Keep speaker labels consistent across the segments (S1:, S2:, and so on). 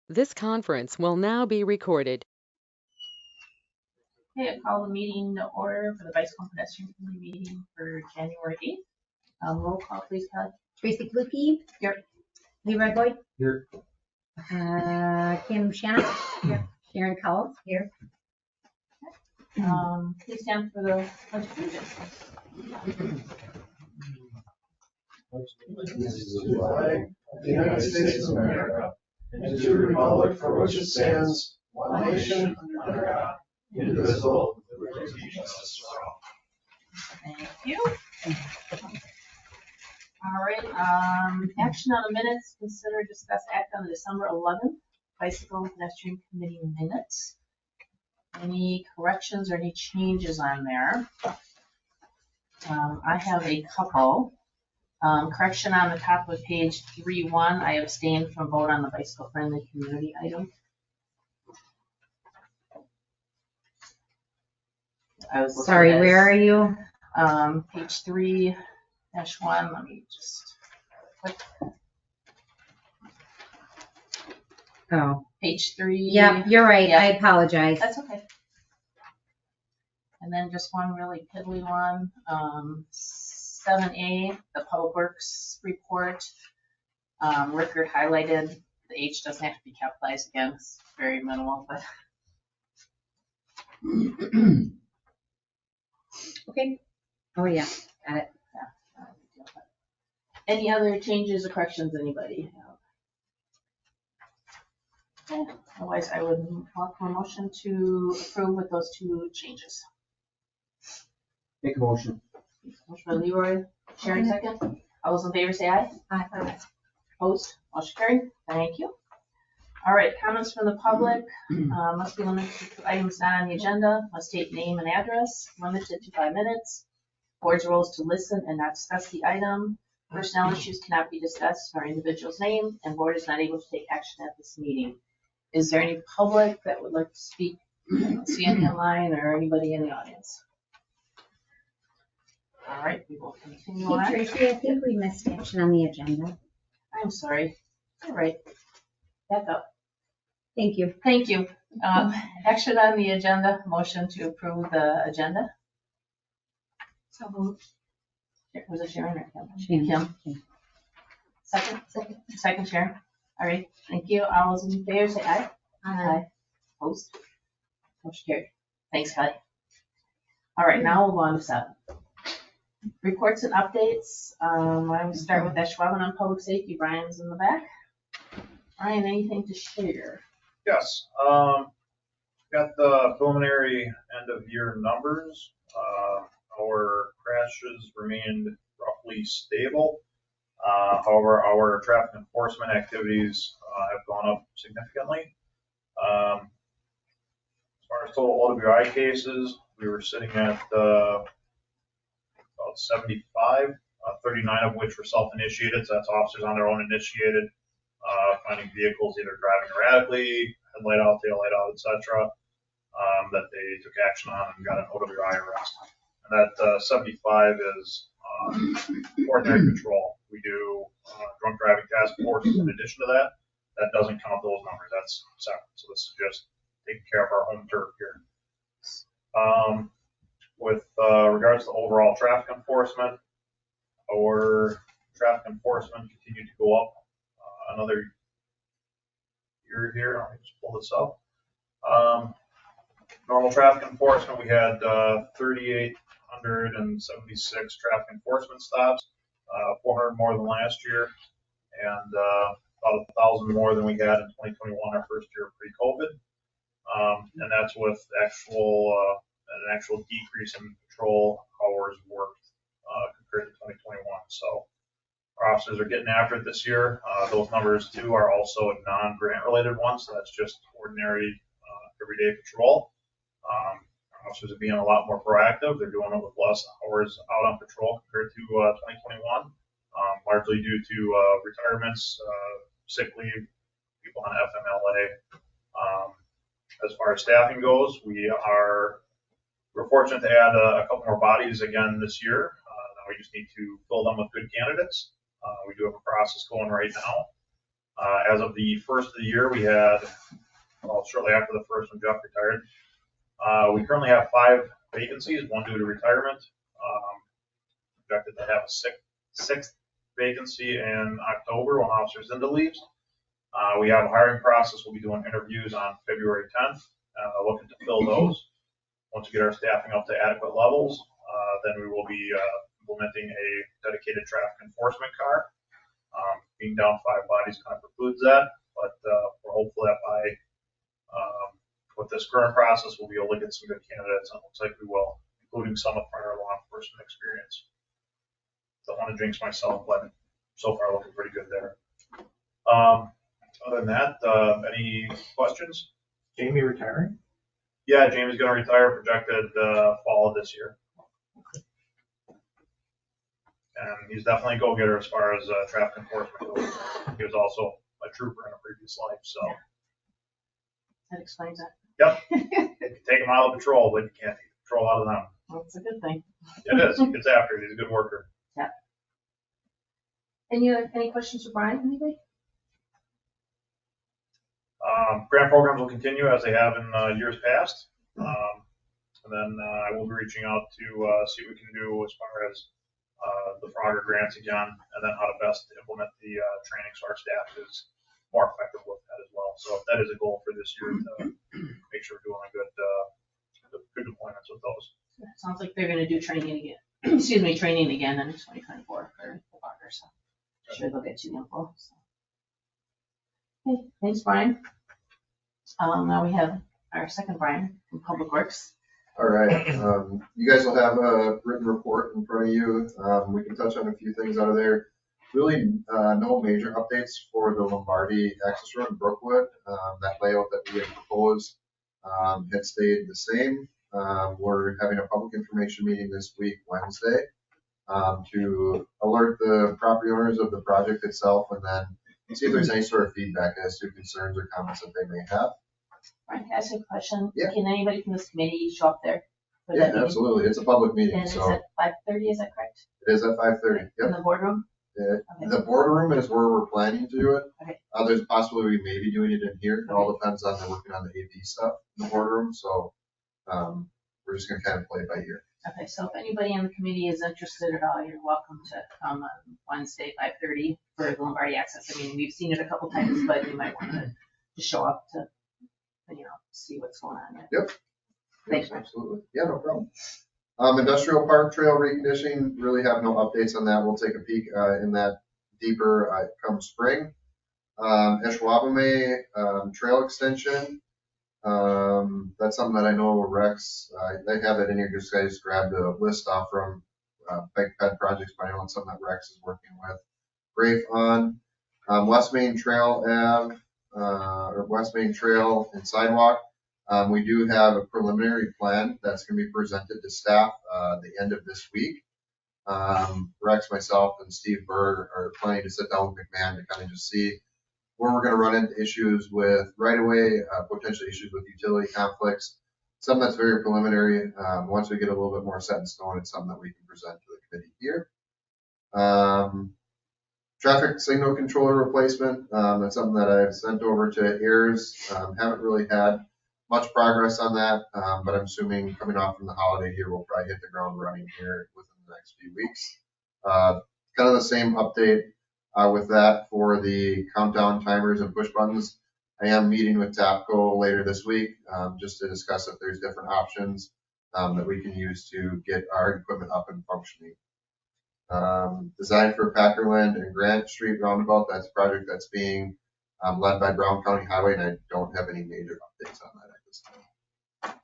S1: This conference will now be recorded.
S2: Okay, I call the meeting to order for the Bicycle and Pedestrian Committee meeting for January 8th. Roll call, please, Kelly.
S3: Tracy Kluge.
S2: Here.
S3: Leroy Boyd.
S4: Here.
S3: Kim Shannon. Here. Sharon Cowles. Here.
S2: Please stand for the pledge of allegiance.
S4: This is the flag of the United States of America, and to the republic for which it stands, one nation, under God, indivisible, with liberty and justice for all.
S2: Thank you. All right, action on the minutes. Consider, discuss, act on the December 11th Bicycle and Pedestrian Committee minutes. Any corrections or any changes on there? I have a couple. Correction on the top of page 3.1. I abstained from vote on the bicycle friendly community item.
S3: Sorry, where are you?
S2: Page 3-1. Let me just click.
S3: Oh,
S2: Page 3.
S3: yeah, you're right.
S2: Yeah.
S3: I apologize.
S2: That's okay. And then just one really piddly one. 7A, the Public Works report. Rickard highlighted. The H doesn't have to be capitalized again. It's very minimal, but.
S3: Okay. Oh yeah, got it.
S2: Yeah. Any other changes or corrections anybody have? Okay. Otherwise, I would call for a motion to approve with those two changes.
S4: Make a motion.
S2: Motion by Leroy, Sharon second. All those in favor say aye.
S3: Aye.
S2: Opposed? Motion carried. Thank you. All right, comments from the public. Must be limited to items not on the agenda. Must state name and address. Limited to 5 minutes. Board's rules to listen and not discuss the item. Personnel issues cannot be discussed nor individual's name, and board is not able to take action at this meeting. Is there any public that would like to speak? See any online or anybody in the audience? All right, we will continue on.
S3: Hey, Tracy, I think we missed action on the agenda.
S2: I'm sorry. All right. Back up.
S3: Thank you.
S2: Thank you. Action on the agenda, motion to approve the agenda.
S3: So moved.
S2: Was it Sharon or Kim?
S3: Sharon.
S2: Kim. Second Sharon. All right, thank you. All those in favor say aye.
S3: Aye.
S2: Opposed? Motion carried. Thanks, Kelly. All right, now we'll go on to 7. Reports and updates. I'm going to start with Ashwaubenon Public Safety. Brian's in the back. Brian, anything to share?
S5: Yes, got the preliminary end of year numbers. Our crashes remained roughly stable. However, our traffic enforcement activities have gone up significantly. As far as total OWI cases, we were sitting at about 75, 39 of which were self-initiated, so that's officers on their own initiated. Finding vehicles either driving erratically, headlight out, tail light out, etc., that they took action on and got an OWI arrest. And that 75 is ordinary patrol. We do drunk driving task forces in addition to that. That doesn't count those numbers. That's separate. So this is just taking care of our home turf here. With regards to overall traffic enforcement, our traffic enforcement continued to go up another year here. Let me just pull this up. Normal traffic enforcement, we had 3,876 traffic enforcement stops, 400 more than last year, and about 1,000 more than we had in 2021, our first year pre-COVID. And that's with an actual decrease in patrol hours worked compared to 2021. So our officers are getting after it this year. Those numbers too are also non-grant related ones, so that's just ordinary everyday patrol. Our officers are being a lot more proactive. They're doing it with less hours out on patrol compared to 2021, largely due to retirements, sick leave, people on FMLA. As far as staffing goes, we're fortunate to add a couple more bodies again this year. Now we just need to fill them with good candidates. We do have a process going right now. As of the first of the year, we had, well, shortly after the first when Jeff retired, we currently have 5 vacancies, 1 due to retirement. Projected to have a sixth vacancy in October when Officer Zinda leaves. We have a hiring process. We'll be doing interviews on February 10th, looking to fill those. Once we get our staffing up to adequate levels, then we will be implementing a dedicated traffic enforcement car. Being down 5 bodies kind of precludes that, but we're hopeful that by with this current process, we'll be able to get some good candidates, and it looks like we will, including some with prior law enforcement experience. Don't want to jinx myself, but so far looking pretty good there. Other than that, any questions?
S4: Jamie retiring?
S5: Yeah, Jamie's going to retire, projected fall of this year. And he's definitely a go-getter as far as traffic enforcement goes. He was also a trooper in a previous life, so.
S2: Yeah. That explains it.
S5: Yep. You can take him out of patrol, but you can't take the patrol out of them.
S2: Well, it's a good thing.
S5: It is. He gets after it. He's a good worker.
S2: Yeah. Any questions for Brian, anybody?
S5: Grant programs will continue as they have in years past. And then I will be reaching out to see what we can do as far as the Frogger grants again, and then how to best implement the training so our staff is more effective with that as well. So that is a goal for this year to make sure we're doing a good deployments with those.
S2: Sounds like they're gonna do training again. Excuse me, training again in 2024 for the Frogger, so I'm sure they'll get you the info. So. Okay, thanks, Brian. Now we have our second Brian from Public Works.
S6: All right, you guys will have a written report in front of you. We can touch on a few things out of there. Really, no major updates for the Lombardi access road in Brookwood. That layout that we had proposed had stayed the same. We're having a public information meeting this week, Wednesday, to alert the property owners of the project itself, and then see if there's any sort of feedback as to concerns or comments that they may have.
S2: Brian, can I ask you a question?
S6: Yeah.
S2: Can anybody from this committee show up there? For
S6: Yeah,
S2: that meeting?
S6: absolutely. It's a public meeting,
S2: And it's
S6: so
S2: at 5:30, is that correct?
S6: it is at 5:30. Yep.
S2: In the boardroom? Okay.
S6: The boardroom is where we're planning to do it.
S2: Okay.
S6: There's a possibility we may be doing it in here. It all depends on they're working on the AV stuff in the boardroom, so we're just gonna kind of play it by ear.
S2: Okay, so if anybody in the committee is interested at all, you're welcome to come on Wednesday, 5:30 for the Lombardi access. I mean, we've seen it a couple times, but you might want to show up to, see what's going on there.
S6: Yep.
S2: Thanks,
S6: Yes,
S2: Brian.
S6: absolutely. Yeah, no problem. Industrial Park Trail reconditioning, really have no updates on that. We'll take a peek in that deeper come spring. Ashwaubenon Trail Extension. That's something that I know Rex, they have it in here, just I just grabbed a list off from Big Ped Projects, but I know it's something that Rex is working with Rafe on. West Main Trail Ave, or West Main Trail and Sidewalk. We do have a preliminary plan that's going to be presented to staff the end of this week. Rex, myself, and Steve Berg are planning to sit down with McMahon to kind of just see where we're going to run into issues with right-of-way, potential issues with utility conflicts. Something that's very preliminary. Once we get a little bit more set in stone, it's something that we can present to the committee here. Traffic signal controller replacement. That's something that I've sent over to AIRS. Haven't really had much progress on that, but I'm assuming coming off from the holiday here, we'll probably hit the ground running here within the next few weeks. Kind of the same update with that for the countdown timers and push buttons. I am meeting with TAPCO later this week just to discuss if there's different options that we can use to get our equipment up and functioning. Design for Packerland and Grant Street roundabout. That's a project that's being led by Brown County Highway, and I don't have any major updates on that at this time.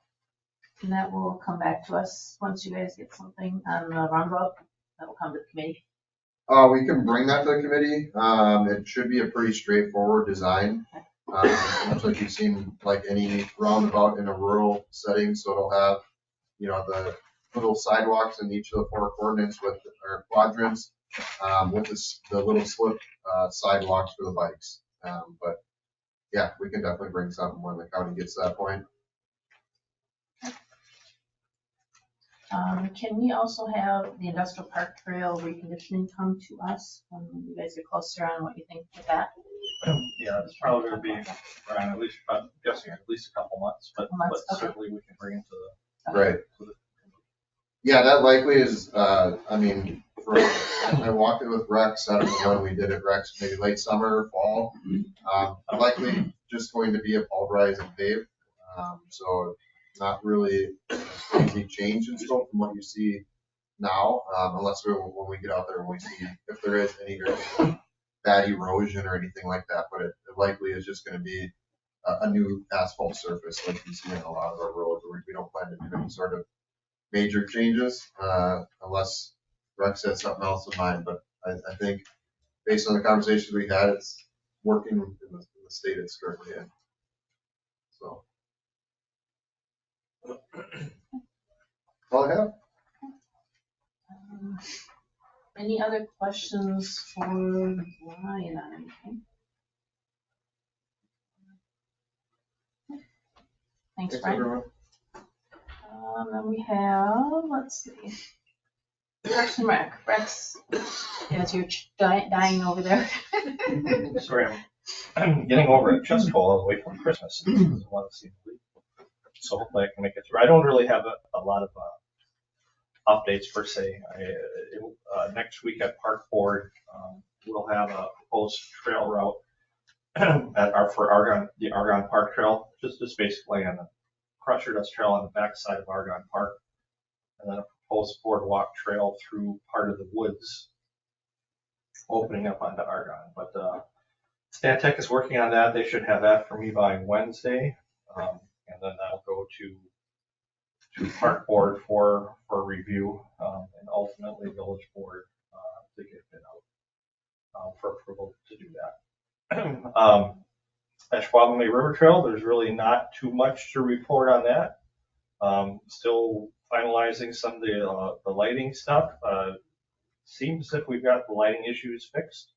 S2: And that will come back to us once you guys get something on the roundabout. That will come to the committee.
S6: We can bring that to the committee. It should be a pretty straightforward design. Much like you've seen like any roundabout in a rural setting. So it'll have, the little sidewalks in each of the 4 coordinates with our quadrants, with the little slip sidewalks for the bikes. But yeah, we can definitely bring something when the county gets to that point.
S2: Can we also have the industrial park trail reconditioning come to us when you guys get closer on what you think of that?
S7: Yeah, it's probably gonna be around at least, I'm guessing at least a couple months, but
S2: Months, okay.
S7: certainly we can bring it to
S6: Right.
S7: the.
S6: Yeah, that likely is, I mean, I walked it with Rex, I don't know when we did it, Rex, maybe late summer, fall. Likely just going to be a pulverize and pave. So not really a crazy change in scope from what you see now, unless when we get out there and we see if there is any bad erosion or anything like that. But it likely is just gonna be a new asphalt surface like you see in a lot of our roads. We don't plan to do any sort of major changes, unless Rex had something else in mind, but I think based on the conversations we had, it's working in the state it's currently in. So. All I have.
S2: Any other questions for Ryan on anything? Thanks, Brian.
S6: everyone.
S2: Then we have, let's see. Rex and Rex, as you're dying over there.
S7: Sorry, I'm getting over a chest cold all the way from Christmas. I want to see the leaf. So hopefully I can make it through. I don't really have a lot of updates per se. Next week at Park Board, we'll have a proposed trail route for the Argonne Park Trail, just basically on the crusher dust trail on the backside of Argonne Park, and then a proposed boardwalk trail through part of the woods, opening up onto Argonne. But Stantec is working on that. They should have that for me by Wednesday, and then that'll go to Park Board for review, and ultimately Village Board to get it out for approval to do that. Ashwaubenon River Trail, there's really not too much to report on that. Still finalizing some of the lighting stuff. Seems as if we've got the lighting issues fixed.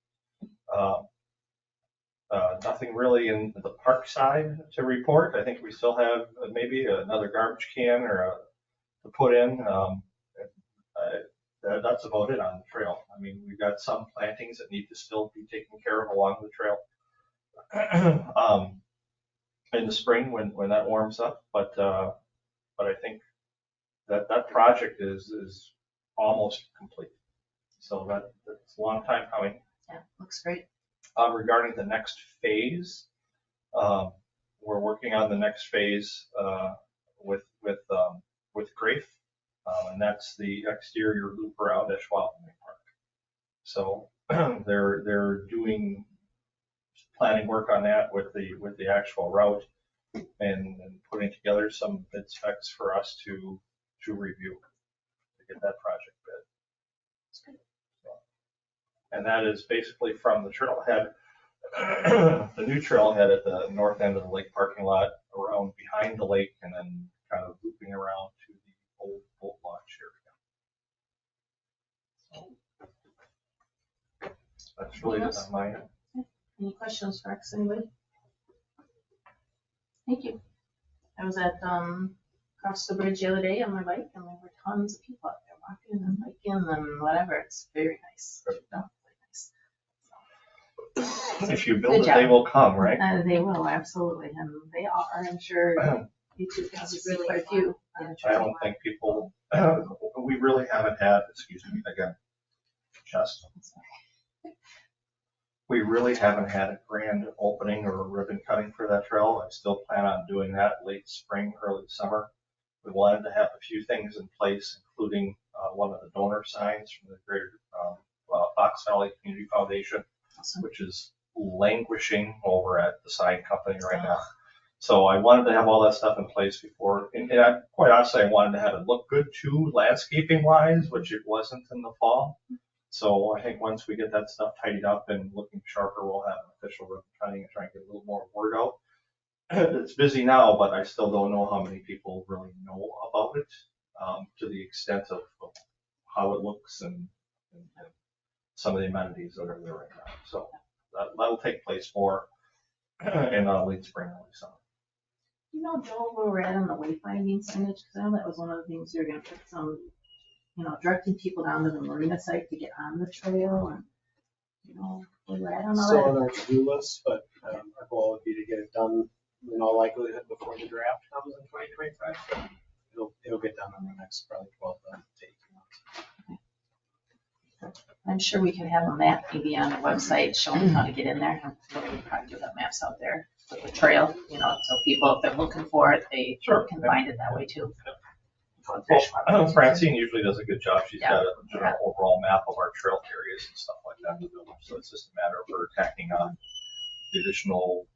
S7: Nothing really in the park side to report. I think we still have maybe another garbage can to put in. That's about it on the trail. I mean, we've got some plantings that need to still be taken care of along the trail in the spring when that warms up. But I think that project is almost complete. So that's a long time coming.
S2: Yeah, looks great.
S7: Regarding the next phase, we're working on the next phase with Grafe, and that's the exterior loop around Ashwaubenon Park. So they're doing planning work on that with the actual route and putting together some bid specs for us to review to get that project bid. And that is basically from the trailhead, the new trailhead at the north end of the lake parking lot, around behind the lake, and then kind of looping around to the old boat launch area. So that's really it on my end.
S2: Any questions for Rex, anybody? Thank you. I was at across the bridge the other day on my bike, and there were tons of people out there walking and biking and whatever. It's very nice.
S7: If you build it, they will come, right?
S2: They will, absolutely, and they are. I'm sure you two can see quite a few.
S7: I don't think people. We really haven't had. Excuse me again. Just. We really haven't had a grand opening or ribbon cutting for that trail. I still plan on doing that late spring, early summer. We wanted to have a few things in place, including one of the donor signs from the Greater Fox Valley Community Foundation, which is languishing over at the sign company right now. So I wanted to have all that stuff in place before, and quite honestly, I wanted to have it look good too, landscaping wise, which it wasn't in the fall. So I think once we get that stuff tidied up and looking sharper, we'll have an official ribbon cutting and try and get a little more word out. It's busy now, but I still don't know how many people really know about it, to the extent of how it looks and some of the amenities that are there right now. So that'll take place more in late spring, early summer.
S2: You know, Joel, where we're at on the wayfinding signage, because I know that was one of the things you were going to put some, directing people down to the marina site to get on the trail. And you know, where we're at on all
S8: Still
S2: that.
S8: on our to-do list, but our goal would be to get it done in all likelihood before the draft comes in 2025. So it'll get done in the next probably 12 to 18 months.
S2: I'm sure we can have a map maybe on the website showing how to get in there. We probably do have maps out there with the trail, you know, so people, if they're looking for it, they can find it that way too.
S7: Well, Francine usually does a good job. She's got a
S2: Yeah.
S7: general overall map of our trail areas and stuff like that. So it's just a matter of her tacking on the additional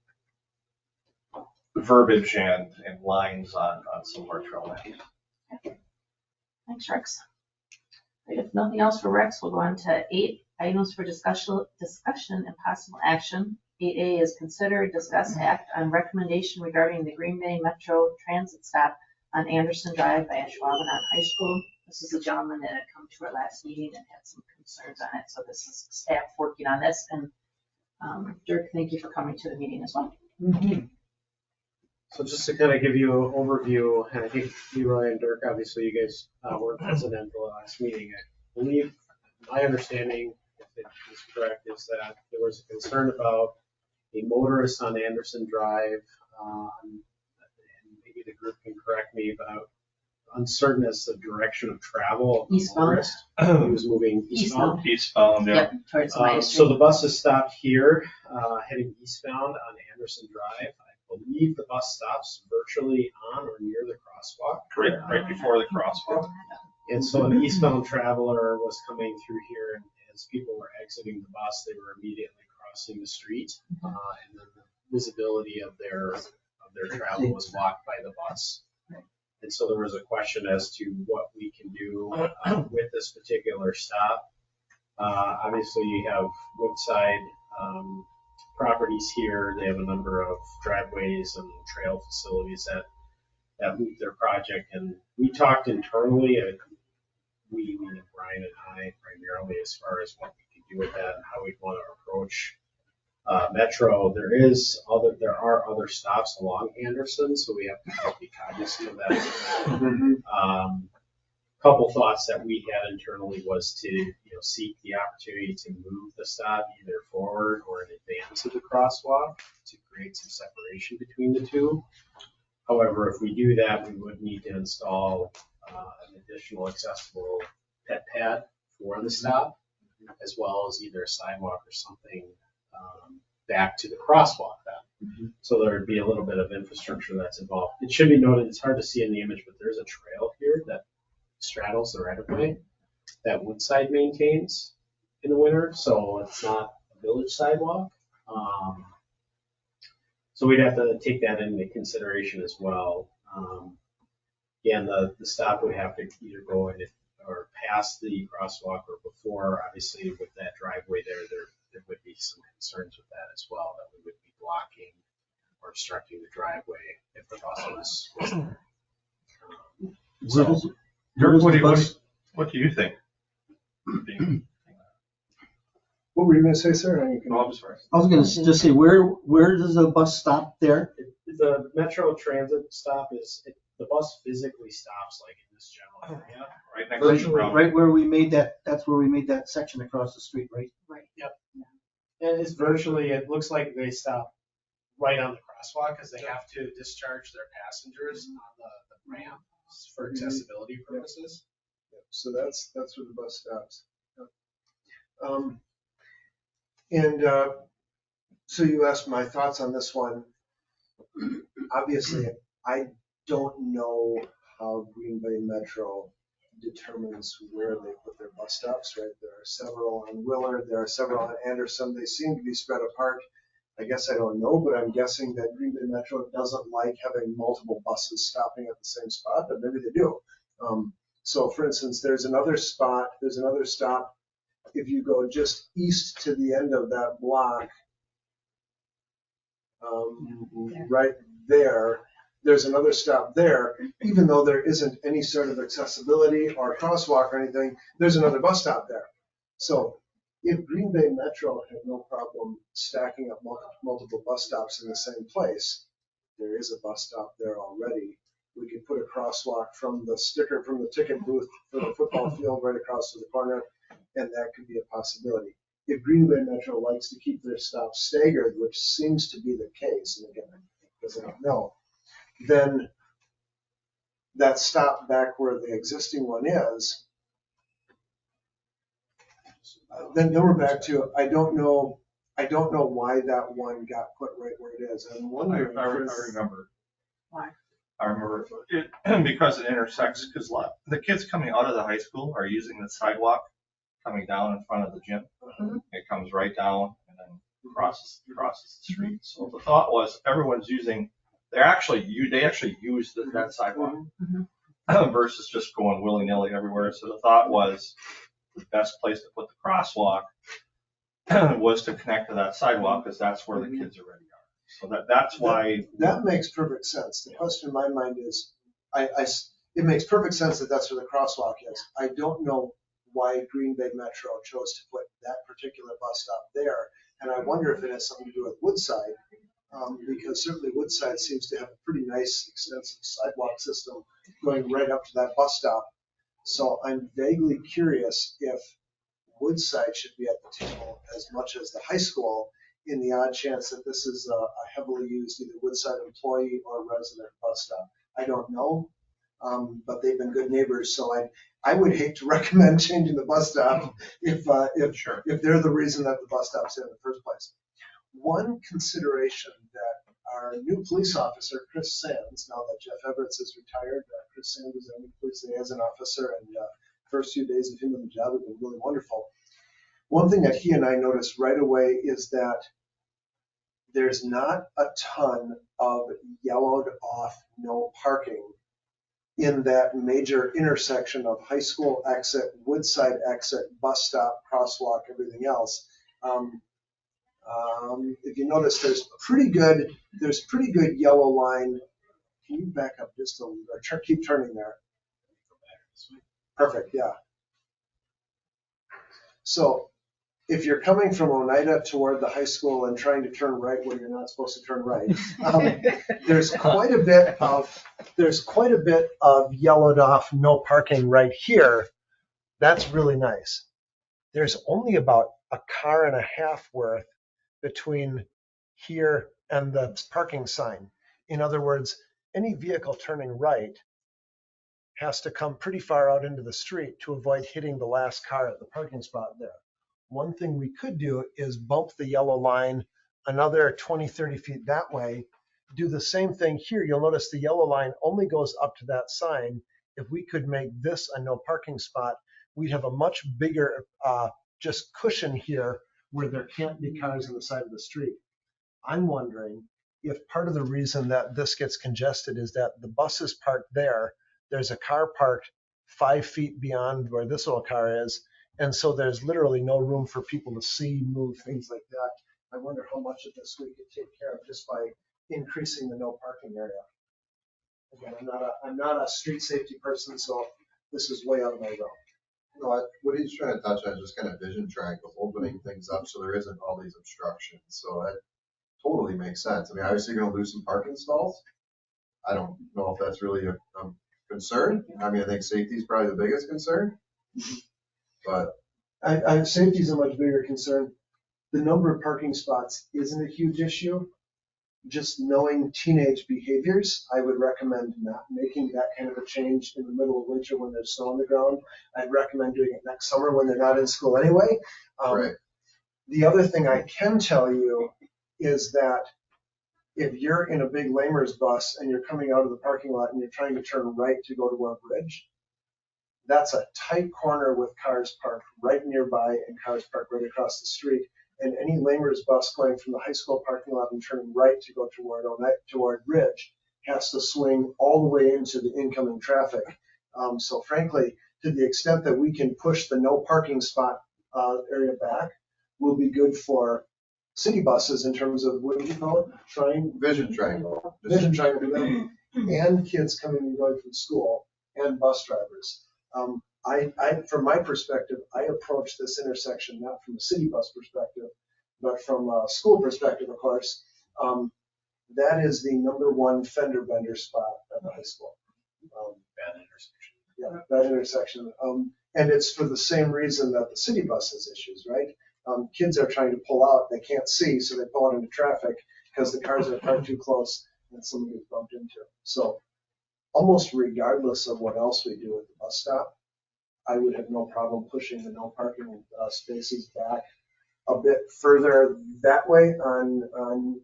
S7: verbiage and lines on some of our trail maps.
S2: Thanks, Rex. Right, if nothing else for Rex, we'll go on to 8 items for discussion and possible action. 8A is consider, discuss, act on recommendation regarding the Green Bay Metro Transit stop on Anderson Drive by Ashwaubenon High School. This is a gentleman that had come to our last meeting and had some concerns on it, so this is staff working on this. And Dirk, thank you for coming to the meeting as well.
S8: So just to kind of give you an overview, and I think Leroy and Dirk, obviously you guys were present at the last meeting. I believe my understanding, if it is correct, is that there was a concern about a motorist on Anderson Drive, and maybe the group can correct me, but I'm uncertain as to the direction of travel of the
S2: Eastbound.
S8: motorist. He was moving eastbound.
S7: Eastbound, yeah.
S2: Yep, towards the Maya
S8: So
S2: Street.
S8: the bus is stopped here, heading eastbound on Anderson Drive. I believe the bus stops virtually on or near the crosswalk.
S7: Right before the crosswalk.
S8: And so an eastbound traveler was coming through here, and as people were exiting the bus, they were immediately crossing the street. And then the visibility of their travel was blocked by the bus. And so there was a question as to what we can do with this particular stop. Obviously, you have Woodside properties here. They have a number of driveways and trail facilities that meet their project. And we talked internally, we, meaning Brian and I, primarily as far as what we could do with that and how we'd want to approach Metro. There are other stops along Anderson, so we have to be cognizant of that. Couple thoughts that we had internally was to seek the opportunity to move the stop either forward or in advance of the crosswalk to create some separation between the two. However, if we do that, we would need to install an additional accessible pet pad for the stop, as well as either a sidewalk or something back to the crosswalk then. So there would be a little bit of infrastructure that's involved. It should be noted, it's hard to see in the image, but there's a trail here that straddles the right of way that Woodside maintains in the winter, so it's not a village sidewalk. So we'd have to take that into consideration as well. Again, the stop would have to either go in or past the crosswalk or before. Obviously, with that driveway there would be some concerns with that as well, that we would be blocking or obstructing the driveway if the bus was there.
S7: Dirk, what do you think?
S4: What were you gonna say, sir?
S7: Oh, I'm sorry.
S9: I was gonna just say, where does the bus stop there?
S8: The Metro Transit stop the bus physically stops like in this general area.
S7: Right next to the road.
S9: Right where we made that's where we made that section across the street, right?
S8: And it's virtually, it looks like they stop right on the crosswalk because they have to discharge their passengers on the ramp for accessibility purposes.
S4: So that's where the bus stops. So you asked my thoughts on this one. Obviously, I don't know how Green Bay Metro determines where they put their bus stops, right? There are several on Willard, there are several on Anderson. They seem to be spread apart. I guess I don't know, but I'm guessing that Green Bay Metro doesn't like having multiple buses stopping at the same spot, but maybe they do. So for instance, there's another stop. If you go just east to the end of that block, right there, there's another stop there. Even though there isn't any sort of accessibility or crosswalk or anything, there's another bus stop there. So if Green Bay Metro had no problem stacking up multiple bus stops in the same place, there is a bus stop there already. We could put a crosswalk from the sticker from the ticket booth for the football field right across to the corner, and that could be a possibility. if Green Bay Metro likes to keep their stops staggered, which seems to be the case, and again, because I don't know, then that stop back where the existing one is, then we're back to, I don't know why that one got put right where it is. I'm
S7: I
S4: wondering.
S7: remember.
S2: Why?
S7: I remember it because it intersects, because the kids coming out of the high school are using the sidewalk coming down in front of the gym. It comes right down and then crosses the street. So the thought was everyone's using, they actually use that sidewalk versus just going willy-nilly everywhere. So the thought was the best place to put the crosswalk was to connect to that sidewalk because that's where the kids already are. So that's why.
S4: That makes perfect sense. The question in my mind is, it makes perfect sense that that's where the crosswalk is. I don't know why Green Bay Metro chose to put that particular bus stop there. And I wonder if it has something to do with Woodside, because certainly Woodside seems to have a pretty nice, extensive sidewalk system going right up to that bus stop. So I'm vaguely curious if Woodside should be at the table as much as the high school, in the odd chance that this is a heavily used either Woodside employee or resident bus stop. I don't know, but they've been good neighbors, so I would hate to recommend changing the bus stop if they're the reason that the bus stop's there in the first place. One consideration that our new police officer, Chris Sands, now that Jeff Everett is retired, Chris Sands is our new police liaison officer, and first few days of him on the job have been really wonderful. One thing that he and I noticed right away is that there's not a ton of yellowed off no parking in that major intersection of high school exit, Woodside exit, bus stop, crosswalk, everything else. If you notice, there's pretty good yellow line. Can you back up just a little bit? Keep turning there. Perfect, yeah. So if you're coming from Oneida toward the high school and trying to turn right where you're not supposed to turn right, there's quite a bit of yellowed off no parking right here. That's really nice. There's only about a car and a half worth between here and the parking sign. In other words, any vehicle turning right has to come pretty far out into the street to avoid hitting the last car at the parking spot there. One thing we could do is bump the yellow line another 20, 30 feet that way. Do the same thing here. You'll notice the yellow line only goes up to that sign. If we could make this a no parking spot, we'd have a much bigger just cushion here where there can't be cars on the side of the street. I'm wondering if part of the reason that this gets congested is that the bus is parked there. There's a car parked 5 feet beyond where this little car is. And so there's literally no room for people to see, move, things like that. I wonder how much of this we could take care of just by increasing the no parking area. Again, I'm not a street safety person, so this is way out of my realm.
S6: No, what he's trying to touch on is just kind of vision triangle, opening things up so there isn't all these obstructions. So that totally makes sense. I mean, obviously you're going to lose some parking stalls. I don't know if that's really a concern. I mean, I think safety is probably the biggest concern. But
S4: safety is a much bigger concern. The number of parking spots isn't a huge issue. Just knowing teenage behaviors, I would recommend not making that kind of a change in the middle of winter when there's snow on the ground. I'd recommend doing it next summer when they're not in school anyway.
S6: Right.
S4: The other thing I can tell you is that if you're in a big Lamers bus and you're coming out of the parking lot and you're trying to turn right to go to our bridge, that's a tight corner with cars parked right nearby and cars parked right across the street. And any Lamers bus going from the high school parking lot and turning right to go toward Ridge has to swing all the way into the incoming traffic. So frankly, to the extent that we can push the no parking spot area back, will be good for city buses in terms of, what do you call it?
S6: Vision triangle.
S4: Vision triangle for them, and kids coming and going from school, and bus drivers. From my perspective, I approach this intersection not from a city bus perspective, but from a school perspective, of course. That is the #1 fender bender spot at the high school.
S8: Bad intersection.
S4: Yeah, that intersection. And it's for the same reason that the city bus has issues, right? Kids are trying to pull out, they can't see, so they pull out into traffic because the cars are parked too close and someone gets bumped into. So almost regardless of what else we do at the bus stop, I would have no problem pushing the no parking spaces back a bit further that way along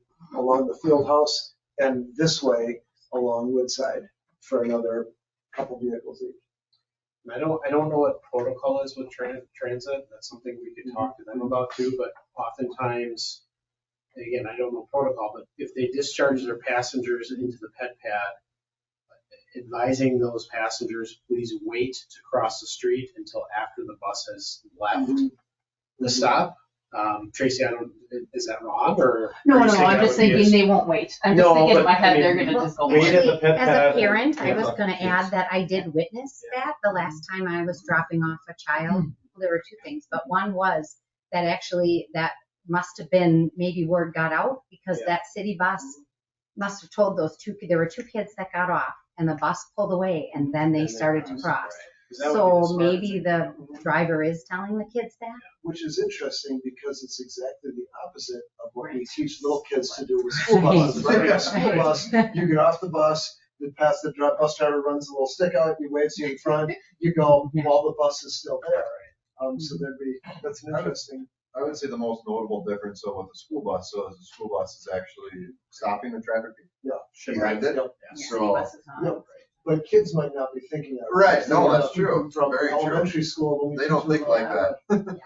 S4: the field house and this way along Woodside for another couple vehicles each.
S8: I don't know what protocol is with transit. That's something we could talk to them about too, but oftentimes, again, I don't know protocol, but if they discharge their passengers into the ped pad, advising those passengers, please wait to cross the street until after the bus has left the stop. Tracy, is that wrong or?
S2: No,
S8: are you
S2: no,
S8: saying
S2: I'm
S8: that
S2: just
S8: would be
S2: thinking they won't wait. I'm just
S8: No,
S2: thinking in
S8: but,
S2: my head,
S8: I
S2: they're
S8: mean,
S2: gonna just go.
S8: wait at the ped
S3: As
S8: pad
S3: a parent, I
S8: and-
S3: was gonna add that I did witness that the last time I was dropping off a child. There were two things, but one was that actually that must have been, maybe word got out because
S8: Yeah.
S3: that city bus must have told there were two kids that got off and the bus pulled away and then they started to cross.
S8: Right. 'Cause that would be the
S3: So
S8: smart
S3: maybe
S8: thing.
S3: the driver is telling the kids that.
S4: Which is interesting because it's exactly the opposite of what we
S3: Right.
S4: teach little kids to do with school buses. Right? A school
S3: Right.
S4: bus, you get off the bus, the bus driver runs a little stick out, he waves you in front, you go while the bus is still there. So that's an interesting.
S6: I would say the most notable difference though with the school bus, so is the school bus is actually stopping the traffic behind it.
S4: Yep.
S6: So,
S4: Yep. But kids might not be thinking that.
S6: Right, no, that's true.
S4: From
S6: Very true.
S4: elementary school. when we
S6: they don't
S4: teach
S6: think
S4: them
S6: like
S4: about
S6: that.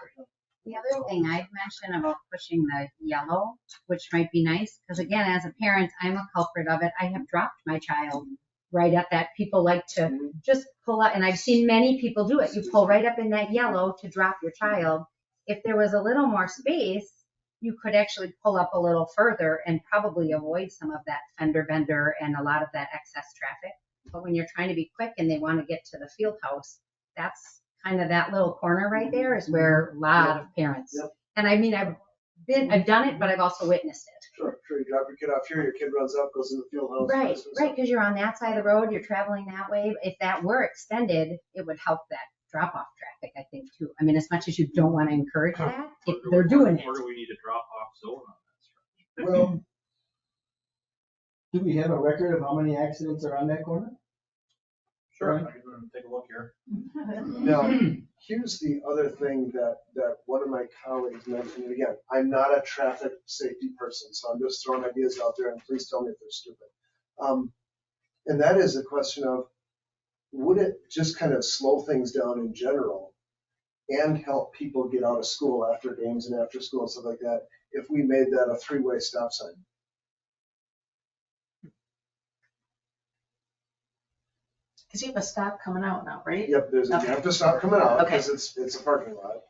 S3: The other thing I'd mention about pushing the yellow, which might be nice, because again, as a parent, I'm a culprit of it. I have dropped my child right at that. People like to just pull up, and I've seen many people do it. You pull right up in that yellow to drop your child. If there was a little more space, you could actually pull up a little further and probably avoid some of that fender bender and a lot of that excess traffic. But when you're trying to be quick and they want to get to the field house, that's kind of that little corner right there is where a lot of parents.
S4: Yep.
S3: And I mean, I've done it, but I've also witnessed it.
S4: Sure, you drop your kid off here, your kid runs up, goes in the field house.
S3: Right,
S4: vice versa.
S3: right, because you're on that side of the road, you're traveling that way. If that were extended, it would help that drop-off traffic, I think, too. I mean, as much as you don't want to encourage that, if they're doing it.
S10: Or do we need a drop-off zone on that stretch?
S9: Well, do we have a record of how many accidents are on that corner?
S5: Sure, I can take a look here.
S4: Now, here's the other thing that one of my colleagues mentioned, and again, I'm not a traffic safety person, so I'm just throwing ideas out there, and please tell me if they're stupid. And that is a question of, would it just kind of slow things down in general and help people get out of school after games and after school and stuff like that if we made that a three-way stop sign?
S2: Because you have a stop coming out now, right?
S4: Yep, you
S2: Okay.
S4: have to stop coming out
S2: Okay.
S4: because it's a parking lot.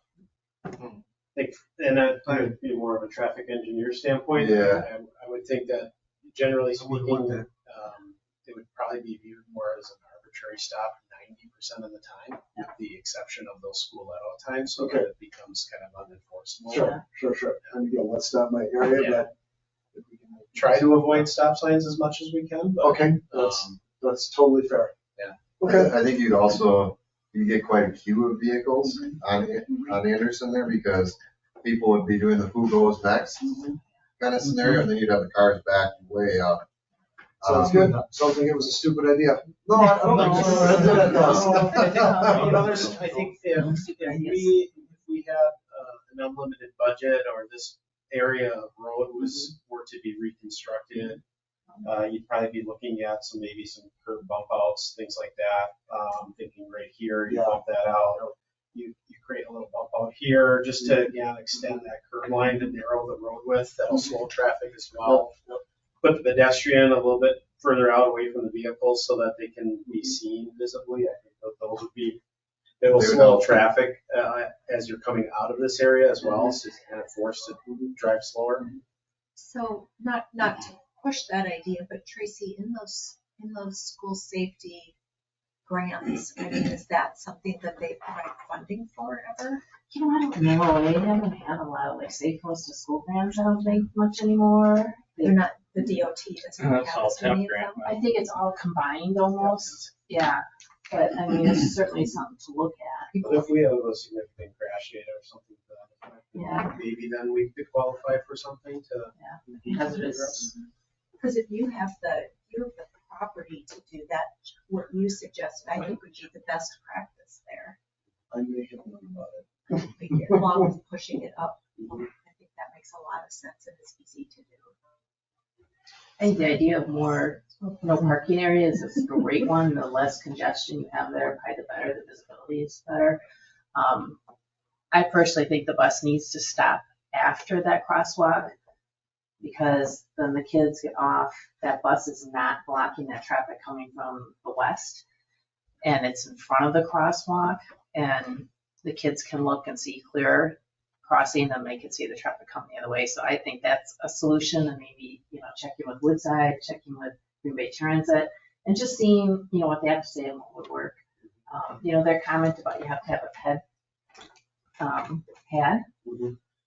S8: And that would be more of a traffic engineer standpoint.
S6: Yeah.
S8: I would think that generally speaking, it would probably be viewed more as an arbitrary stop 90% of the time, with the exception of those school out times, so that it becomes kind of unenforceable.
S4: Sure. And again, let's stop my area,
S8: Yeah.
S4: but if we can
S8: Try to avoid stop signs as much as we can, but.
S4: Okay, that's totally fair.
S8: Yeah.
S4: Okay.
S6: I think you get quite a queue of vehicles on Anderson there because people would be doing the who goes next kind of scenario, and then you'd have the cars back way up.
S4: Sounds good. Sounds like it was a stupid idea. No, I don't think so. I think that does.
S8: I think if we had an unlimited budget or this area of road were to be reconstructed, you'd probably be looking at maybe some curb bump outs, things like that. Thinking right here, you bump that out. You create a little bump out here just to, again, extend that curb line to narrow the road width. That'll slow traffic as well. Put the pedestrian a little bit further out away from the vehicles so that they can be seen visibly. I think that those would be, it'll slow traffic as you're coming out of this area as well, so it's kind of forced to drive slower.
S11: So not to push that idea, but Tracy, in those school safety grants, I mean, is that something that they provide funding for ever?
S2: You know, I don't know. They haven't had a lot of like safe close to school grants, I don't think much anymore.
S11: They're not, the DOT doesn't have
S10: That's all
S11: as many
S10: TAP
S11: of them.
S10: grant.
S2: I think it's all combined almost. Yeah. But I mean, it's certainly something to look at.
S8: But if we have a significant crash data or something to that effect,
S2: Yeah.
S8: maybe then we could qualify for something to.
S2: Hazardous.
S11: Because if you have the property to do that, what you suggested, I think would be the best practice there.
S4: I may have known about it.
S11: Along with pushing it up, I think that makes a lot of sense and it's easy to do.
S2: I think the idea of more no parking areas is a great one. The less congestion you have there, probably the better. The visibility is better. I personally think the bus needs to stop after that crosswalk because then the kids get off. That bus is not blocking that traffic coming from the west, and it's in front of the crosswalk, and the kids can look and see clearer crossing, then they can see the traffic coming the other way. So I think that's a solution, and maybe, checking with Woodside, checking with Green Bay Transit, and just seeing, what they have to say and what would work. Their comment about you have to have a pad.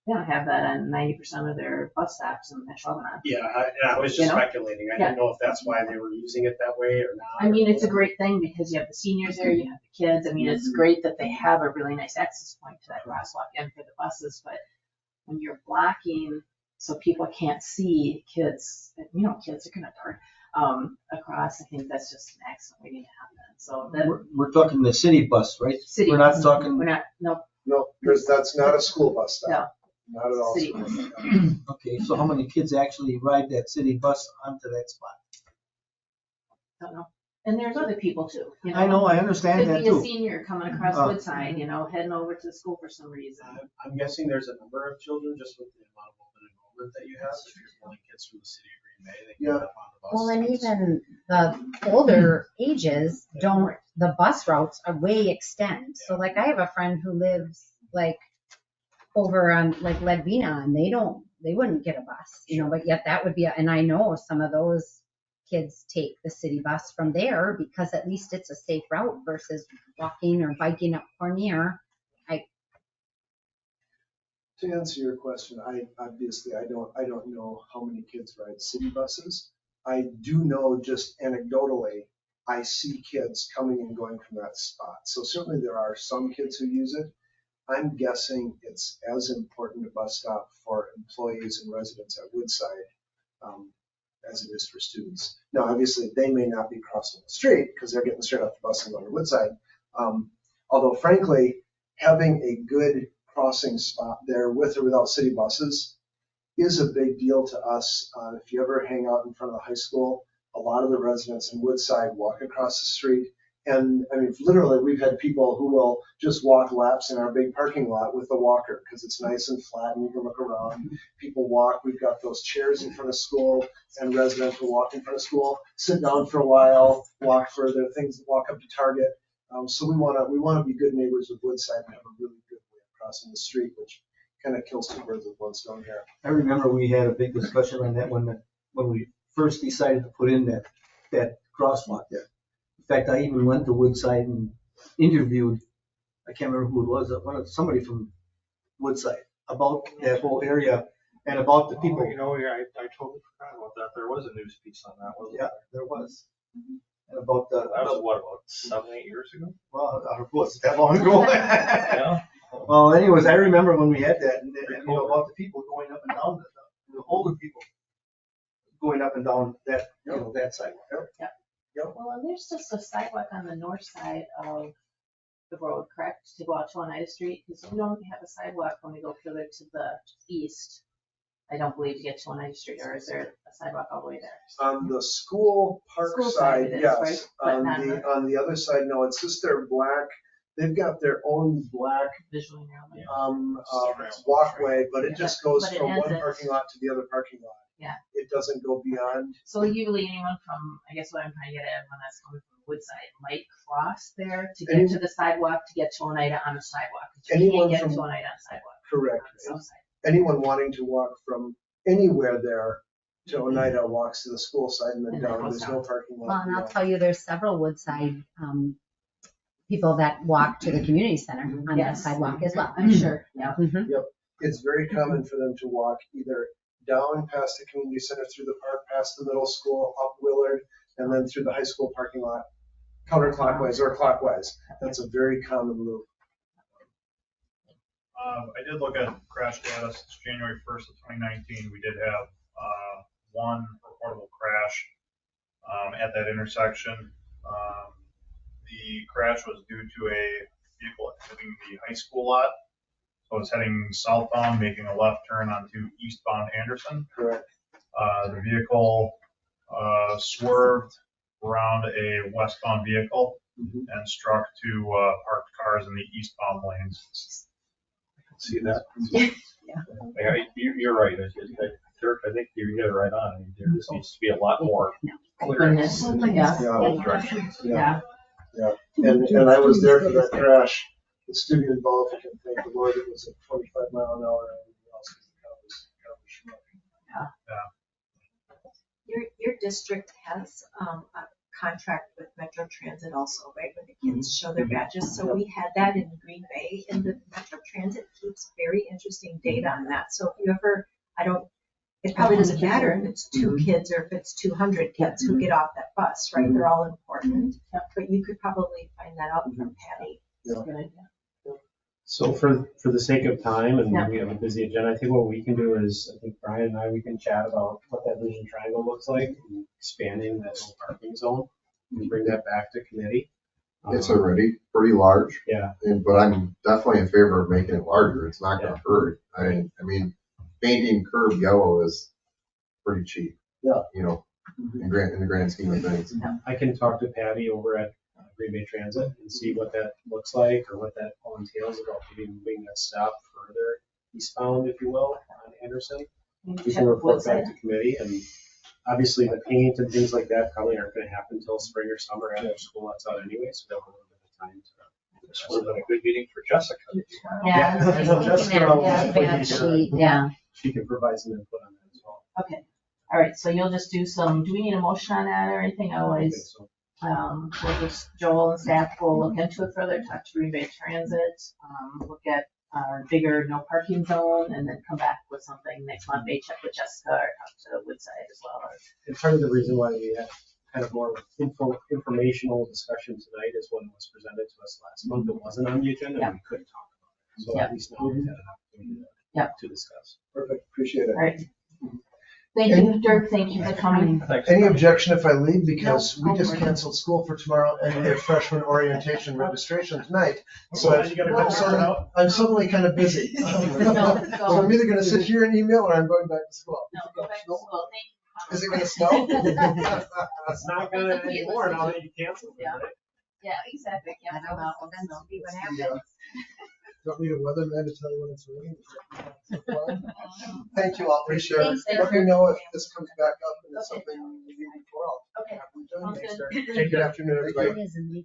S2: They don't have that on 90% of their bus stops in Ashwaubenon.
S8: Yeah, I was just speculating. I didn't know if that's why they were using it that way or not.
S2: I mean, it's a great thing because you have the seniors there, you have the kids. I mean, it's great that they have a really nice access point to that crosswalk and for the buses, but when you're blocking so people can't see kids, kids are gonna park across. I think that's just an accident waiting to happen. So that
S9: We're talking the city bus, right?
S2: city.
S9: We're not talking.
S2: We're not, no,
S4: No, because that's not a school bus stop.
S2: No.
S4: Not at all.
S2: city.
S9: Okay, so how many kids actually ride that city bus onto that spot?
S2: Don't know. And there's other people too.
S9: I know, I understand
S2: Could
S9: that
S2: be a
S9: too.
S2: senior coming across Woodside, heading over to the school for some reason.
S8: I'm guessing there's a number of children just with the amount of open enrollment that you have. If you're pulling kids from the city of Green Bay, they can get up on the bus.
S3: Well, and even the older ages the bus routes are way extend. So like I have a friend who lives like over on like Ledvina and they wouldn't get a bus, but yet that would be, and I know some of those kids take the city bus from there because at least it's a safe route versus walking or biking up Cormier.
S4: To answer your question, I don't know how many kids ride city buses. I do know just anecdotally, I see kids coming and going from that spot. So certainly there are some kids who use it. I'm guessing it's as important a bus stop for employees and residents at Woodside as it is for students. Now, obviously, they may not be crossing the street because they're getting straight off the bus and going to Woodside. Although, frankly, having a good crossing spot there with or without city buses is a big deal to us. If you ever hang out in front of the high school, a lot of the residents in Woodside walk across the street. And I mean, literally, we've had people who will just walk laps in our big parking lot with a walker because it's nice and flat and you can look around. People walk. We've got those chairs in front of school, and residents will walk in front of school, sit down for a while, walk further, walk up to Target. So we want to be good neighbors with Woodside and have a really good way of crossing the street, which kind of kills two birds with one stone here.
S9: I remember we had a big discussion on that when we first decided to put in that crosswalk there. In fact, I even went to Woodside and interviewed, I can't remember who it was, somebody from Woodside about that whole area and about the people.
S7: I totally forgot about that. There was a news piece on that, wasn't
S9: Yeah, there was. And about
S7: that was about 7-8 years ago?
S9: Well, it wasn't that long ago.
S7: Yeah.
S9: Well, anyways, I remember when we had that, and about the people going up and down, the older people going up and down that, that sidewalk.
S2: Well, and there's just a sidewalk on the north side of the road, correct, to go out to Oneida Street? Because we don't have a sidewalk when we go further to the east. I don't believe to get to Oneida Street, or is there a sidewalk all the way there?
S4: On the school park side,
S2: it is,
S4: yes.
S2: right? But
S4: On the other side, no. It's just their black. They've got their own black
S2: visually narrowly.
S4: walkway, but it just goes
S2: but it
S4: from
S2: ends
S4: one
S2: at-
S4: parking lot to the other parking lot.
S2: Yeah.
S4: It doesn't go beyond.
S2: So usually anyone from, I guess what I'm trying to get at when that's coming from Woodside might cross there to get to the sidewalk, to get to Oneida on the sidewalk. But you
S4: Anyone
S2: can't get
S4: from-
S2: to Oneida on the sidewalk.
S4: Correct.
S2: On the south side.
S4: Anyone wanting to walk from anywhere there to Oneida walks to the school side and then
S2: And then
S4: down.
S2: goes
S4: There's no parking lot.
S3: Well, and I'll
S4: beyond.
S3: tell you, there's several Woodside people that walk to the community center on that
S2: Yes.
S3: sidewalk as well.
S2: I'm sure, yeah.
S3: Mhm.
S4: It's very common for them to walk either down past the community center, through the park, past the middle school, up Willard, and then through the high school parking lot, counterclockwise or clockwise. That's a very common loop.
S5: I did look at crash data since January 1st of 2019. We did have one reportable crash at that intersection. The crash was due to a vehicle exiting the high school lot. So it's heading southbound, making a left turn onto eastbound Anderson.
S4: Correct.
S5: The vehicle swerved around a westbound vehicle and struck two parked cars in the eastbound lanes.
S7: See that? Yeah, you're right. Dirk, I think you hit it right on. There just needs to be a lot more clearness.
S2: Yeah.
S4: And I was there for that crash. The student involved, you can thank the Lord, it was at 25 mile an hour and everything else.
S11: Your district has a contract with Metro Transit also, right, where the kids show their badges. So we had that in Green Bay, and the Metro Transit keeps very interesting data on that. So if you ever, it probably doesn't matter if it's 2 kids or if it's 200 kids who get off that bus, right? They're all important, but you could probably find that out from Patty.
S4: Yeah.
S2: Good idea.
S8: So for the sake of time, and we have a busy agenda, I think what we can do is, I think Brian and I, we can chat about what that vision triangle looks like, and expanding that no parking zone, and bring that back to committee.
S6: It's already pretty large.
S8: Yeah.
S6: But I'm definitely in favor of making it larger. It's not going to hurt. I mean, painting curb yellow is pretty cheap.
S4: Yeah.
S6: You know, in the grand scheme of things.
S8: I can talk to Patty over at Green Bay Transit and see what that looks like, or what that all entails about maybe moving that stop further eastbound, if you will, on Anderson. We can report back to committee, and obviously the paint and things like that probably aren't going to happen until spring or summer after school lets out anyway, so they'll have a little bit of time to.
S7: This would have been a good meeting for Jessica.
S8: I know
S3: Yeah.
S8: she can provide some input on that as well.
S2: Okay. All right. So you'll just do some, do we need a motion on that or anything?
S8: I think
S2: Otherwise,
S8: so.
S2: we'll just, Joel and staff will look into it further, talk to Green Bay Transit, look at bigger no parking zone, and then come back with something next month. Maybe check with Jessica or talk to Woodside as well.
S8: And part of the reason why we had kind of more informational discussion tonight is when it was presented to us last month. It wasn't on the agenda, and we couldn't talk about it. So at least now we've had an opportunity to discuss.
S4: Perfect, appreciate it.
S2: All right. Thank you, Dirk. Thank you for coming.
S7: Thanks.
S4: Any objection if I leave, because we just canceled school for tomorrow and we have freshman orientation registration tonight. So I'm suddenly kind of busy. So I'm either gonna sit here and email or I'm going back to school.
S2: No, go back to school. Thank you.
S4: Is it gonna snow?
S8: It's not gonna anymore now that you canceled it, right?
S2: Yeah, exactly.
S3: I don't know, well, then see what happens.
S4: Don't need a weatherman to tell you when it's raining. Thank you all, appreciate it.
S2: Thanks,
S4: Let me know if this comes back up and it's something you need before I'll.
S2: Okay.
S4: Have we done?
S2: Sounds
S4: Thanks,
S2: good.
S4: Dirk. Good afternoon, everybody.
S3: It is, and we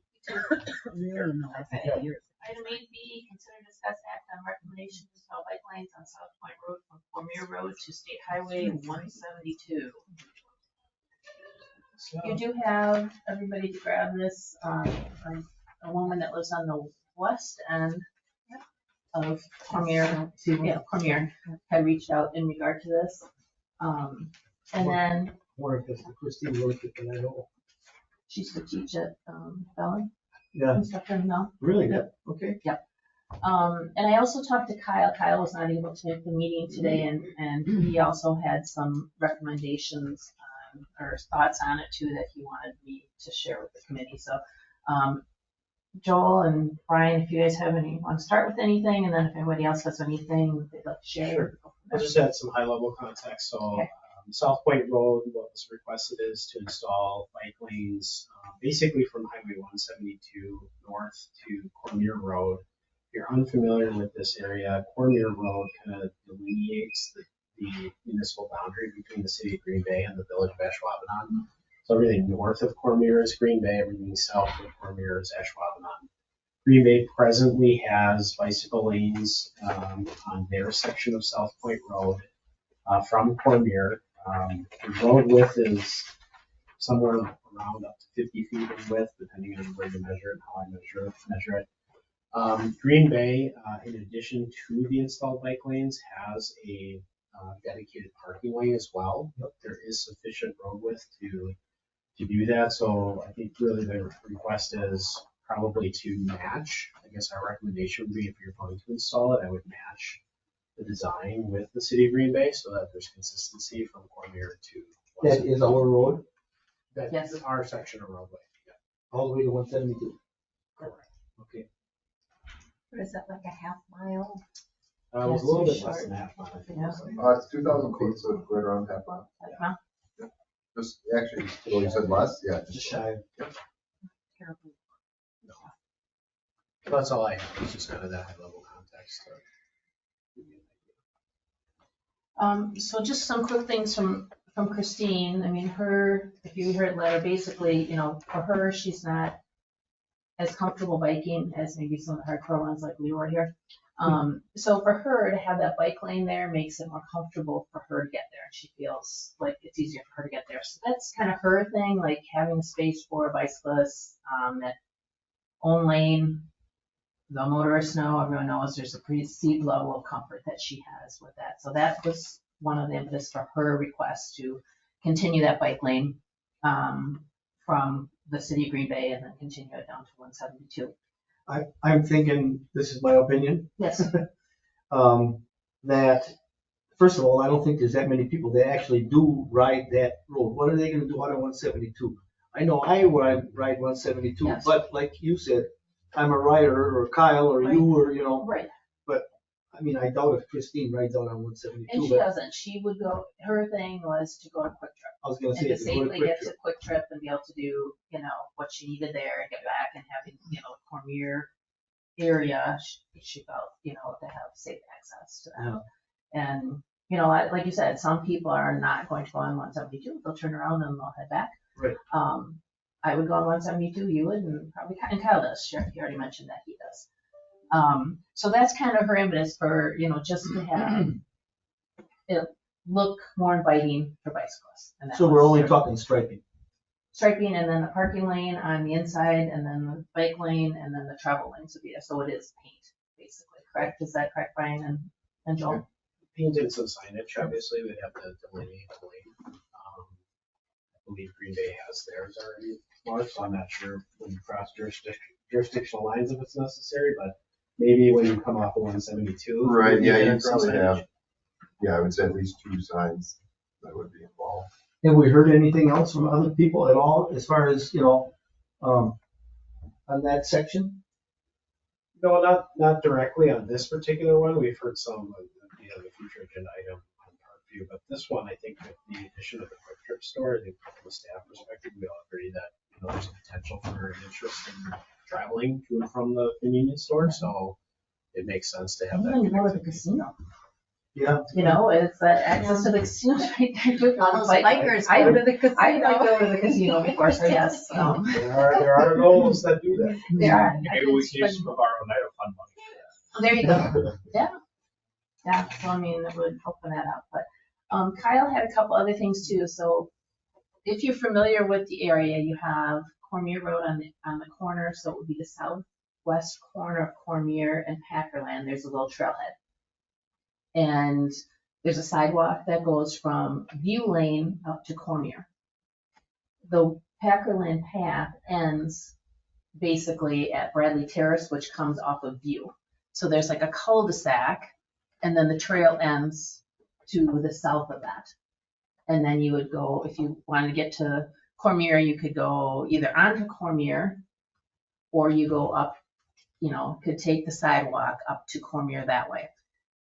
S3: really in the last few years.
S2: Item 8B, consider discuss act on recommendations to install bike lanes on South Point Road from Cormier Road to State Highway 172. You do have everybody to grab this, a woman that lives on the west end of Cormier, Cormier had reached out in regard to this. And then
S9: Or if it's the Christine Road, and I know.
S2: she used to teach at Bellin.
S9: Yeah,
S2: Instructor, no?
S9: really?
S2: Yep.
S9: Okay.
S2: And I also talked to Kyle. Kyle was not able to make the meeting today, and he also had some recommendations or thoughts on it too that he wanted me to share with the committee. So, Joel and Brian, if you guys have any, want to start with anything, and then if anybody else has anything they'd like to share.
S8: Sure. I'll just add some high level context. So
S2: Okay.
S8: South Point Road, what was requested is to install bike lanes basically from Highway 172 north to Cormier Road. If you're unfamiliar with this area, Cormier Road kind of delineates the municipal boundary between the city of Green Bay and the village of Ashwaubenon. So everything north of Cormier is Green Bay, everything south of Cormier is Ashwaubenon. Green Bay presently has bicycle lanes on their section of South Point Road from Cormier. The road width is somewhere around up to 50 feet in width, depending on where you measure it and how I measure it. Green Bay, in addition to the installed bike lanes, has a dedicated parking lane as well. There is sufficient road width to to do that. So I think really the request is probably to match. I guess our recommendation would be if you're going to install it, I would match the design with the city of Green Bay so that there's consistency from Cormier to.
S9: That is our road,
S8: That's
S2: Yes.
S8: our section of roadway. Yeah.
S9: all the way to 172.
S8: Correct.
S9: Okay.
S11: Or is that like a half mile?
S8: It was a little bit less than that. I think.
S2: Yeah.
S6: It's 2,000 feet, so it's right around half mile.
S2: Huh?
S6: Just, actually, well, you said less, yeah.
S8: Just shy.
S11: Terrible.
S8: So that's all I have. It's just kind of that high level context.
S2: So just some quick things from Christine. I mean, if you heard letter, basically, for her, she's not as comfortable biking as maybe some of the hardcore ones like we were here. So for her to have that bike lane there makes it more comfortable for her to get there. And she feels like it's easier for her to get there. So that's kind of her thing, like having space for bicyclists, that own lane. The motorists know, everyone knows there's a pretty steep level of comfort that she has with that. So that was one of the impetus for her request to continue that bike lane from the city of Green Bay and then continue it down to 172.
S9: I'm thinking, this is my opinion,
S2: Yes.
S9: that, first of all, I don't think there's that many people that actually do ride that road. What are they gonna do out of 172? I know I ride 172,
S2: Yes.
S9: but like you said, I'm a rider, or Kyle, or you, or,
S2: Right.
S9: I mean, I doubt if Christine rides out on
S2: And
S9: 172,
S2: she
S9: but
S2: doesn't. She would go, her thing was to go to Quick Trip.
S9: I was gonna
S2: And
S9: say,
S2: to
S9: if you go to
S2: safely
S9: Quick
S2: get
S9: Trip,
S2: to Quick Trip and be able to do, what she needed there and get back and having, Cormier area, she felt, to have safe access to that. And, like you said, some people are not going to go on 172. They'll turn around and they'll head back.
S9: Right.
S2: I would go on 172, you would, and probably, and Kyle does. Sure, he already mentioned that he does. So that's kind of her impetus for, just to have it look more inviting for bicyclists. And that
S9: so we're
S2: was
S9: only
S2: her-
S9: talking striping.
S2: Striping and then the parking lane on the inside and then the bike lane and then the travel lanes would be there. So it is paint, basically, correct? Is that correct, Brian and Joel?
S8: Painted some signage, obviously, we'd have to delineate the lane. I believe Green Bay has theirs already marked, so I'm not sure when you cross jurisdictional lines if it's necessary, but maybe when you come off of 172.
S6: Right,
S8: maybe
S6: yeah,
S8: there
S6: you'd
S8: cross
S6: probably
S8: signage.
S6: have, I would say at least 2 signs that would be involved.
S9: Have we heard anything else from other people at all, as far as, on that section?
S8: No, not directly on this particular one. We've heard some of the future agenda item on Parkview, but this one, I think with the addition of the Quick Trip store, I think from a staff perspective, we all agree that, there's a potential for an interest in traveling to and from the convenience store, so it makes sense to have that.
S2: Even go to the
S8: connectivity.
S2: casino.
S9: Yeah.
S2: It's that access to the casino right there.
S11: All those
S2: Like,
S11: bikers
S2: I-
S11: go to the casino.
S2: I might go to the casino before, so yes.
S8: There are goals that do that.
S2: There are.
S5: Maybe we can use some of our own night of fun money.
S2: There you go. Yeah, so I mean, it would open that up, but Kyle had a couple other things too. So if you're familiar with the area, you have Cormier Road on the corner, so it would be the southwest corner of Cormier and Packerland. There's a little trailhead. And there's a sidewalk that goes from View Lane up to Cormier. The Packerland path ends basically at Bradley Terrace, which comes off of View. So there's like a cul-de-sac, and then the trail ends to the south of that. And then you would go, if you wanted to get to Cormier, you could go either onto Cormier, or you go up, could take the sidewalk up to Cormier that way.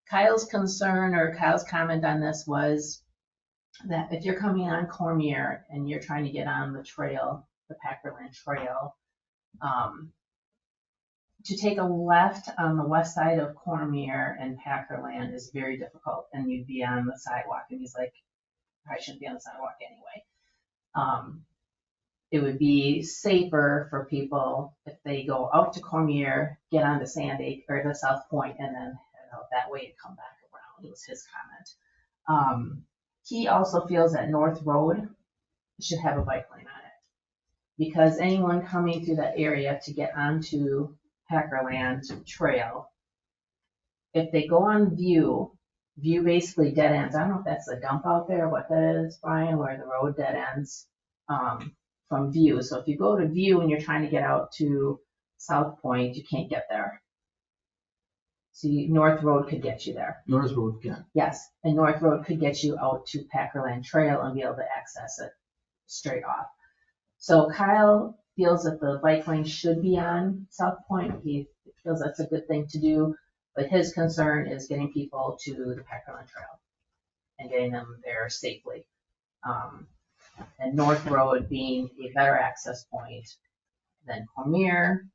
S2: Kyle's concern or Kyle's comment on this was that if you're coming on Cormier and you're trying to get on the trail, the Packerland Trail, to take a left on the west side of Cormier and Packerland is very difficult, and you'd be on the sidewalk. And he's like, I shouldn't be on the sidewalk anyway. It would be safer for people if they go out to Cormier, get onto Sandy or to South Point, and then head out that way and come back around. It was his comment. He also feels that North Road should have a bike lane on it, because anyone coming through that area to get onto Packerland Trail, if they go on View basically dead ends. I don't know if that's a dump out there, what that is, Brian, where the road dead ends from View. So if you go to View and you're trying to get out to South Point, you can't get there. See, North Road could get you there.
S9: North Road, yeah.
S2: Yes, and North Road could get you out to Packerland Trail and be able to access it straight off. So Kyle feels that the bike lane should be on South Point. He feels that's a good thing to do, but his concern is getting people to the Packerland Trail and getting them there safely. And North Road being a better access point than Cormier,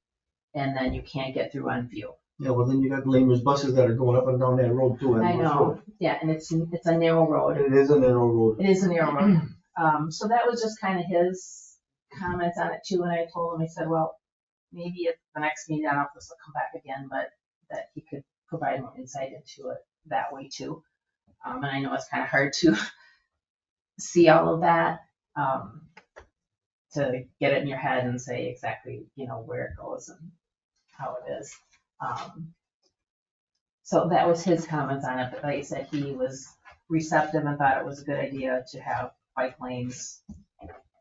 S2: and then you can't get through on View.
S9: Yeah, well, then you got Lamer's buses that are going up and down that road too.
S2: I know, yeah, and it's a narrow road.
S9: It is a narrow road.
S2: It is a narrow road. So that was just kind of his comments on it too, and I told him, I said, well, maybe at the next meeting, I don't know if this will come back again, but that he could provide more insight into it that way too. And I know it's kind of hard to see all of that, to get it in your head and say exactly, where it goes and how it is. So that was his comments on it, but like I said, he was receptive and thought it was a good idea to have bike lanes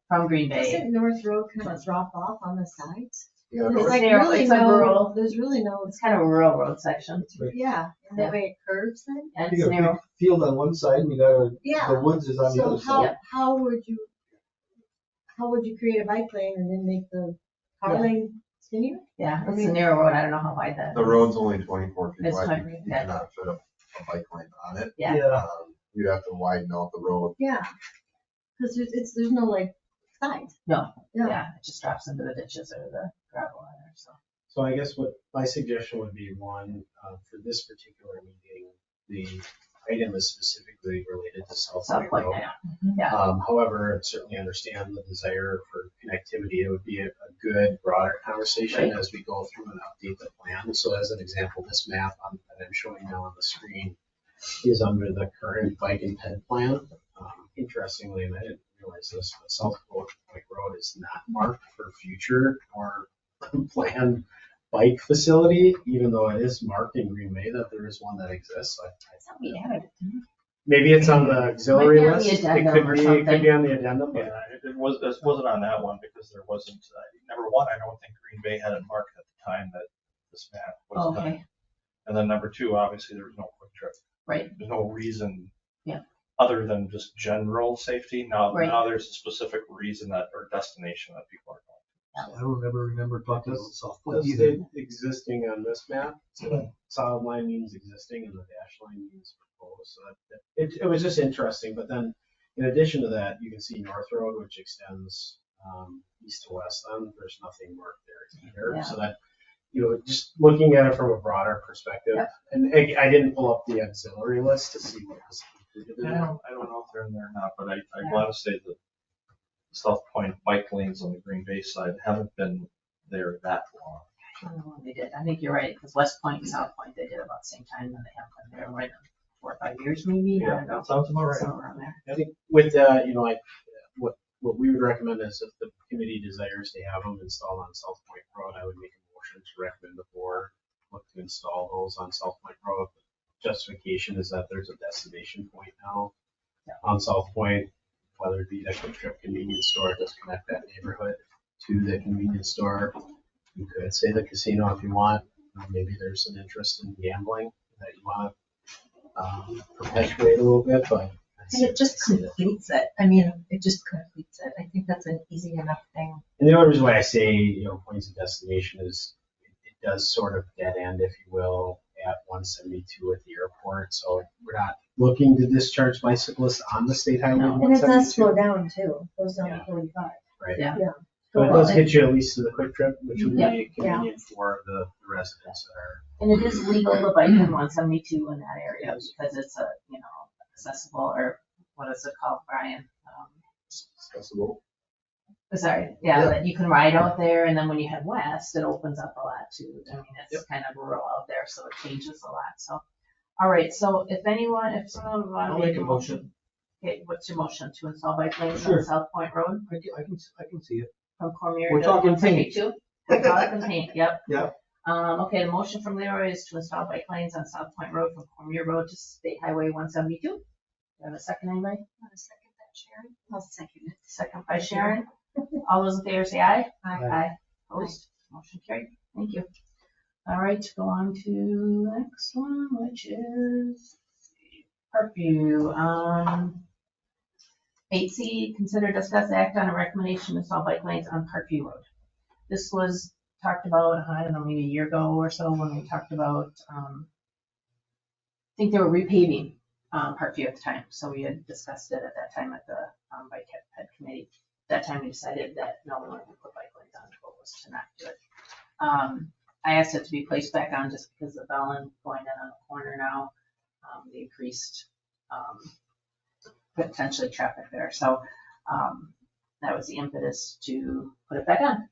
S2: from Green Bay.
S11: Doesn't North Road kind of drop off on the sides?
S6: Yeah,
S11: There's
S2: It's
S11: like
S2: narrow,
S11: really
S2: it's a rural,
S11: there's really no,
S2: it's kind of a rural road section.
S11: yeah, and that way it curves then?
S2: And
S9: You
S2: it's
S9: got a
S2: narrow.
S9: big field on one side and you got
S11: Yeah.
S9: the woods is on the other
S11: So
S9: side.
S11: how would you create a bike lane and then make the car
S2: Yeah.
S11: lane skinnier?
S2: Yeah, it's a narrow road. I don't know how wide that is.
S6: The road's only 24 feet
S2: It's
S6: wide.
S2: 20,
S6: You
S2: yeah.
S6: cannot fit a bike lane on it.
S2: Yeah.
S9: Yeah.
S6: You'd have to widen out the road.
S11: Yeah, because there's no like sides.
S2: No,
S11: Yeah.
S2: yeah, it just drops into the ditches or the gravel in there, so.
S8: So I guess what my suggestion would be, one, for this particular meeting, the item is specifically related to South
S2: South
S8: Point
S2: Point,
S8: Road.
S2: yeah.
S8: However, I certainly understand the desire for connectivity. It would be a good broader conversation
S2: Right.
S8: as we go through and update the plan. So as an example, this map that I'm showing now on the screen is under the current bike and ped plan. Interestingly, and I didn't realize this, but South Point Road is not marked for future or planned bike facility, even though it is marked in Green Bay that there is one that exists. I
S2: thought we added it, didn't we?
S8: Maybe it's on the auxiliary
S2: Might be on the
S8: list. It
S2: addendum
S8: could
S2: or
S8: be, it
S2: something.
S8: could be on the addendum, but
S7: Yeah, it wasn't on that one because there wasn't, number one, I don't think Green Bay had it marked at the time that this map was done.
S2: Okay,
S7: And then number two, obviously, there was no quick trip.
S2: right,
S7: There's no reason.
S2: Yeah.
S7: Other than just general safety. Now
S2: Right.
S7: there's a specific reason or destination that people are going.
S9: I don't remember talking about South Point
S8: does
S9: either.
S8: it existing on this map? So that solid line means existing and the dash line means proposed. So it was just interesting. But then in addition to that, you can see North Road, which extends east to west. Then there's nothing marked there either.
S2: Yeah.
S8: So that, just looking at it from a broader perspective,
S2: Yep.
S8: and I didn't pull up the auxiliary list to see what was included in
S7: I
S8: that.
S7: don't know if they're in there or not, but I want to say that South Point bike lanes on the Green Bay side haven't been there that long.
S2: I don't know when they did. I think you're right, because West Point and South Point, they did about the same time, and they have been there right 4 or 5 years maybe. I don't know.
S7: that sounds about right.
S2: Somewhere around there.
S8: I think with that, like what we would recommend is if the committee desires to have them installed on South Point Road, I would make a motion to recommend the board look to install those on South Point Road. Justification is that there's a destination point now on South Point, whether it be the Quick Trip convenience store, just connect that neighborhood to the convenience store. You could say the casino if you want. Maybe there's an interest in gambling that you want to perpetuate a little bit, but.
S11: And it just completes it. I mean, it just completes it. I think that's an easy enough thing.
S8: And the only reason why I say, points of destination is it does sort of dead end, if you will, at 172 at the airport. So we're not looking to discharge bicyclists on the state highway.
S2: No.
S11: And it does
S8: 172.
S11: slow down too. Goes down
S8: Yeah.
S11: to 45.
S8: Right.
S2: Yeah.
S11: Yeah.
S8: But it does get you at least to the Quick Trip, which would
S2: Yeah.
S8: be convenient for the residents that are.
S2: And it is legal to bike in 172 in that area because it's a, accessible, or what is it called, Brian?
S6: Accessible.
S2: Sorry, that you can ride out there, and then when you head west, it opens up a lot too. I mean, it's kind of rural out there, so it changes a lot. So, all right. So if someone want
S9: I'll
S2: to
S9: make a motion.
S2: Okay, what's your motion to install bike lanes
S9: Sure.
S2: on South Point Road
S9: I can see it.
S2: from Cormier
S9: We're
S2: to
S9: talking paint.
S2: 172? We're talking paint. Yep.
S9: Yep.
S2: Okay, the motion from Leroy is to install bike lanes on South Point Road from Cormier Road to State Highway 172. Do you have a second, anybody?
S11: Want to second that, Sharon? I'll second it.
S2: Second by Sharon. All those in favor say aye.
S11: Aye.
S2: Opposed? Motion carried. Thank you. All right, go on to the next one, which is Parkview. 8C, consider, discuss, act on a recommendation to install bike lanes on Parkview Road. This was talked about, I don't know, maybe a year ago or so when we talked about, I think they were repaving Parkview at the time. So we had discussed it at that time at the bike head committee. At that time we decided that no one would put bike lanes on, the goal was to not do it. I asked it to be placed back on just because of Bellin going in on the corner now, the increased potentially traffic there. So that was the impetus to put it back on.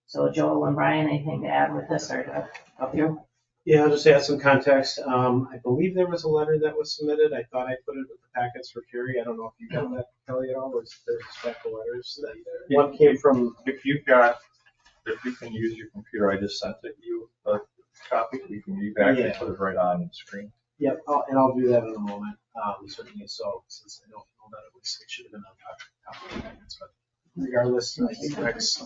S2: So Joel and Brian, anything to add with this or to help you?
S8: Yeah, I'll just add some context. I believe there was a letter that was submitted. I thought I put it with the packets for Carrie. I don't know if you got that, Kelly, at all. Was there a stack of letters that one came from?
S7: If you can use your computer, I just sent it you a copy. You can actually put it right on the screen.
S8: Yep, I'll do that in a moment. Certainly, so since I don't know that it should have been on top of the packets, but regardless, I think Rex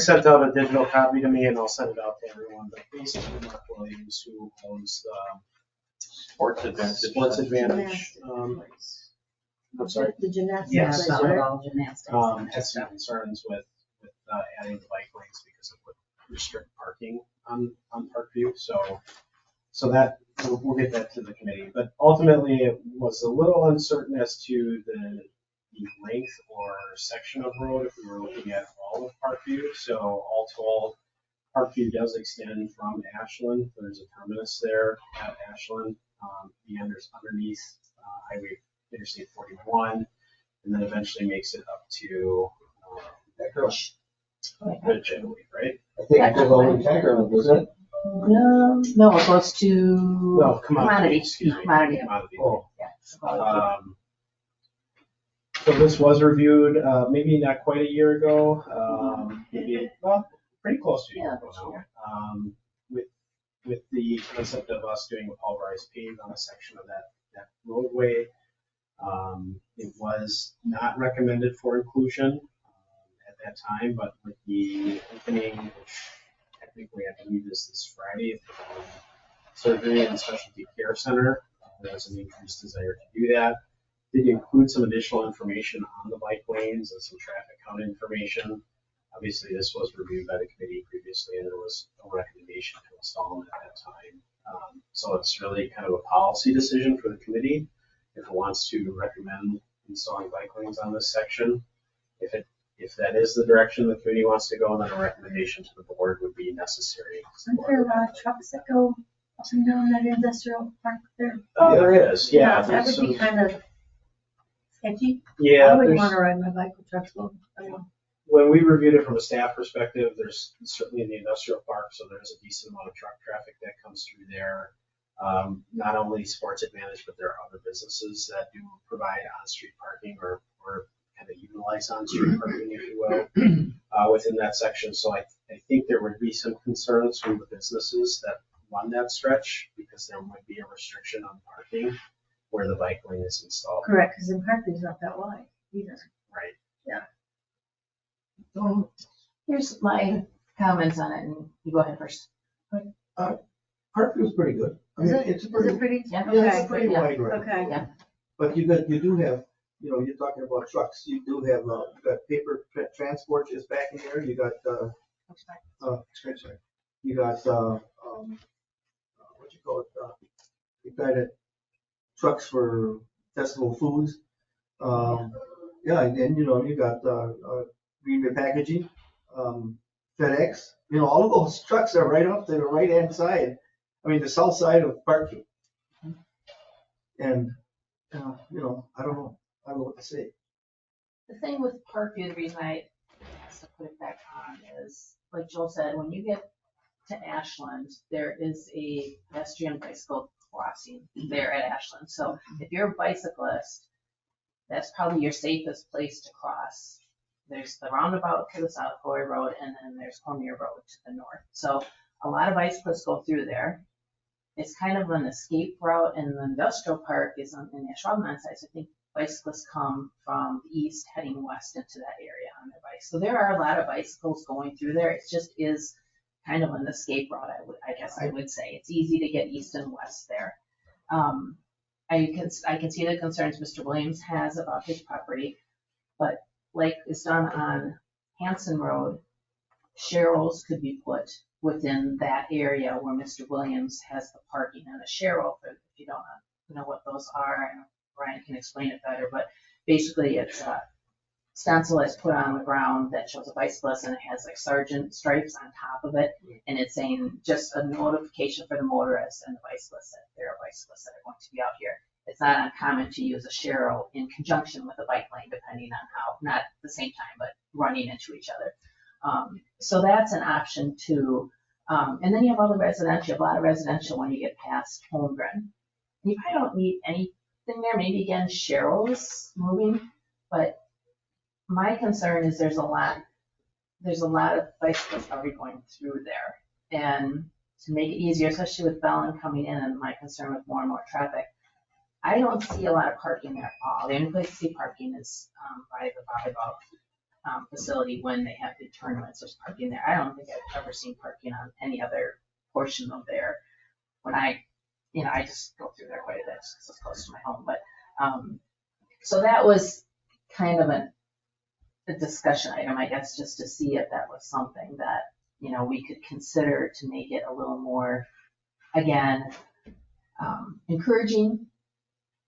S8: sent out a digital copy to me, and I'll send it out to everyone. But basically, Mark Williams, who owns
S7: Sports Advantage.
S8: Sports Advantage. I'm sorry.
S11: The gymnastics.
S8: Yes.
S3: All gymnastics.
S8: Has some concerns with adding the bike lanes because it would restrict parking on Parkview. So that we'll get that to the committee. But ultimately, it was a little uncertain as to the length or section of road if we were looking at all of Parkview. So all told, Parkview does extend from Ashland. There's a terminus there at Ashland. Meanders underneath Highway Interstate 41, and then eventually makes it up to Ridge, I believe, right?
S9: I think it goes all the way to Taggart, doesn't it?
S2: No, it goes to
S8: Well, commodity.
S2: Excuse me.
S8: Commodity.
S9: Oh.
S2: Yeah.
S8: So this was reviewed, maybe not quite a year ago, maybe, well, pretty close to a year ago now. With the concept of us doing a pulverized pave on a section of that roadway. It was not recommended for inclusion at that time, but with the opening, which technically I believe is this Friday, surgery and specialty care center, there was an increased desire to do that. Did include some additional information on the bike lanes and some traffic count information. Obviously, this was reviewed by the committee previously, and there was no recommendation to install them at that time. So it's really kind of a policy decision for the committee if it wants to recommend installing bike lanes on this section. If that is the direction the committee wants to go, then a recommendation to the board would be necessary.
S11: Aren't there trucks that go up and down that industrial park there?
S8: There is, yeah.
S11: That would be kind of sketchy.
S8: Yeah.
S11: I wouldn't want to ride my bike with trucks going.
S8: When we reviewed it from a staff perspective, there's certainly in the industrial park, so there's a decent amount of truck traffic that comes through there. Not only Sports Advantage, but there are other businesses that do provide on-street parking or kind of utilize on-street parking, if you will, within that section. So I think there would be some concerns from the businesses that run that stretch because there might be a restriction on parking where the bike lane is installed.
S11: Correct, because in Parkview's not that wide either.
S8: Right.
S11: Yeah.
S2: Here's my comments on it, and you go ahead first.
S9: Parkview's pretty good. I mean, it's a
S11: Is
S9: pretty,
S11: it pretty?
S2: Yeah.
S9: it's a pretty wide road.
S11: Okay.
S2: Yeah.
S9: But you do have, you're talking about trucks. You do have, you got paper transport just back in there. You got, you got, what you call it? You got trucks for festival foods. Yeah, and you got Green Bay Packaging, FedEx. All of those trucks are right up to the right-hand side. I mean, the south side of Parkview. And I don't know what to say.
S2: The thing with Parkview, the reason I asked to put it back on is, like Joel said, when you get to Ashland, there is a pedestrian bicycle crossing there at Ashland. So if you're a bicyclist, that's probably your safest place to cross. There's the roundabout to the south, Corey Road, and then there's Cormier Road to the north. So a lot of bicyclists go through there. It's kind of an escape route, and the industrial park is on in the Ashwaubenon side. So I think bicyclists come from the east heading west into that area on their bikes. So there are a lot of bicycles going through there. It just is kind of an escape route, I guess I would say. It's easy to get east and west there. I can see the concerns Mr. Williams has about his property, but like is done on Hanson Road, Sherrills could be put within that area where Mr. Williams has the parking and the Sherrill. If you don't know what those are, and Brian can explain it better, but basically it's a stencil that's put on the ground that shows a bicyclist and it has like sergeant stripes on top of it, and it's saying just a notification for the motorists and the bicyclists that there are bicyclists that are going to be out here. It's not uncommon to use a Sherrill in conjunction with a bike lane, depending on how, not at the same time, but running into each other. So that's an option too. And then you have all the residential, you have a lot of residential when you get past Holmgren. You probably don't need anything there, maybe again, Sherrill's moving, but my concern is there's a lot of bicyclists already going through there. And to make it easier, especially with Bellin coming in and my concern with more and more traffic, I don't see a lot of parking there at all. The only place to see parking is by the volleyball facility when they have the tournaments. There's parking there. I don't think I've ever seen parking on any other portion of there. When I just go through there quite a bit because it's close to my home. But so that was kind of a discussion item, I guess, just to see if that was something that we could consider to make it a little more, again, encouraging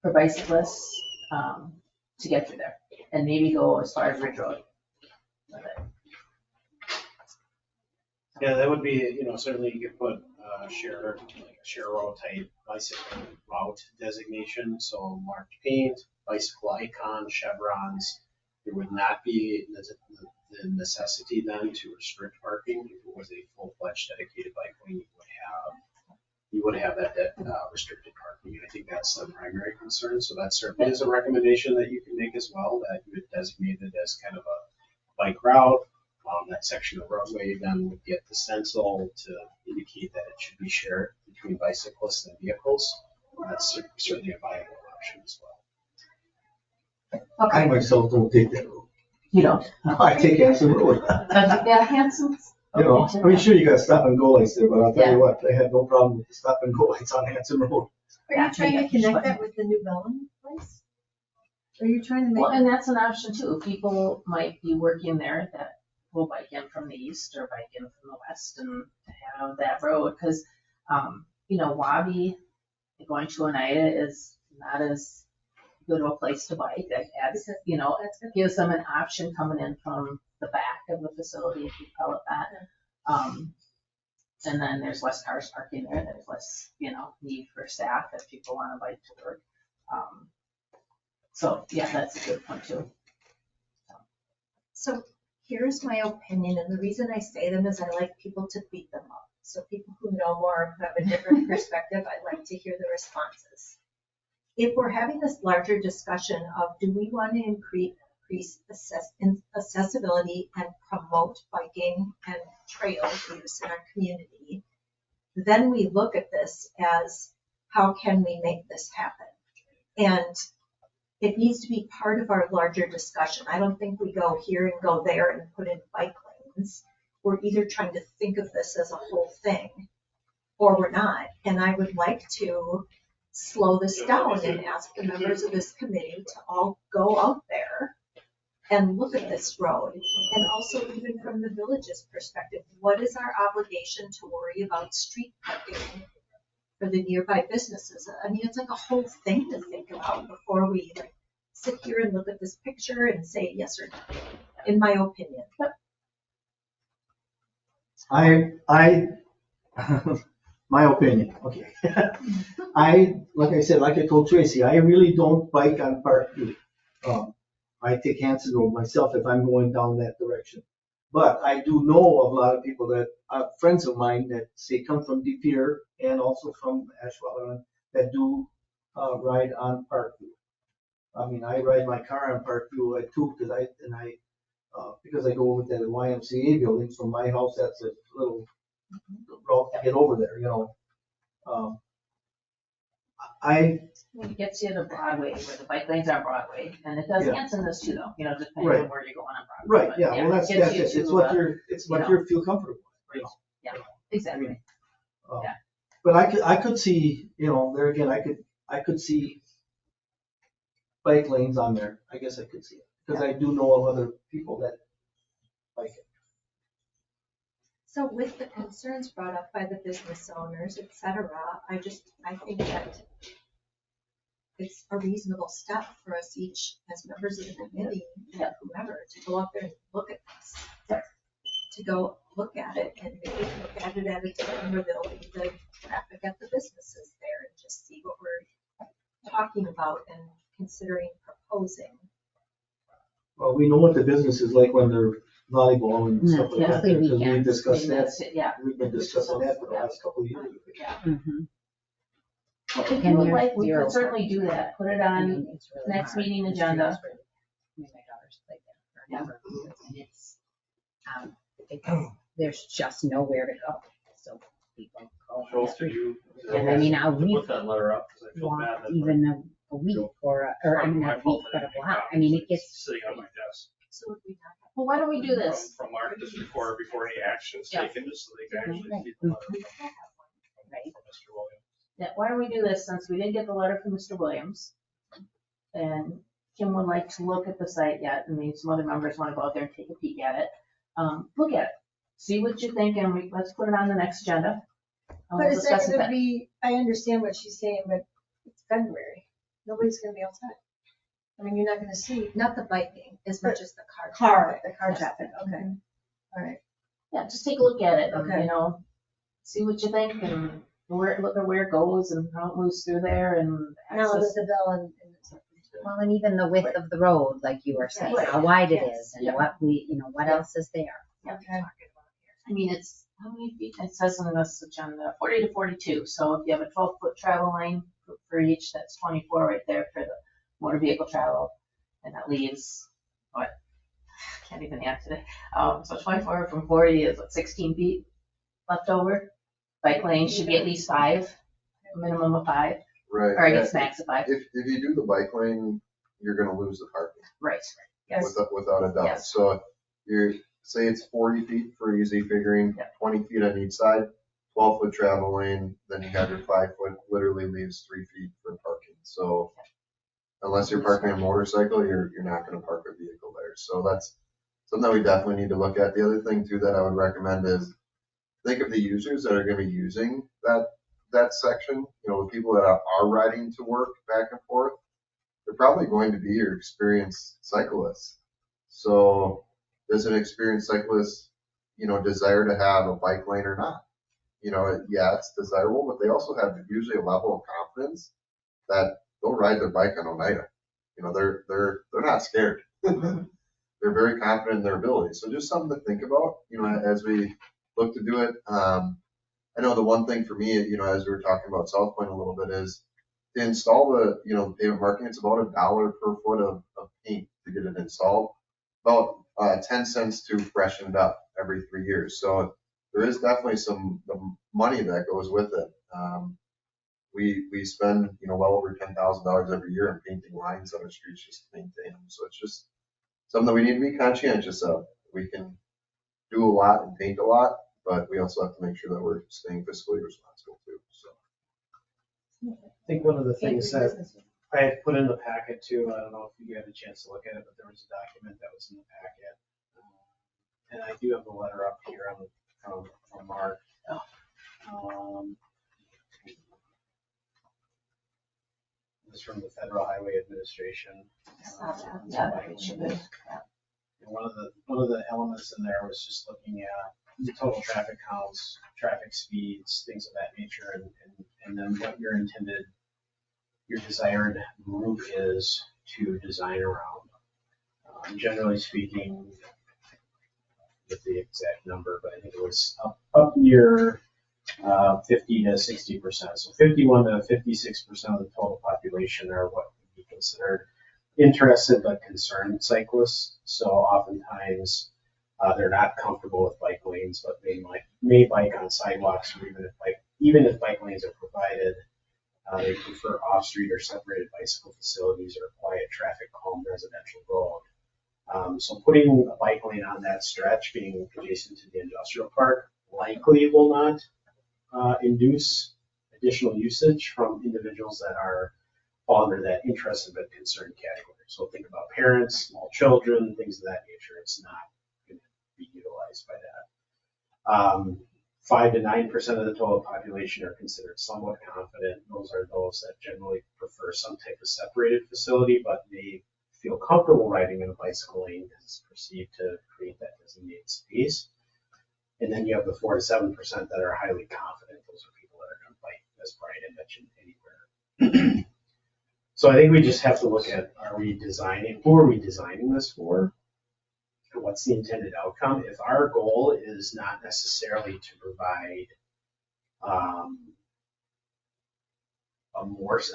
S2: for bicyclists to get through there, and maybe go as far as Ridge Road with it.
S8: Yeah, that would be, certainly you could put like a share road type bicycle route designation. So marked paint, bicycle icon, chevrons. There would not be the necessity then to restrict parking. If it was a full-fledged dedicated bike lane, you would have that restricted parking. I think that's the primary concern. So that certainly is a recommendation that you can make as well, that you would designate it as kind of a bike route. That section of roadway then would get the stencil to indicate that it should be shared between bicyclists and vehicles. That's certainly a viable option as well.
S9: I myself don't take that road.
S2: You don't?
S9: I take Hanson Road.
S2: Yeah, Hanson's.
S9: Sure you got stop and go lights there, but I'll tell you what, I had no problem with the stop and go lights on Hanson Road.
S11: Are you trying to connect that with the new Bellin place? Are you trying to make?
S2: Well, and that's an option too. People might be working there that will bike in from the east or bike in from the west and have that road, because Wabi going to Oneida is not as good of a place to bike. That adds, gives them an option coming in from the back of the facility, if you call it that. And then there's less cars parking there. There's less, need for staff if people want to bike to work. So yeah, that's a good point too.
S11: So here's my opinion, and the reason I say them is I like people to beat them up. So people who know more, who have a different perspective, I'd like to hear the responses. If we're having this larger discussion of do we want to increase accessibility and promote biking and trail use in our community, then we look at this as how can we make this happen? And it needs to be part of our larger discussion. I don't think we go here and go there and put in bike lanes. We're either trying to think of this as a whole thing or we're not. And I would like to slow this down and ask the members of this committee to all go out there and look at this road. And also even from the village's perspective, what is our obligation to worry about street parking for the nearby businesses? I mean, it's like a whole thing to think about before we sit here and look at this picture and say yes or no, in my opinion.
S9: My opinion, okay. Like I told Tracy, I really don't bike on Parkview. I take Hanson Road myself if I'm going down that direction. But I do know of a lot of people that are friends of mine that say come from De Pere and also from Ashwaubenon that do ride on Parkview. I mean, I ride my car on Parkview too because I go over to the YMCA building from my house. That's a little route to get over there,
S2: It gets you to Broadway, where the bike lanes are Broadway, and it does
S9: Yeah.
S2: Hanson this too, though, depending on
S9: Right.
S2: where you're going on Broadway.
S9: Right,
S2: But,
S9: yeah, well, that's,
S2: gets you
S9: it. It's
S2: to,
S9: what
S2: you
S9: you feel comfortable with, you know.
S2: Exactly. Yeah.
S9: But I could see, there again, I could see bike lanes on there. I guess I could see it, because I do know of other people that like it.
S11: So with the concerns brought up by the business owners, et cetera, I think that it's a reasonable step for us each as members of the committee, whoever, to go up there and look at this. To go look at it and maybe look at it at a time where there'll be the traffic at the businesses there and just see what we're talking about and considering proposing.
S9: Well, we know what the business is like when they're volleyball and stuff like that,
S3: Mostly
S9: because we've
S3: weekends.
S9: discussed that.
S2: Yeah.
S9: We've been discussing that for the last couple of years.
S3: Mhm.
S2: Well, if you
S3: And
S2: would
S3: there's
S2: like, we
S3: zero
S2: could certainly do that, put it
S3: I
S2: on,
S3: mean, it's really
S2: next
S3: hard.
S2: meeting
S3: The
S2: agenda.
S3: streets were- I mean, my daughter's played there forever, and there's just nowhere to go, so people go on the
S10: Joel,
S3: street.
S10: you.
S3: And I mean,
S10: Put that letter up, because I feel
S3: walk
S10: bad that.
S3: even a week or I mean, not a week, but a block. I mean, it gets.
S10: Sitting on my desk.
S11: So would we not have
S2: Well, why don't we do this?
S10: From our district court before any action's
S2: Yeah.
S10: taken, just so they can actually
S3: Right.
S10: see the letter
S3: Right.
S10: from Mr. Williams.
S2: Yeah, why don't we do this, since we didn't get the letter from Mr. Williams? And Kim would like to look at the site yet, I mean, some other members want to go out there and take a peek at it. Look at it, see what you think, and let's put it on the next agenda. And we'll
S12: But is that
S2: discuss it
S12: gonna
S2: then.
S12: be, I understand what she's saying, but it's February. Nobody's gonna be outside. I mean, you're not gonna see
S11: not the biking as much as the car.
S12: the car traffic, okay. All right.
S2: Yeah, just take a look at it, and,
S12: Okay.
S2: see what you think, and look at where it goes and how it moves through there, and
S12: Now,
S2: access.
S12: Isabel and.
S3: Well, and even the width of the road, like you were saying,
S2: Right.
S3: how wide it
S12: Yes.
S3: is and
S2: Yeah.
S3: what else is there.
S12: Okay.
S2: I mean, it's, how many feet, it says in this agenda, 40 to 42, so if you have a 12-foot travel lane for each, that's 24 right there for the motor vehicle travel, and that leaves, what, can't even add today, so 24 from 40 is what, 16 feet left over? Bike lane should be at least 5, a minimum of 5,
S6: Right.
S2: or I guess max of 5,
S6: If you do the bike lane, you're gonna lose the parking.
S2: right, yes,
S6: Without a doubt.
S2: Yes.
S6: So say it's 40 feet for easy figuring,
S2: Yeah.
S6: 20 feet on each side, 12-foot travel lane, then you have your 5-foot, literally leaves 3 feet for parking. So unless you're parking a motorcycle, you're not gonna park a vehicle there. So that's something that we definitely need to look at. The other thing too that I would recommend is think of the users that are gonna be using that section, the people that are riding to work back and forth. They're probably going to be your experienced cyclists. So does an experienced cyclist, desire to have a bike lane or not? Yeah, it's desirable, but they also have usually a level of confidence that they'll ride their bike on Oneida. They're not scared. They're very confident in their ability. So just something to think about, as we look to do it. I know the one thing for me, as we were talking about South Point a little bit, is to install the pavement marking. It's about $1 per foot of paint to get it installed. About 10 cents to freshen it up every 3 years. So there is definitely some money that goes with it. We spend well over $10,000 every year in painting lines on the streets just to maintain them. So it's just something that we need to be conscientious of. We can do a lot and paint a lot, but we also have to make sure that we're staying fiscally responsible too. So
S8: I think one of the things that I had put in the packet too, I don't know if you had a chance to look at it, but there was a document that was in the packet. And I do have the letter up here from Mark. This is from the Federal Highway Administration.
S2: yeah, that should be,
S8: And one of the elements in there was just looking at the total traffic counts, traffic speeds, things of that nature, and then what your desired route is to design around. Generally speaking, with the exact number, but I think it was up near 50 to 60%. So 51 to 56% of the total population are what would be considered interested but concerned cyclists. So oftentimes they're not comfortable with bike lanes, but they may bike on sidewalks, or even if bike lanes are provided, They prefer off-street or separated bicycle facilities or quiet traffic calm residential road. So putting a bike lane on that stretch, being adjacent to the industrial park, likely will not induce additional usage from individuals that fall under that interested but concerned category. So think about parents, small children, things of that nature. It's not going to be utilized by that. 5 to 9% of the total population are considered somewhat confident. Those are those that generally prefer some type of separated facility, but may feel comfortable riding in a bicycle lane because it's perceived to create that designated space. And then you have the 4 to 7% that are highly confident. Those are people that are going to bike, as Brian had mentioned, anywhere. So I think we just have to look at, who are we designing this for? What's the intended outcome? If our goal is not necessarily to provide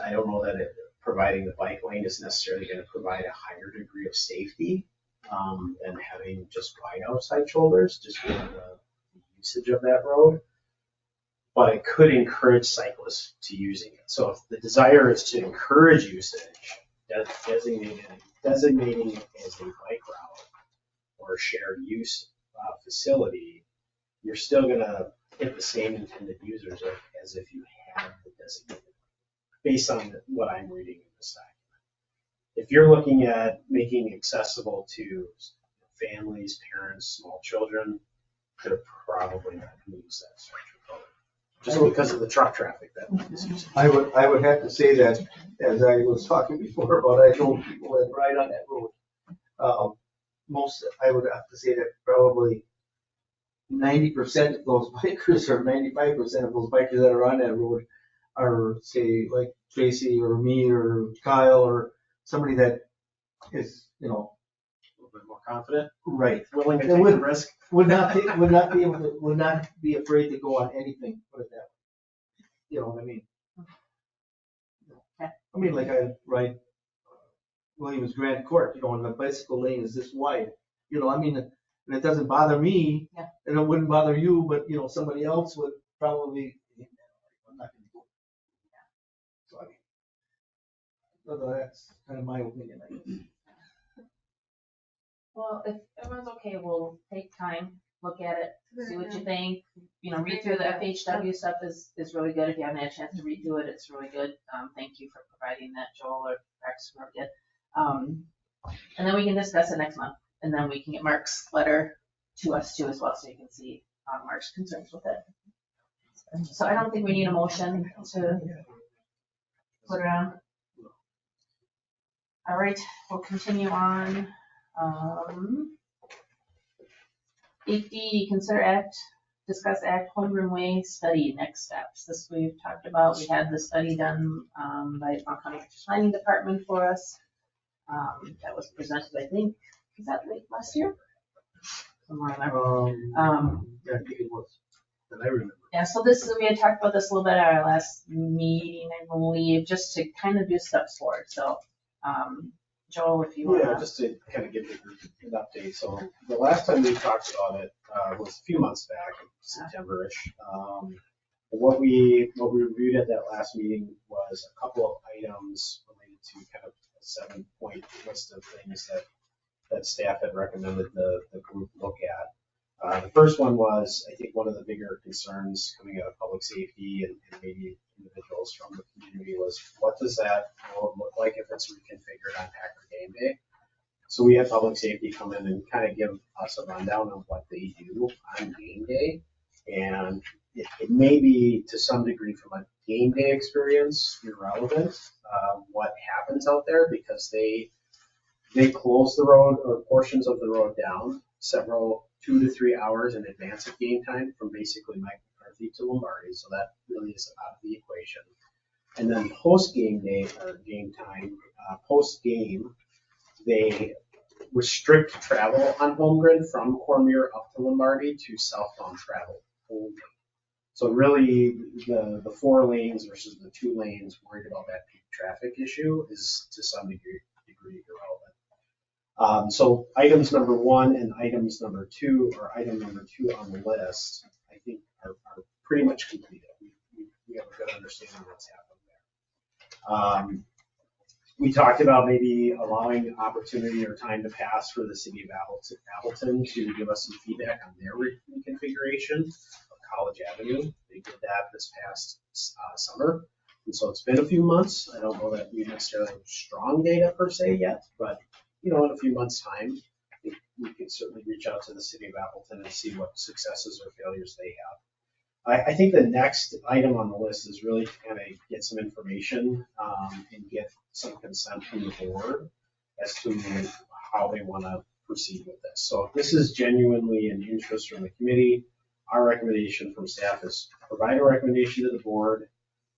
S8: I don't know that providing the bike lane is necessarily going to provide a higher degree of safety than having just wide outside shoulders, just given the usage of that road. But it could encourage cyclists to using it. So if the desire is to encourage usage, designating it as a bike route or a shared use facility, you're still going to hit the same intended users as if you had the designated, based on what I'm reading in this document. If you're looking at making accessible to families, parents, small children, they're probably not going to use that structure code, just because of the truck traffic that is using.
S9: I would have to say that, as I was talking before about, I know people that ride on that road. I would have to say that probably 90% of those bikers or 95% of those bikers that are on that road are, say, like Tracy or me or Kyle or somebody that is, a little bit more confident. Right.
S8: Willing to take the risk.
S9: Would not be afraid to go on anything, put it that way. You know what I mean? I mean, like I ride Williams Grand Court, and the bicycle lane is this wide. And it doesn't bother me, and it wouldn't bother you, but somebody else would probably. I'm not going to do it. So that's kind of my opinion, I guess.
S2: Well, if everyone's okay, we'll take time, look at it, see what you think. Read through the FHW stuff is really good. If you haven't had a chance to read through it, it's really good. Thank you for providing that, Joel, or Rex, whoever did. And then we can discuss it next month. And then we can get Mark's letter to us too as well, so you can see Mark's concerns with it. So I don't think we need a motion to put it on. All right, we'll continue on. 8D, discuss act, Holmgren Way Study, next steps. This we've talked about. We had the study done by the County Planning Department for us. That was presented, I think, was that late last year? Somewhere in there.
S9: I think it was. That I remember.
S2: Yeah, so we had talked about this a little bit at our last meeting, I believe, just to kind of do steps forward. So, Joel, if you want.
S8: Yeah, just to kind of give the group an update. So the last time we talked about it was a few months back, September-ish. What we reviewed at that last meeting was a couple of items related to kind of a 7-point list of things that staff had recommended the group look at. The first one was, I think, one of the bigger concerns coming out of public safety and maybe individuals from the community was, what does that road look like if it's reconfigured on Packer game day? So we had public safety come in and kind of give us a rundown of what they do on game day. And it may be, to some degree, from a game day experience, irrelevant what happens out there, because they close the road or portions of the road down 2 to 3 hours in advance of game time, from basically Mike McCarthy to Lombardi. So that really is out of the equation. And then post game day or game time, post game, they restrict travel on Holmgren from Cormier up to Lombardi to southbound travel only. So really, the 4 lanes versus the 2 lanes, worried about that peak traffic issue, is to some degree irrelevant. So items number 1 and items number 2, or item number 2 on the list, I think are pretty much completed. We have a good understanding of what's happening there. We talked about maybe allowing opportunity or time to pass for the city of Appleton to give us some feedback on their reconfiguration of College Avenue. They did that this past summer. And so it's been a few months. I don't know that we necessarily have strong data per se yet, but in a few months' time, we can certainly reach out to the city of Appleton and see what successes or failures they have. I think the next item on the list is really to kind of get some information and get some consent from the board as to how they want to proceed with this. So if this is genuinely an interest from the committee, our recommendation from staff is provide a recommendation to the board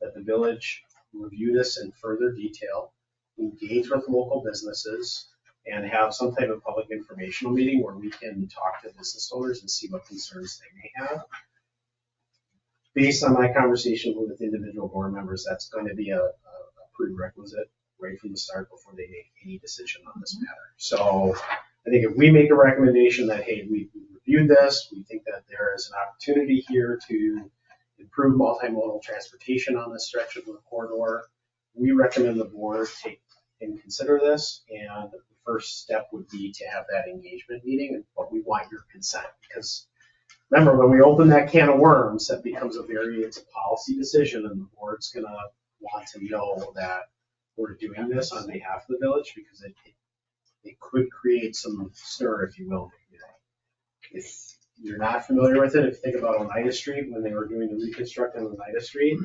S8: that the village review this in further detail, engage with local businesses, and have some type of public informational meeting where we can talk to business owners and see what concerns they may have. Based on my conversation with individual board members, that's going to be a prerequisite right from the start before they make any decision on this matter. So I think if we make a recommendation that, hey, we reviewed this, we think that there is an opportunity here to improve multimodal transportation on this stretch of the corridor, we recommend the board take and consider this. And the first step would be to have that engagement meeting, but we want your consent because remember, when we open that can of worms, that becomes it's a policy decision, and the board's gonna want to know that we're doing this on behalf of the village because it could create some stir, if you will, in the community. If you're not familiar with it, if you think about Oneida Street, when they were doing the reconstructing of Oneida Street,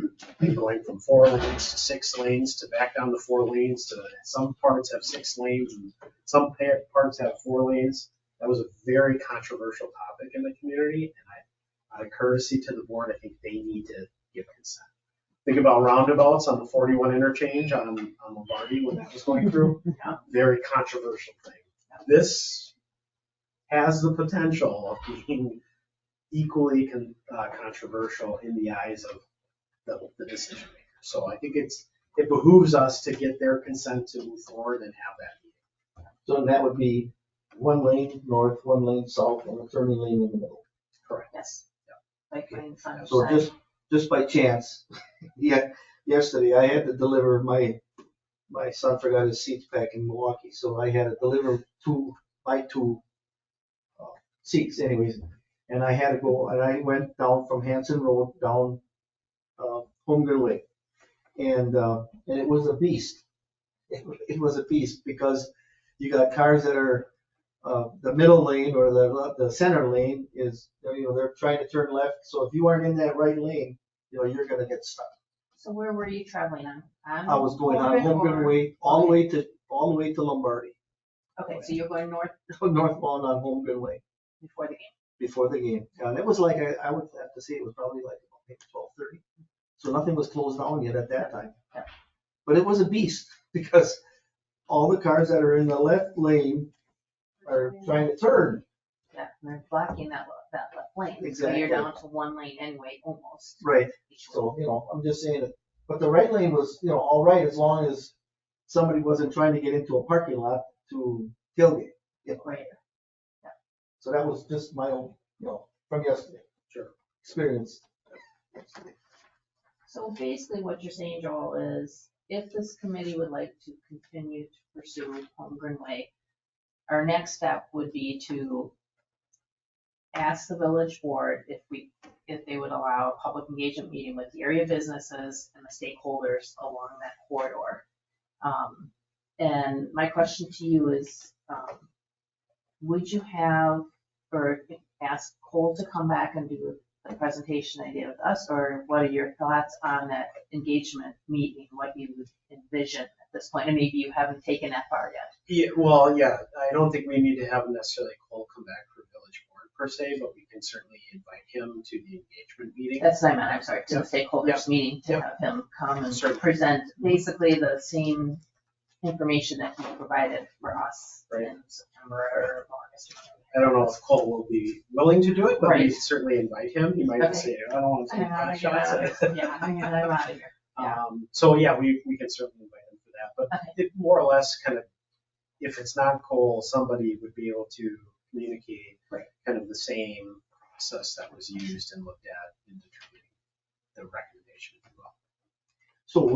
S8: going from 4 lanes to 6 lanes to back down to 4 lanes to some parts have 6 lanes and some parts have 4 lanes. That was a very controversial topic in the community, and out of courtesy to the board, I think they need to give consent. Think about roundabouts on the 41 interchange on Lombardi when that was going through. Very controversial thing. This has the potential of being equally controversial in the eyes of the decision maker. So I think it behooves us to get their consent to move forward and have that meeting.
S9: So that would be 1 lane north, 1 lane south, and a turning lane in the middle.
S8: Correct.
S2: Yes. Like on the
S9: So just by chance, yesterday I had to deliver my son forgot his seats back in Milwaukee, so I had to deliver 2 seats anyways, and I had to go, and I went down from Hanson Road down Holmgren Way, and it was a beast. It was a beast because you got cars that are the middle lane or the center lane is, they're trying to turn left. So if you aren't in that right lane, you're going to get stuck.
S2: So where were you traveling on?
S9: I was going on Holmgren Way all the way to Lombardi.
S2: Okay, so you're going
S9: northbound on Holmgren Way
S2: before the game.
S9: Before the game. And it was like, I would have to say it was probably like maybe 12:30. So nothing was closed down yet at that time.
S2: Yeah.
S9: But it was a beast because all the cars that are in the left lane are trying to turn.
S2: Yeah, and they're blocking that left lane.
S9: Exactly.
S2: So you're down to 1 lane anyway, almost.
S9: Right. So, I'm just saying it. But the right lane was, all right as long as somebody wasn't trying to get into a parking lot to tailgate.
S2: Right.
S9: Yeah. So that was just my own, from yesterday.
S8: Sure.
S9: Experience.
S2: So basically what you're saying, Joel, is if this committee would like to continue to pursue Holmgren Way, our next step would be to ask the village board if they would allow a public engagement meeting with the area businesses and the stakeholders along that corridor. And my question to you is, would you have, or ask Cole to come back and do the presentation idea with us, or what are your thoughts on that engagement meeting, what you envision at this point? And maybe you haven't taken that far yet.
S8: Yeah, I don't think we need to have necessarily Cole come back for village board per se, but we can certainly invite him to the engagement meeting.
S2: That's what I meant, I'm sorry, to the stakeholders meeting, to have him come and present basically the same information that he provided for us in September or August.
S8: I don't know if Cole will be willing to do it, but we
S2: Right.
S8: certainly invite him. He might say, I don't want to take that shot.
S2: Yeah, I'm out of here. Yeah.
S8: So yeah, we can certainly invite him for that, but it more or less kind of, if it's not Cole, somebody would be able to communicate kind of the same process that was used and looked at in determining the recommendation as well.
S9: So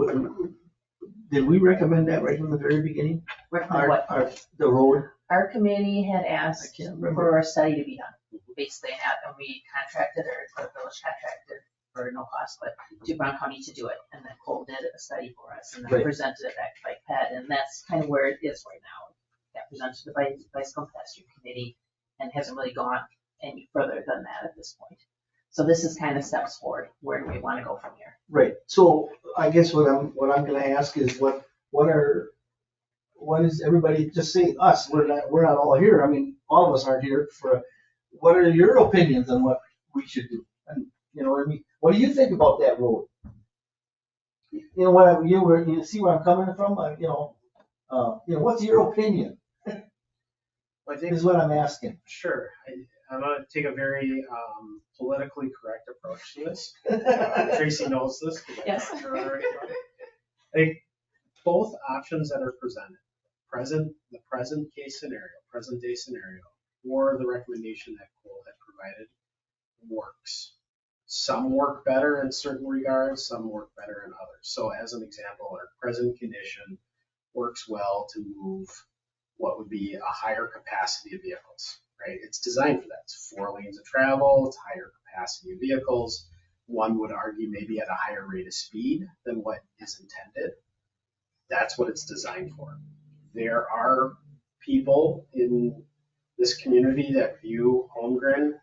S9: Did we recommend that right from the very beginning?
S2: Recommend what?
S9: The road?
S2: Our committee had
S9: I
S2: asked
S9: can't remember.
S2: for a study to be done, basically, and we contracted, or the village contracted, for no cost, but to Brown County to do it, and then Cole did a study for us, and then
S9: Right.
S2: presented it back to Bike Ped, and that's kind of where it is right now. Got presented to the Bicycle Pedestrian Committee, and hasn't really gone any further than that at this point. So this is kind of steps forward, where do we want to go from here?
S9: Right, so I guess what I'm gonna ask is what is everybody, just say us, we're not all here, I mean, all of us aren't here what are your opinions on what we should do? And, you know what I mean, what do you think about that road? You know what, you see where I'm coming from, what's your opinion,
S8: I think,
S9: is what I'm asking.
S8: sure, I'm gonna take a very politically correct approach to this. Tracy knows this. 'Cause I
S2: Yes.
S8: talked to her already about it. I think both options that are presented, the present case scenario, present day scenario, or the recommendation that Cole had provided works. Some work better in certain regards, some work better in others. So as an example, our present condition works well to move what would be a higher capacity of vehicles, right? It's designed for that. It's 4 lanes of travel, it's higher capacity of vehicles. One would argue maybe at a higher rate of speed than what is intended. That's what it's designed for. There are people in this community that view Holmgren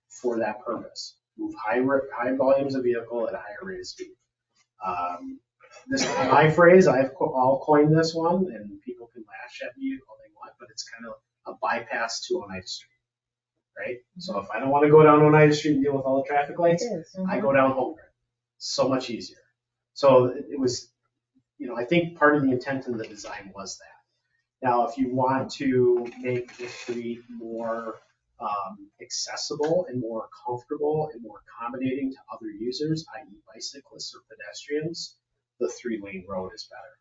S8: for that purpose. Move high volumes of vehicle at a higher rate of speed. This is my phrase, I'll coin this one, and people can lash at me all they want, but it's kind of a bypass to Oneida Street, right? So if I don't want to go down Oneida Street and deal with all the traffic lights, I go down Holmgren. So much easier. So it was, I think part of the intent in the design was that. Now, if you want to make the street more accessible and more comfortable and more accommodating to other users, i.e. bicyclists or pedestrians, the 3-lane road is better.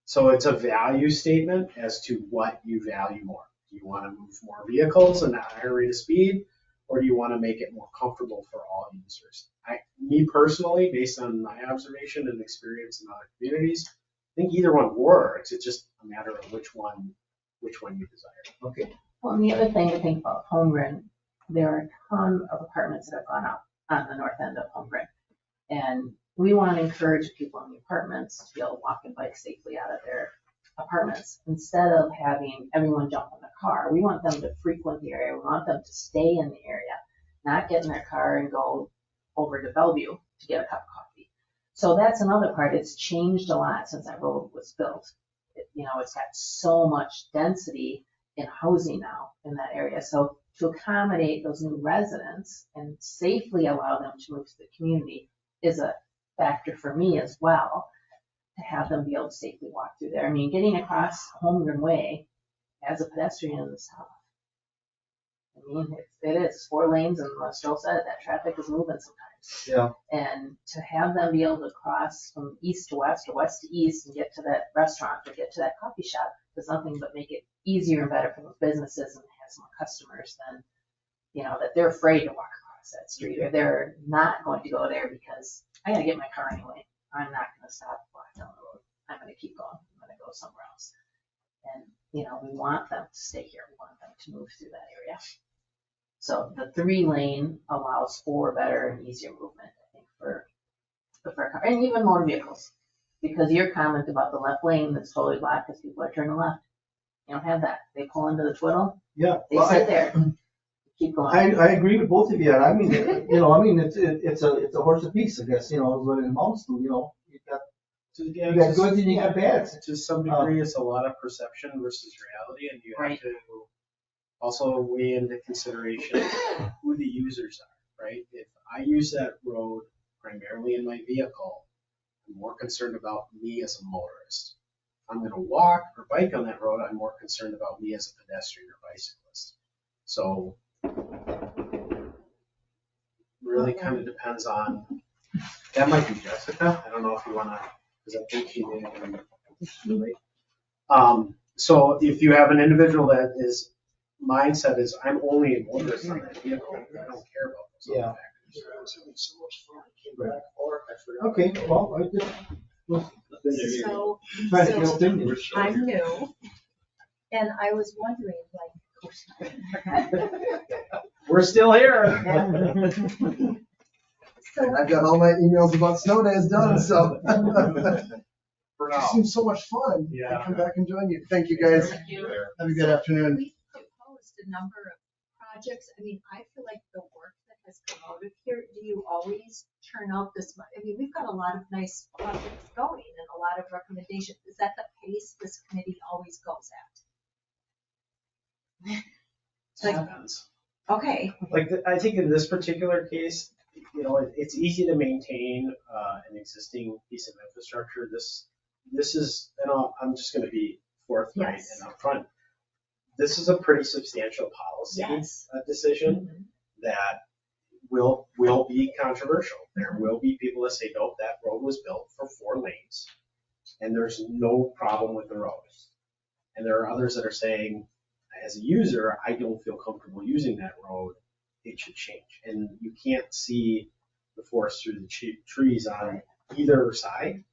S8: So it's a value statement as to what you value more. Do you want to move more vehicles and at a higher rate of speed, or do you want to make it more comfortable for all users? Me personally, based on my observation and experience in other communities, I think either one works. It's just a matter of which one you desire.
S9: Okay.
S2: Well, and the other thing to think about Holmgren, there are a ton of apartments that have gone up on the north end of Holmgren. And we want to encourage people in the apartments to be able to walk and bike safely out of their apartments. Instead of having everyone jump in the car, we want them to frequent the area. We want them to stay in the area, not get in their car and go over to Bellevue to get a cup of coffee. So that's another part. It's changed a lot since that road was built. It's got so much density in housing now in that area. So to accommodate those new residents and safely allow them to move to the community is a factor for me as well, to have them be able to safely walk through there. I mean, getting across Holmgren Way as a pedestrian is tough. I mean, it is 4 lanes, and as Joel said, that traffic is moving sometimes.
S9: Yeah.
S2: And to have them be able to cross from east to west or west to east and get to that restaurant or get to that coffee shop does nothing but make it easier and better for those businesses and has more customers than, that they're afraid to walk across that street, or they're not going to go there because I gotta get my car anyway. I'm not gonna stop walk down the road. I'm gonna keep going. I'm gonna go somewhere else. And, we want them to stay here. We want them to move through that area. So the 3-lane allows for better and easier movement, I think, for car and even motor vehicles. Because your comment about the left lane that's totally blocked because people are turning left, you don't have that. They pull into the twiddle.
S9: Yeah.
S2: They sit there. Keep going.
S9: I agree with both of you, and I mean, it's a horse apiece, I guess, is what it amounts to, you got goods and you got bads.
S8: To some degree, it's a lot of perception versus reality, and you have to also weigh into consideration who the users are, right? If I use that road primarily in my vehicle, I'm more concerned about me as a motorist. If I'm going to walk or bike on that road, I'm more concerned about me as a pedestrian or bicyclist. So really kind of depends on, that might be Jessica. I don't know if you want to, because I think she may have been. So if you have an individual that is mindset is I'm only a motorist on that vehicle, I don't care about those other factors.
S9: Okay, well,
S11: So,
S9: Trying to
S11: so
S9: help them.
S11: I'm new, and I was wondering,
S8: We're still here.
S11: so
S4: I've got all my emails about snow days done, so.
S5: For
S4: It
S5: now.
S4: seems so much fun.
S8: Yeah.
S4: I'll come back and join you. Thank you, guys.
S2: Thank you.
S4: Have a good afternoon.
S11: we proposed a number of projects. I mean, I feel like the work that has come out of here, do you always turn out this much? I mean, we've got a lot of nice projects going and a lot of recommendations. Is that the pace this committee always goes at? Like,
S8: Depends.
S11: okay,
S8: Like, I think in this particular case, it's easy to maintain an existing piece of infrastructure. This is, and I'm just going to be forthright
S11: Yes.
S8: and upfront. This is a pretty substantial policy
S11: yes.
S8: decision that will be controversial. There will be people that say, nope, that road was built for 4 lanes, and there's no problem with the road. And there are others that are saying, as a user, I don't feel comfortable using that road. It should change. And you can't see the forest through the trees on either side.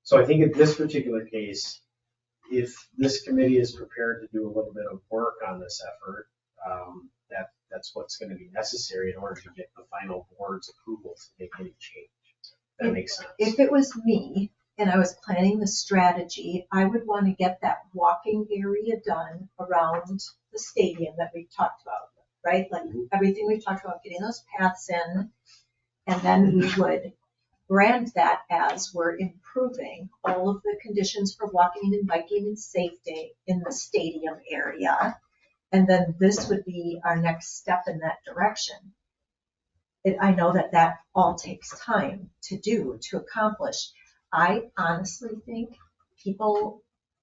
S8: So I think in this particular case, if this committee is prepared to do a little bit of work on this effort, that's what's going to be necessary in order to get the final board's approval to make any change. That makes sense.
S11: If it was me and I was planning the strategy, I would want to get that walking area done around the stadium that we've talked about, right? Like everything we've talked about, getting those paths in, and then we would brand that as we're improving all of the conditions for walking and biking and safety in the stadium area. And then this would be our next step in that direction. I know that that all takes time to do, to accomplish. I honestly think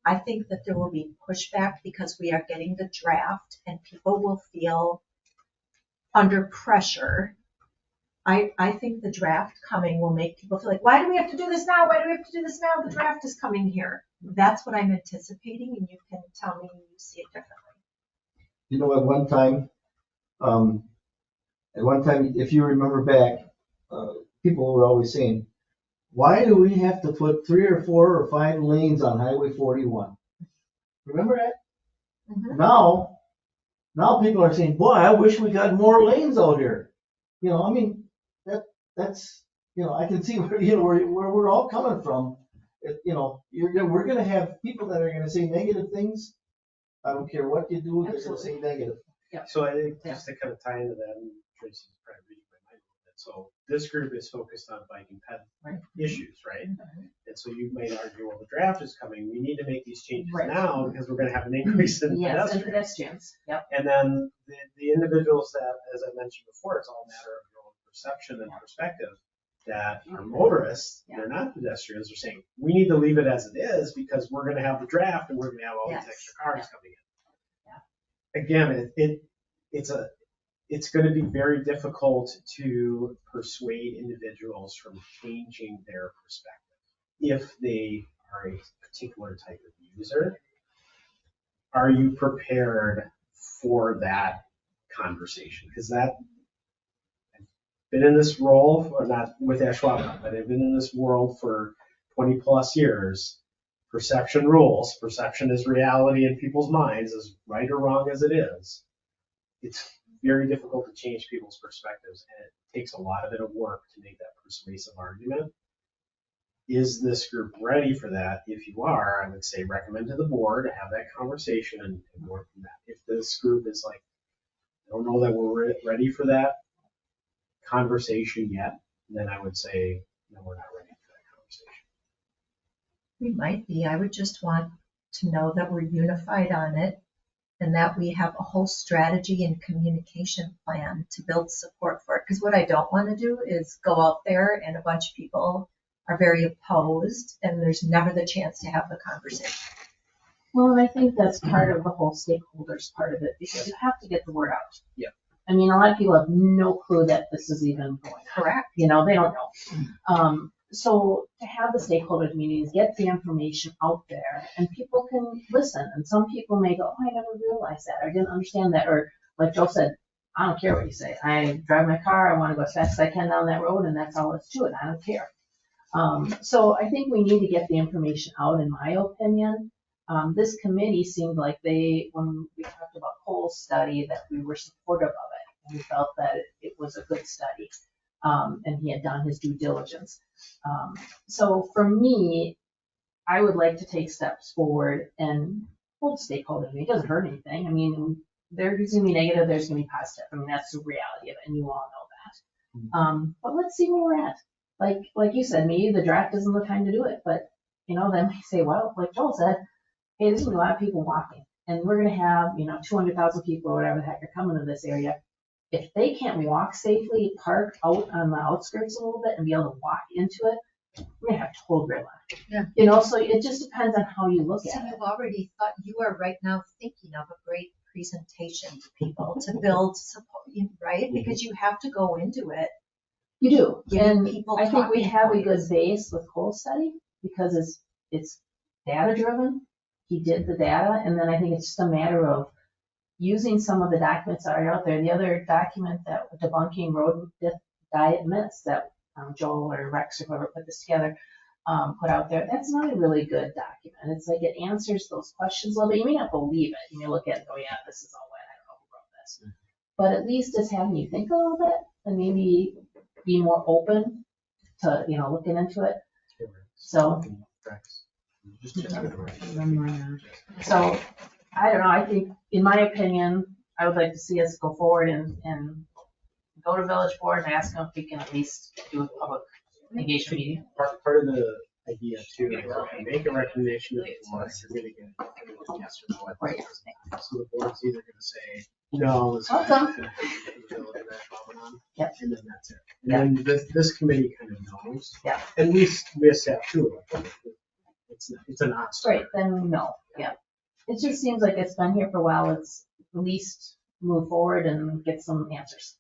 S11: I think that there will be pushback because we are getting the draft and people will feel under pressure. I think the draft coming will make people feel like, why do we have to do this now? Why do we have to do this now? The draft is coming here. That's what I'm anticipating, and you can tell me you see it differently.
S9: You know, at one time, if you remember back, people were always saying, why do we have to put 3 or 4 or 5 lanes on Highway 41? Remember that?
S11: Mm-hmm.
S9: Now people are saying, boy, I wish we got more lanes out here. I mean, that's I can see where we're all coming from. We're going to have people that are going to say negative things. I don't care what you do, they're going to say negative.
S8: So I think just to kind of tie into that, and Tracy's probably reading my mind a little bit. So this group is focused on bike and ped issues, right? And so you might argue, well, the draft is coming. We need to make these changes now because we're going to have an increase in
S2: Yes, and
S8: pedestrians.
S2: pedestrians, yep.
S8: And then the individuals that, as I mentioned before, it's all a matter of your own perception and perspective, that are motorists, they're not pedestrians, are saying, we need to leave it as it is because we're going to have the draft and we're going to have all these extra cars coming in. Again, it's going to be very difficult to persuade individuals from changing their perspective if they are a particular type of user. Are you prepared for that conversation? Because I've been in this role, or not with Ashwaubenon, but I've been in this world for 20 plus years. Perception rules. Perception is reality in people's minds, as right or wrong as it is. It's very difficult to change people's perspectives, and it takes a lot of work to make that persuasive argument. Is this group ready for that? If you are, I would say recommend to the board to have that conversation and work from that. If this group is like, I don't know that we're ready for that conversation yet, then I would say, no, we're not ready for that conversation.
S11: We might be. I would just want to know that we're unified on it and that we have a whole strategy and communication plan to build support for it. Because what I don't want to do is go out there and a bunch of people are very opposed and there's never the chance to have the conversation.
S2: Well, and I think that's part of the whole stakeholders part of it, because you have to get the word out.
S8: Yeah.
S2: I mean, a lot of people have no clue that this is even going on.
S11: Correct.
S2: They don't know. So to have the stakeholders meetings, get the information out there, and people can listen. And some people may go, oh, I never realized that. I didn't understand that. Or like Joe said, I don't care what you say. I drive my car. I want to go as fast as I can down that road, and that's all it's to it. I don't care. So I think we need to get the information out, in my opinion. This committee seemed like when we talked about Cole's study, that we were supportive of it. And we felt that it was a good study, and he had done his due diligence. So for me, I would like to take steps forward and hold stakeholders. It doesn't hurt anything. I mean, there's going to be negative, there's going to be positive. I mean, that's the reality of it, and you all know that. But let's see where we're at. Like you said, maybe the draft isn't the time to do it, but then we say, well, like Joel said, hey, there's gonna be a lot of people walking, and we're gonna have 200,000 people or whatever the heck are coming to this area. If they can't walk safely, park out on the outskirts a little bit and be able to walk into it, we're gonna have total gridlock.
S11: Yeah.
S2: So it just depends on how you look
S11: So
S2: at it.
S11: you've already thought, you are right now thinking of a great presentation to people to build support, right? Because you have to go into it.
S2: You do,
S11: Getting
S2: and
S11: people
S2: I think we
S11: talking
S2: have a good
S11: points.
S2: base with Cole's study because it's data driven. He did the data, and then I think it's just a matter of using some of the documents that are out there. The other document that debunking road diet myths that Joel or Rex or whoever put this together put out there, that's not a really good document. It's like it answers those questions a little bit. You may not believe it. You may look at it and go, yeah, this is all wet. I don't know who wrote this. But at least it's having you think a little bit and maybe be more open to looking into it. So I don't know. I think, in my opinion, I would like to see us go forward and go to village board and ask them if we can at least do a public engagement meeting.
S8: Part of the idea too, is if you make a recommendation to the board, you're gonna get a yes or no.
S2: Right.
S8: So the board's either gonna say, no, it's
S2: Awesome. Yep.
S8: and then that's it. And then this committee kind of knows.
S2: Yeah.
S8: And we as staff too. It's a non-starter.
S2: Right, then no, yeah. It just seems like it's been here for a while. It's at least move forward and get some answers.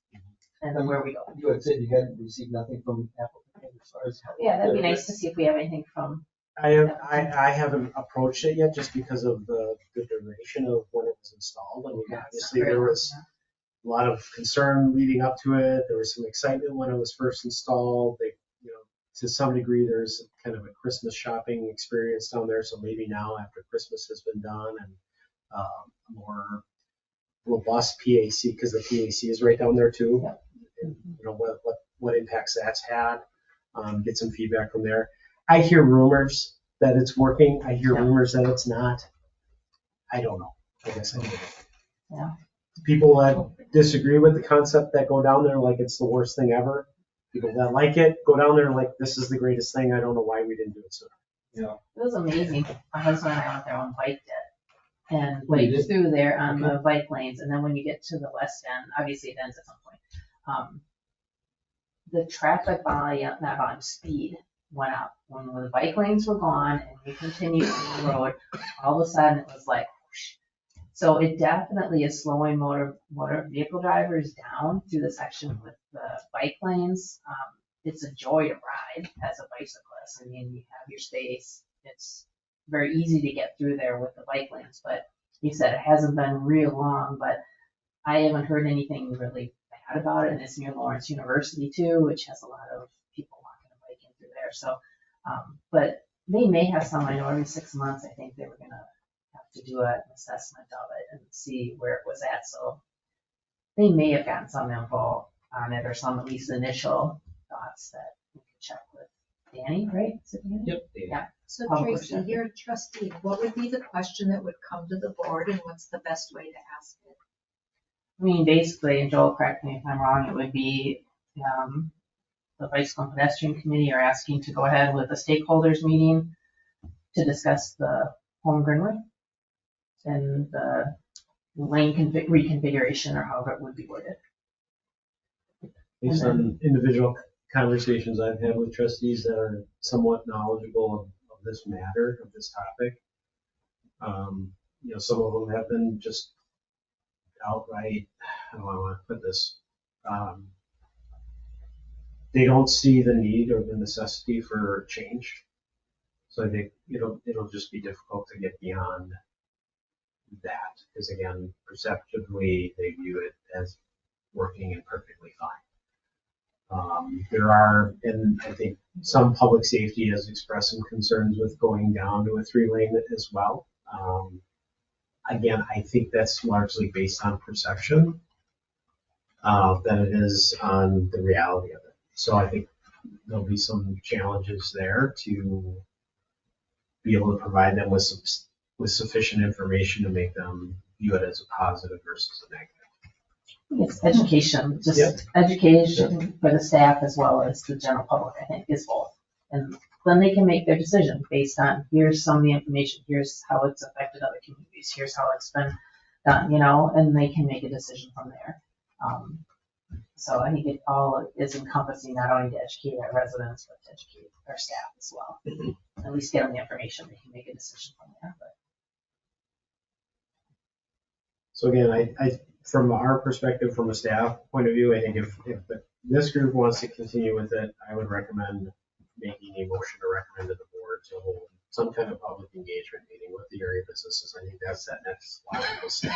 S2: And then where we go.
S9: You had said you hadn't received nothing from applicants as far as.
S2: Yeah, that'd be nice to see if we have anything from.
S8: I haven't approached it yet just because of the duration of when it was installed. I mean, obviously there was a lot of concern leading up to it. There was some excitement when it was first installed. To some degree, there's kind of a Christmas shopping experience down there. So maybe now after Christmas has been done and a more robust PAC, because the PAC is right down there too.
S2: Yeah.
S8: And, what impacts that's had. Get some feedback from there. I hear rumors that it's working. I hear rumors that it's not. I don't know. I guess I don't know.
S2: Yeah.
S8: People that disagree with the concept that go down there like it's the worst thing ever. People that like it go down there like this is the greatest thing. I don't know why we didn't do it sooner.
S9: Yeah.
S2: It was amazing. My husband and I went there on bike it and went through there on the bike lanes. And then when you get to the west end, obviously it ends at some point. The traffic volume, not volume, speed went up when the bike lanes were gone and we continued on the road. All of a sudden it was like whoosh. So it definitely is slowing motor vehicle drivers down through the section with the bike lanes. It's a joy to ride as a bicyclist. I mean, you have your space. It's very easy to get through there with the bike lanes. But you said it hasn't been real long, but I haven't heard anything really bad about it. And it's near Lawrence University too, which has a lot of people walking and biking through there. So, but they may have some. I know every 6 months, I think they were going to have to do an assessment of it and see where it was at. So they may have gotten some info on it or some at least initial thoughts that we could check with Danny, right? Is it Danny?
S9: Yep.
S2: Yeah.
S11: So
S2: Public
S11: Tracy,
S2: question.
S11: you're a trustee. What would be the question that would come to the board and what's the best way to ask it?
S2: I mean, basically, and Joel, correct me if I'm wrong, it would be the Bicycle and Pedestrian Committee are asking to go ahead with a stakeholders meeting to discuss the Holmgren Way and the lane reconfiguration or however it would be worded.
S8: Based on individual conversations I've had with trustees that are somewhat knowledgeable of this matter, of this topic, some of them have been just outright, how do I want to put this? They don't see the need or the necessity for change. So I think it'll just be difficult to get beyond that, because again, perceptively they view it as working and perfectly fine. There are, and I think some public safety has expressed some concerns with going down to a 3-lane as well. Again, I think that's largely based on perception than it is on the reality of it. So I think there'll be some challenges there to be able to provide them with sufficient information to make them view it as a positive versus a negative.
S2: It's education, just
S8: Yep.
S2: education for the staff as well as the general public, I think, is both. And then they can make their decision based on, here's some of the information, here's how it's affected other communities, here's how it's been done, and they can make a decision from there. So I think it all is encompassing not only to educate our residents, but to educate our staff as well. At least get them the information, they can make a decision from there. But
S8: So again, I from our perspective, from a staff point of view, I think if this group wants to continue with it, I would recommend making a motion to recommend to the board to hold some kind of public engagement meeting with the area businesses. I think that's that next logical step.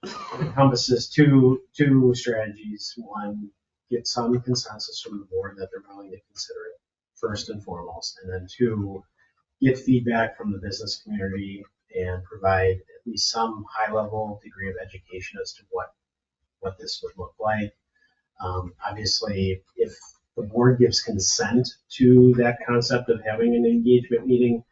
S8: It encompasses two strategies. One, get some consensus from the board that they're willing to consider it first and foremost, and then two, get feedback from the business community and provide at least some high-level degree of education as to what this would look like. Obviously, if the board gives consent to that concept of having an engagement meeting,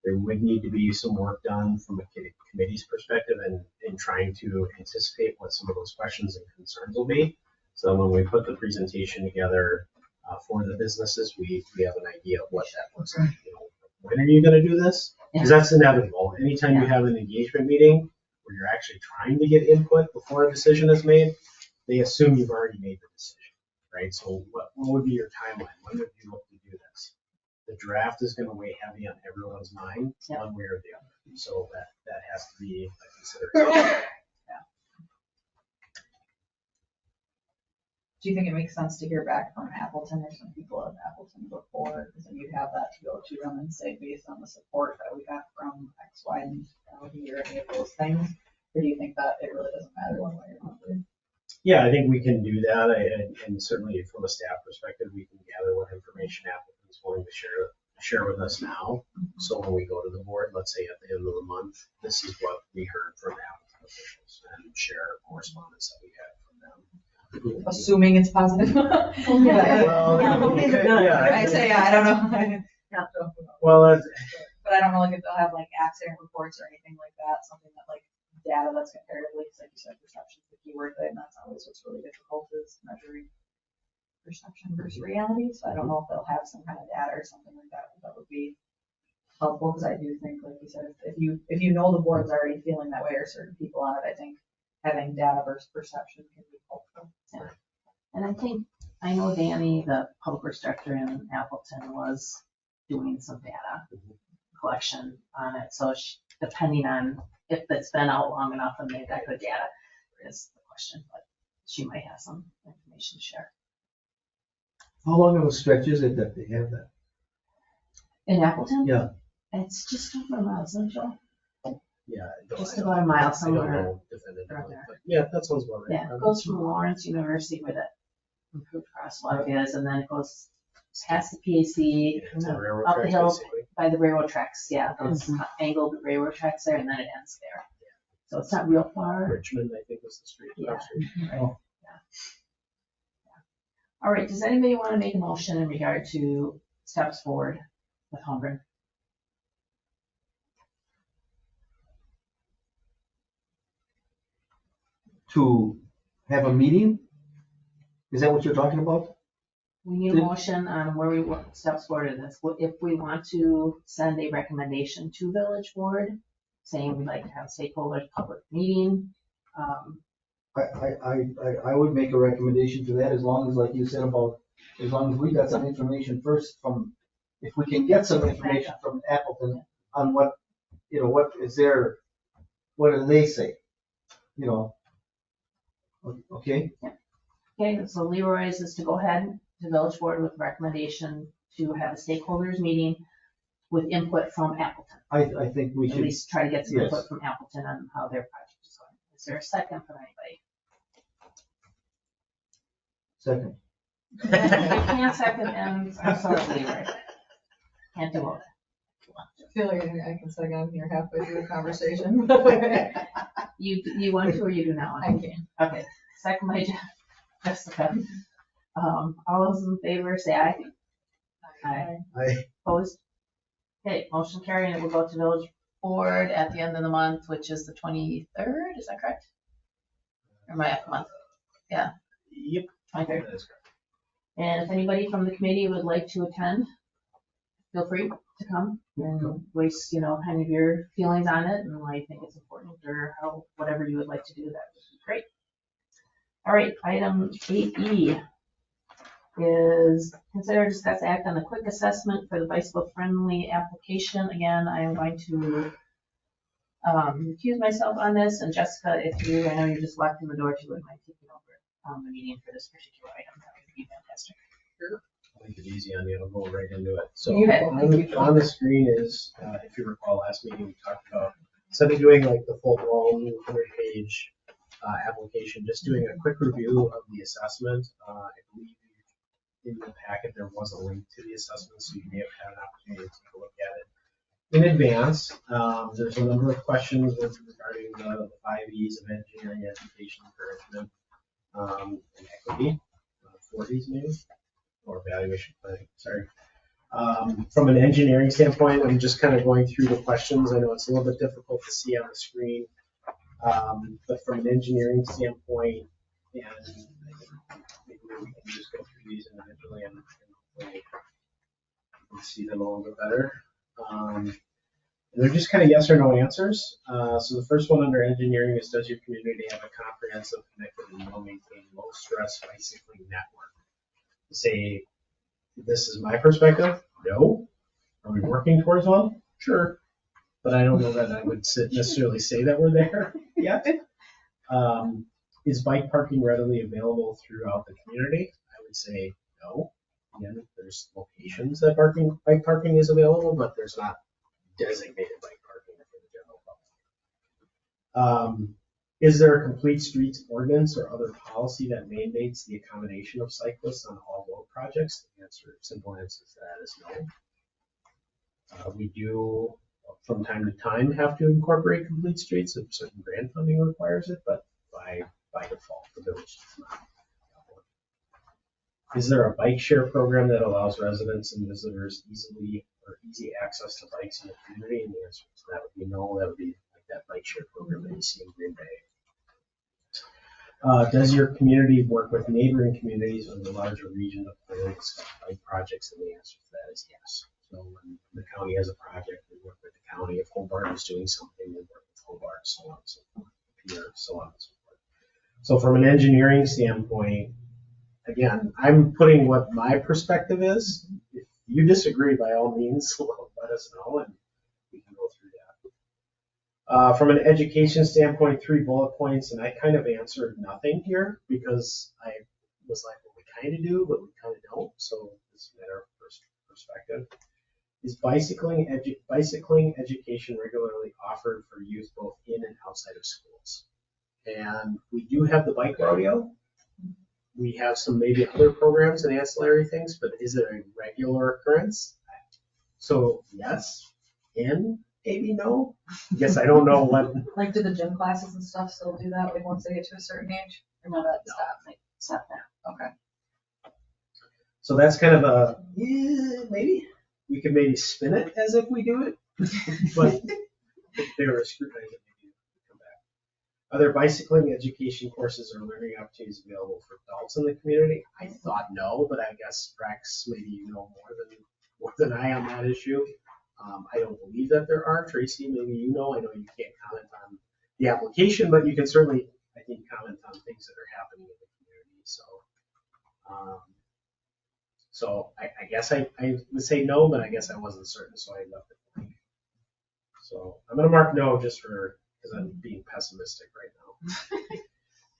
S8: there would need to be some work done from a committee's perspective in trying to anticipate what some of those questions and concerns will be. So when we put the presentation together for the businesses, we have an idea of what that looks like. When are you going to do this? Because that's inevitable. Anytime you have an engagement meeting where you're actually trying to get input before a decision is made, they assume you've already made the decision, right? So what would be your timeline? When would you look to do this? The draft is going to weigh heavy on everyone's mind, one way or the other. So that has to be a consideration.
S13: Do you think it makes sense to hear back from Appleton or some people at Appleton before? Because then you'd have that to go to them and say, based on the support that we got from X, Y, and Z or any of those things, or do you think that it really doesn't matter one way or another?
S8: Yeah, I think we can do that, and certainly from a staff perspective, we can gather what information Appleton's willing to share with us now. So when we go to the board, let's say at the end of the month, this is what we heard from Appleton officials and share correspondence that we had from them.
S13: Assuming it's positive.
S8: Well,
S13: I say, I don't know.
S8: Well,
S13: but I don't know if they'll have like accident reports or anything like that, something that like data that's comparatively, like you said, perception is the key word, and that's always what's really difficult is measuring perception versus reality. So I don't know if they'll have some kind of data or something like that that would be helpful, because I do think, like you said, if you know the board's already feeling that way or certain people on it, I think having data versus perception can be helpful.
S2: Yeah. And I know Danny, the public works director in Appleton, was doing some data collection on it. So depending on if it's been out long enough and they've got good data, is the question, but she might have some information to share.
S9: How long of a stretch is it that they have that?
S2: In Appleton?
S9: Yeah.
S2: It's just over a mile, isn't it, Joe?
S8: Yeah,
S2: Just about a mile somewhere.
S8: I don't know definitively, but yeah, that sounds about right.
S2: Yeah, it goes from Lawrence University where that improved crosswalk is, and then it goes past the PAC, and then up the hill by the railroad tracks. Yeah, those angled railroad tracks there, and then it ends there. So it's not real far.
S8: Richmond, I think, was the street.
S2: Yeah. Right. Yeah. All right. Does anybody want to make a motion in regard to steps forward with Holmgren?
S9: To have a meeting? Is that what you're talking about?
S2: We need a motion on where we want steps forward in this. If we want to send a recommendation to village board, saying we'd like to have stakeholders public meeting.
S9: I would make a recommendation to that, as long as, like you said, as long as we got some information first if we can get some information from Appleton on what do they say? Okay?
S2: Okay, so Leroy's is to go ahead to village board with recommendation to have a stakeholders meeting with input from Appleton.
S9: I think we
S2: At
S9: should.
S2: least try to get some
S9: Yes.
S2: input from Appleton on how their project is going. Is there a second from anybody?
S9: Second.
S2: You can't second and absolutely right. Can't do it.
S13: I feel like I can second you're halfway through the conversation.
S2: You want to or you do not want
S13: I
S2: to?
S13: can.
S2: Okay, second by Jessica. All those in favor say aye. Aye.
S9: I,
S2: Opposed? Okay, motion carried, and it will go to village board at the end of the month, which is the 23rd, is that correct? Or am I off the month? Yeah,
S8: Yep.
S2: 23rd.
S8: That is correct.
S2: And if anybody from the committee would like to attend, feel free to come and waste, kind of your feelings on it and why you think it's important or how, whatever you would like to do, that would be great. All right, item 8E is consider, discuss, act on the quick assessment for the bicycle-friendly application. Again, I am going to recuse myself on this, and Jessica, if you, I know you just walked in the door, if you wouldn't mind taking over the meeting for this particular item, that would be fantastic.
S8: I'll make it easy on you. I'll go right into it. So
S2: Okay.
S8: on the screen is, if you recall, last meeting we talked about, instead of doing like the full-blown 100-page application, just doing a quick review of the assessment. I believe in the packet there was a link to the assessment, so you may have had an opportunity to take a look at it in advance. There's a number of questions regarding the 5 E's of engineering, education, encouragement, and equity. 4 E's maybe, or evaluation planning, sorry. From an engineering standpoint, I'm just kind of going through the questions. I know it's a little bit difficult to see on the screen, but from an engineering standpoint, and maybe we can just go through these individually and hopefully you can see them a little bit better. And they're just kind of yes or no answers. So the first one under engineering is, does your community have a comprehensive, connected, and well-maintained, low-stress bicycling network? Say, this is my perspective. No. Are we working towards one? Sure. But I don't know that I would necessarily say that we're there yet. Is bike parking readily available throughout the community? I would say no. Again, there's locations that bike parking is available, but there's not designated bike parking for the general public. Is there a complete streets ordinance or other policy that mandates the accommodation of cyclists on all road projects? The simple answer to that is no. We do, from time to time, have to incorporate complete streets if certain grant funding requires it, but by default, the village does not. Is there a bike share program that allows residents and visitors easy access to bikes in the community? And the answer to that would be no. That would be like that bike share program that you see in Green Bay. Does your community work with neighboring communities or the larger region of bike projects? And the answer to that is yes. So when the county has a project, we work with the county. If Hobart is doing something, we work with Hobart, so on and so forth. Here, so on and so forth. So from an engineering standpoint, again, I'm putting what my perspective is. If you disagree, by all means, let us know and we can go through that. From an education standpoint, 3 bullet points, and I kind of answered nothing here because I was like, well, we kind of do, but we kind of don't. So this is a matter of perspective. Is bicycling education regularly offered for youth both in and outside of schools? And we do have the bike rodeo. We have some maybe other programs and ancillary things, but is it a regular occurrence? So yes, and maybe no. I guess I don't know what.
S13: Like, do the gym classes and stuff still do that, like, once they get to a certain age? Or no, that stop now. Okay.
S8: So that's kind of a, yeah, maybe. We could maybe spin it as if we do it, but if they were scrutinized, maybe come back. Are there bicycling education courses or learning opportunities available for adults in the community? I thought no, but I guess Rex, maybe you know more than I on that issue. I don't believe that there are. Tracy, maybe you know. I know you can't comment on the application, but you can certainly, I think, comment on things that are happening in the community. So I guess I would say no, but I guess I wasn't certain, so I left it blank. So I'm going to mark no just because I'm being pessimistic right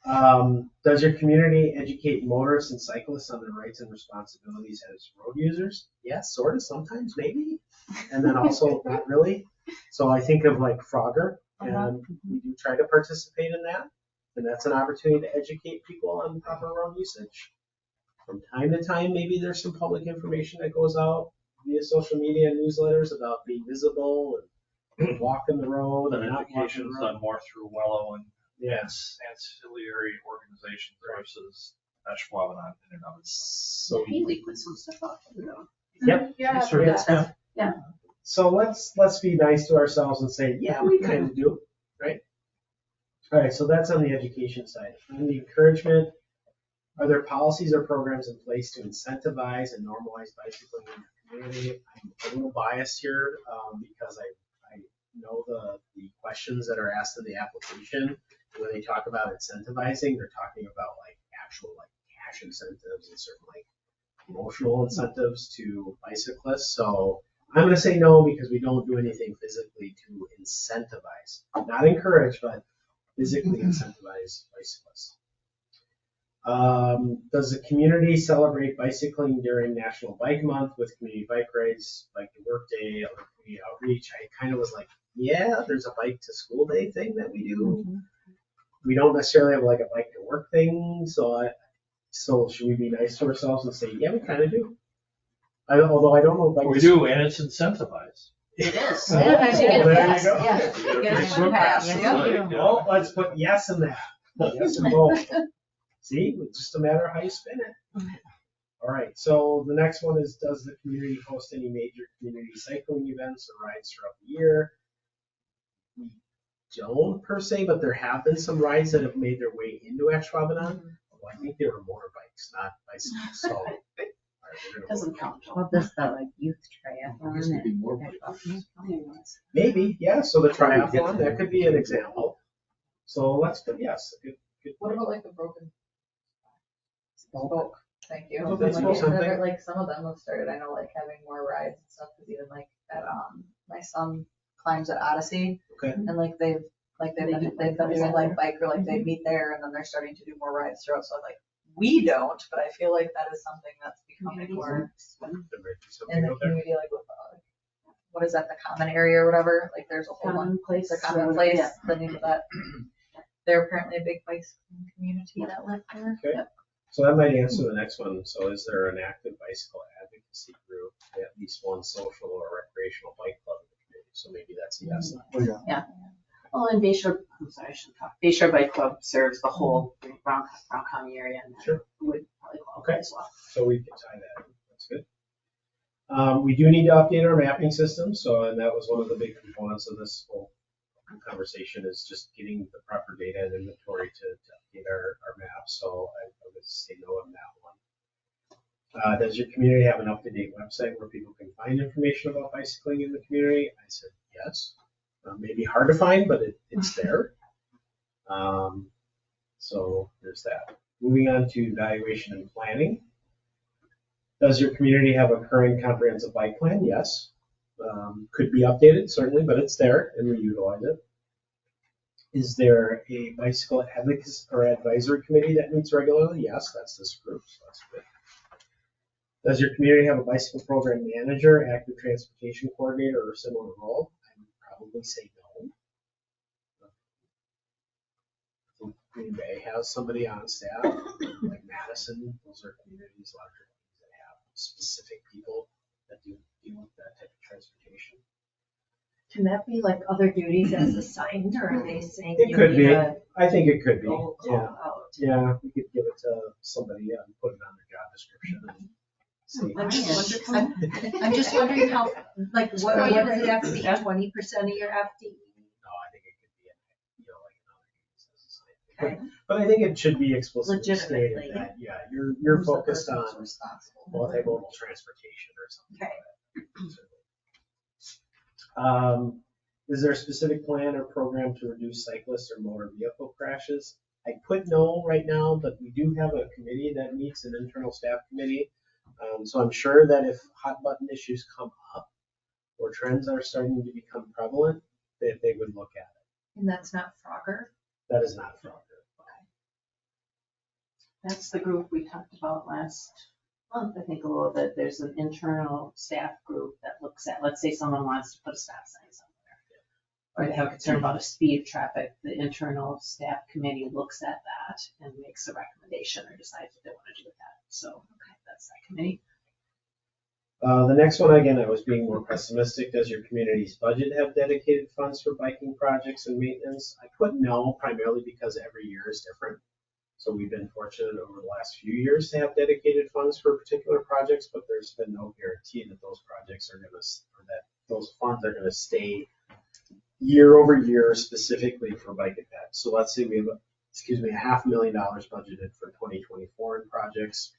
S8: now. Does your community educate motorists and cyclists on their rights and responsibilities as road users? Yes, sort of, sometimes, maybe. And then also not really. So I think of like Frogger, and we do try to participate in that. And that's an opportunity to educate people on proper road usage. From time to time, maybe there's some public information that goes out via social media and newsletters about being visible and walking the road
S7: The
S8: and not walking
S7: education's
S8: the road.
S7: done more through Wello and
S8: Yes.
S7: ancillary organizations versus Ashwaubenon in and of itself.
S8: So,
S14: Haley put some stuff out, you know.
S8: yep.
S12: Yeah,
S8: Sure,
S12: yeah.
S8: that's-
S14: Yeah.
S8: So let's be nice to ourselves and say, yeah, we kind of do, right? All right, so that's on the education side. On the encouragement, are there policies or programs in place to incentivize and normalize bicycling in the community? I'm a little biased here because I know the questions that are asked in the application. When they talk about incentivizing, they're talking about like actual like cash incentives and certain like emotional incentives to bicyclists. So I'm going to say no because we don't do anything physically to incentivize, not encourage, but physically incentivize bicyclists. Does the community celebrate bicycling during National Bike Month with community bike rides, Bike to Work Day, other community outreach? I kind of was like, yeah, there's a Bike to School Day thing that we do. We don't necessarily have like a Bike to Work thing, so should we be nice to ourselves and say, yeah, we kind of do? Although I don't know.
S7: We do, and it's incentivized.
S14: It is.
S8: Yeah,
S14: Because you get
S8: there you
S14: fast,
S8: go.
S14: yeah.
S7: You
S14: You
S7: get a
S14: get
S7: free
S14: a
S7: swim pass.
S14: pass.
S7: So you go.
S8: Well, let's put yes in that. Yes in both. See, it's just a matter of how you spin it. All right, so the next one is, does the community host any major community cycling events or rides throughout the year? We don't per se, but there have been some rides that have made their way into Ashwaubenon. Well, I think they were motorbikes, not bicycles. So, all right, we're gonna
S14: Doesn't
S8: vote.
S14: count.
S3: Well, this the like youth
S9: Used to be
S3: triathlon.
S9: more
S8: Maybe, yeah, so the triathlon, that could be an example. So let's put yes. Good
S13: What
S8: point.
S13: about like the broken spoke? Thank you.
S8: Oh, that's
S13: Like,
S8: cool, something.
S13: like some of them have started, I know, like having more rides and stuff, because even like at, my son climbs at Odyssey,
S8: Okay.
S13: and like they've been doing like bike, or like they meet there, and then they're starting to do more rides throughout, so like, we don't, but I feel like that is something that's becoming more
S8: There might be
S13: in
S8: something
S13: the
S8: out there.
S13: community, like with, what is that, the common area or whatever, like there's a whole one,
S14: Common place.
S13: the common place,
S14: Yeah.
S13: the name of that. They're apparently a big bicycling community that live there.
S8: Okay. So that might answer the next one. So is there an active bicycle advocacy group, at least one social or recreational bike club in the community? So maybe that's a yes.
S9: Oh, yeah.
S14: Well, and Bayshore, I'm sorry, I shouldn't talk. Bayshore Bike Club serves the whole Brown County area, and that
S8: Sure.
S14: would probably qualify
S8: Okay.
S14: as well.
S8: So we can tie that in. That's good. We do need to update our mapping system. So, and that was one of the big components of this whole conversation, is just getting the proper data and inventory to update our maps. So I would say no on that one. Does your community have an up-to-date website where people can find information about bicycling in the community? I said yes. Maybe hard to find, but it's there. So there's that. Moving on to evaluation and planning. Does your community have a current comprehensive bike plan? Yes. Could be updated, certainly, but it's there and we utilize it. Is there a bicycle advocacy or advisory committee that meets regularly? Yes, that's this group, so that's good. Does your community have a bicycle program manager, active transportation coordinator, or similar role? I would probably say no. I think Green Bay has somebody on staff, like Madison. Those are communities, larger communities that have specific people that deal with that type of transportation.
S11: Can that be like other duties as assigned, or are they saying?
S8: It
S11: you
S8: could
S11: need
S8: be.
S11: a
S8: I think it could be.
S11: Call
S8: Yeah.
S11: out?
S8: Yeah, we could give it to somebody and put it on their job description and see.
S3: I'm just wondering how, like, what does it have to be?
S11: 20% of your FTE?
S8: No, I think it could be, like another duties as a site. But I think it should be explicitly stated
S11: Legitimately.
S8: that, yeah, you're
S13: Who's the
S8: focused
S13: person who's
S8: on
S13: responsible?
S8: multimodal transportation or something.
S11: Okay.
S8: Is there a specific plan or program to reduce cyclist or motor vehicle crashes? I put no right now, but we do have a committee that meets, an internal staff committee. So I'm sure that if hot button issues come up or trends are starting to become prevalent, that they would look at it.
S11: And that's not Frogger?
S8: That is not Frogger.
S14: That's the group we talked about last month, I think, a little bit. There's an internal staff group that looks at, let's say someone wants to put a stop sign somewhere. or they have a concern about a speed of traffic, the internal staff committee looks at that and makes a recommendation or decides what they want to do with that. So, okay, that's that committee.
S8: The next one, again, I was being more pessimistic. Does your community's budget have dedicated funds for biking projects and maintenance? I put no, primarily because every year is different. So we've been fortunate over the last few years to have dedicated funds for particular projects, but there's been no guarantee that those projects are going to, or that those funds are going to stay year over year specifically for bike and ped. So let's say we have, $500,000 budgeted for 2024 in projects.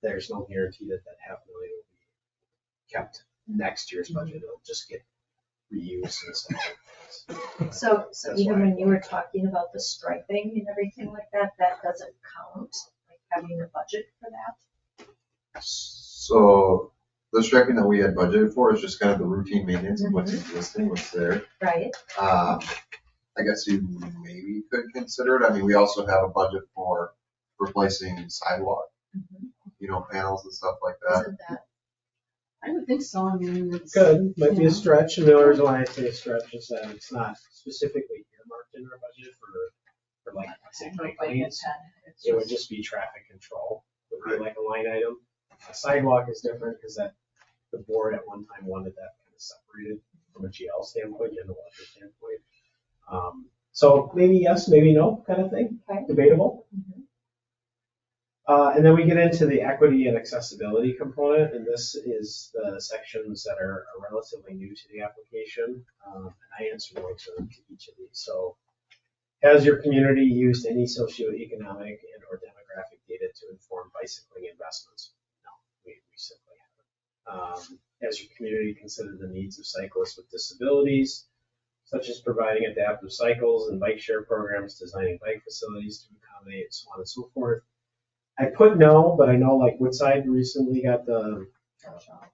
S8: There's no guarantee that that $500,000 will be kept next year's budget. It'll just get reused and stuff.
S11: So
S8: That's
S11: even
S8: why.
S11: when you were talking about the striping and everything like that, that doesn't count, like having a budget for that?
S6: So the striping that we had budgeted for is just kind of the routine maintenance of what's existing, what's there.
S11: Right.
S6: I guess you maybe could consider it. I mean, we also have a budget for replacing sidewalk, panels and stuff like that.
S11: Isn't that?
S14: I would think so. I mean, it's
S8: Good, might be a stretch, and the only reason why I say a stretch is that it's not specifically earmarked in our budget for like, say, bike lanes. It would just be traffic control, would be like a line item. A sidewalk is different because that, the board at one time wanted that kind of separated from a GL standpoint and a water standpoint. So maybe yes, maybe no kind of thing, debatable. And then we get into the equity and accessibility component, and this is the sections that are relatively new to the application. And I answer no to each of these. So, has your community used any socioeconomic and or demographic data to inform bicycling investments? No, we simply haven't. Has your community considered the needs of cyclists with disabilities, such as providing adaptive cycles and bike share programs, designing bike facilities to accommodate, so on and so forth? I put no, but I know like Woodside recently got the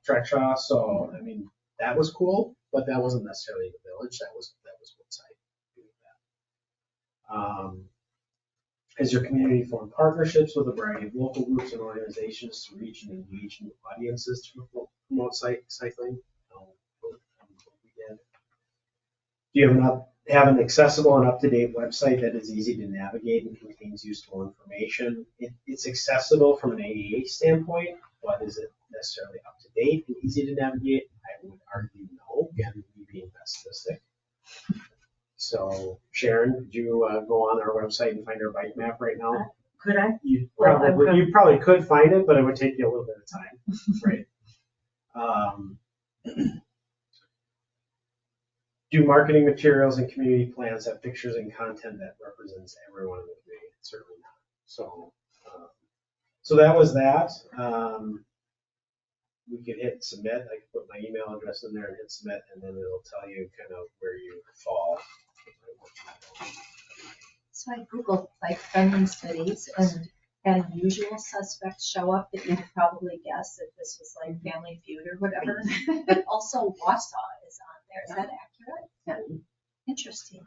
S8: track shaw, so I mean that was cool, but that wasn't necessarily the village. That was Woodside doing that. Has your community formed partnerships with a variety of local groups and organizations to reach and engage new audiences to promote cycling? No, we did. Do you have an accessible and up-to-date website that is easy to navigate and contains useful information? It's accessible from an ADA standpoint, but is it necessarily up-to-date and easy to navigate? I would argue no, again, me being pessimistic. So Sharon, could you go on our website and find our bike map right now?
S11: Could I?
S8: You probably could find it, but it would take you a little bit of time, right? Do marketing materials and community plans have pictures and content that represents everyone in the community? Certainly not. So that was that. We could hit submit. I could put my email address in there and hit submit, and then it'll tell you kind of where you fall.
S11: So I Googled like friendly cities and had usual suspects show up that you could probably guess that this was like Family Feud or whatever. But also Wausau is on there. Is that accurate? Yeah. Interesting.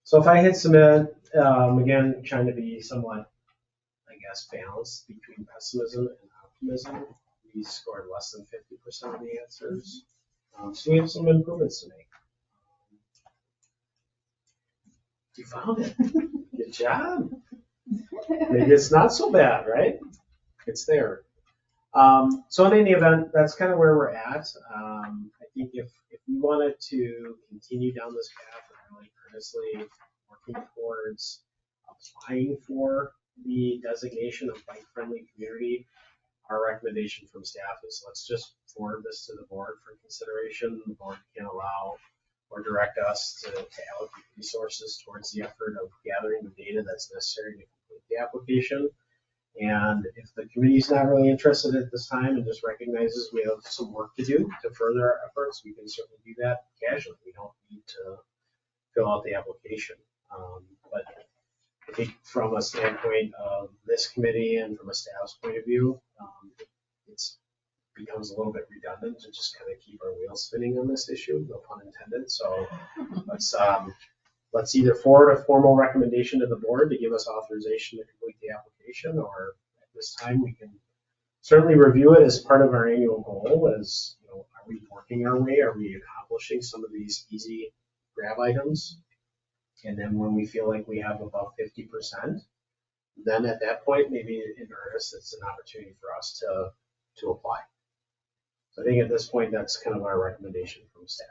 S8: So if I hit submit, again, trying to be somewhat, I guess, balanced between pessimism and optimism, we scored less than 50% of the answers. So we have some improvements to make. You found it. Good job. Maybe it's not so bad, right? It's there. So in any event, that's kind of where we're at. I think if we wanted to continue down this path and really earnestly working towards applying for the designation of bike-friendly community, our recommendation from staff is let's just forward this to the board for consideration. The board can allow or direct us to allocate resources towards the effort of gathering the data that's necessary to complete the application. And if the committee's not really interested at this time and just recognizes we have some work to do to further our efforts, we can certainly do that casually. We don't need to fill out the application. But I think from a standpoint of this committee and from a staff's point of view, it becomes a little bit redundant to just kind of keep our wheels spinning on this issue, no pun intended. So let's either forward a formal recommendation to the board to give us authorization to complete the application, or at this time we can certainly review it as part of our annual goal as, are we working our way? Are we accomplishing some of these easy grab items. And then when we feel like we have about 50%, then at that point, maybe in earnest, it's an opportunity for us to apply. So I think at this point, that's kind of our recommendation from staff.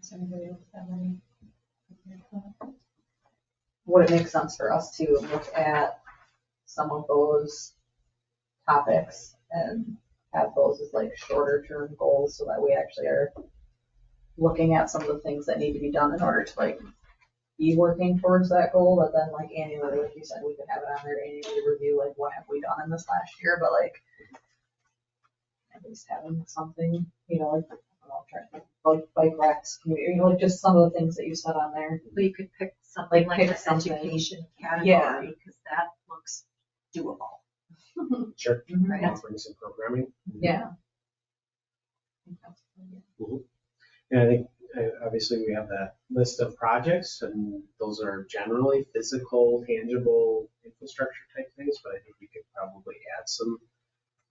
S13: Does anybody else have any? Would it make sense for us to look at some of those topics and have those as like shorter term goals so that we actually are looking at some of the things that need to be done in order to like be working towards that goal, but then like annually, like you said, we could have it on there annually review, like what have we done in this last year, but like at least having something, you know, like, I don't know, trying to think, like bike racks, you know, like just some of the things that you said on there.
S11: Well, you could pick something like
S13: pick
S11: the
S13: something.
S11: education
S13: Yeah.
S11: category, because that looks doable.
S8: Sure.
S11: Right.
S8: Offering some programming.
S13: Yeah.
S8: And I think obviously we have that list of projects, and those are generally physical, tangible infrastructure type things, but I think we could probably add some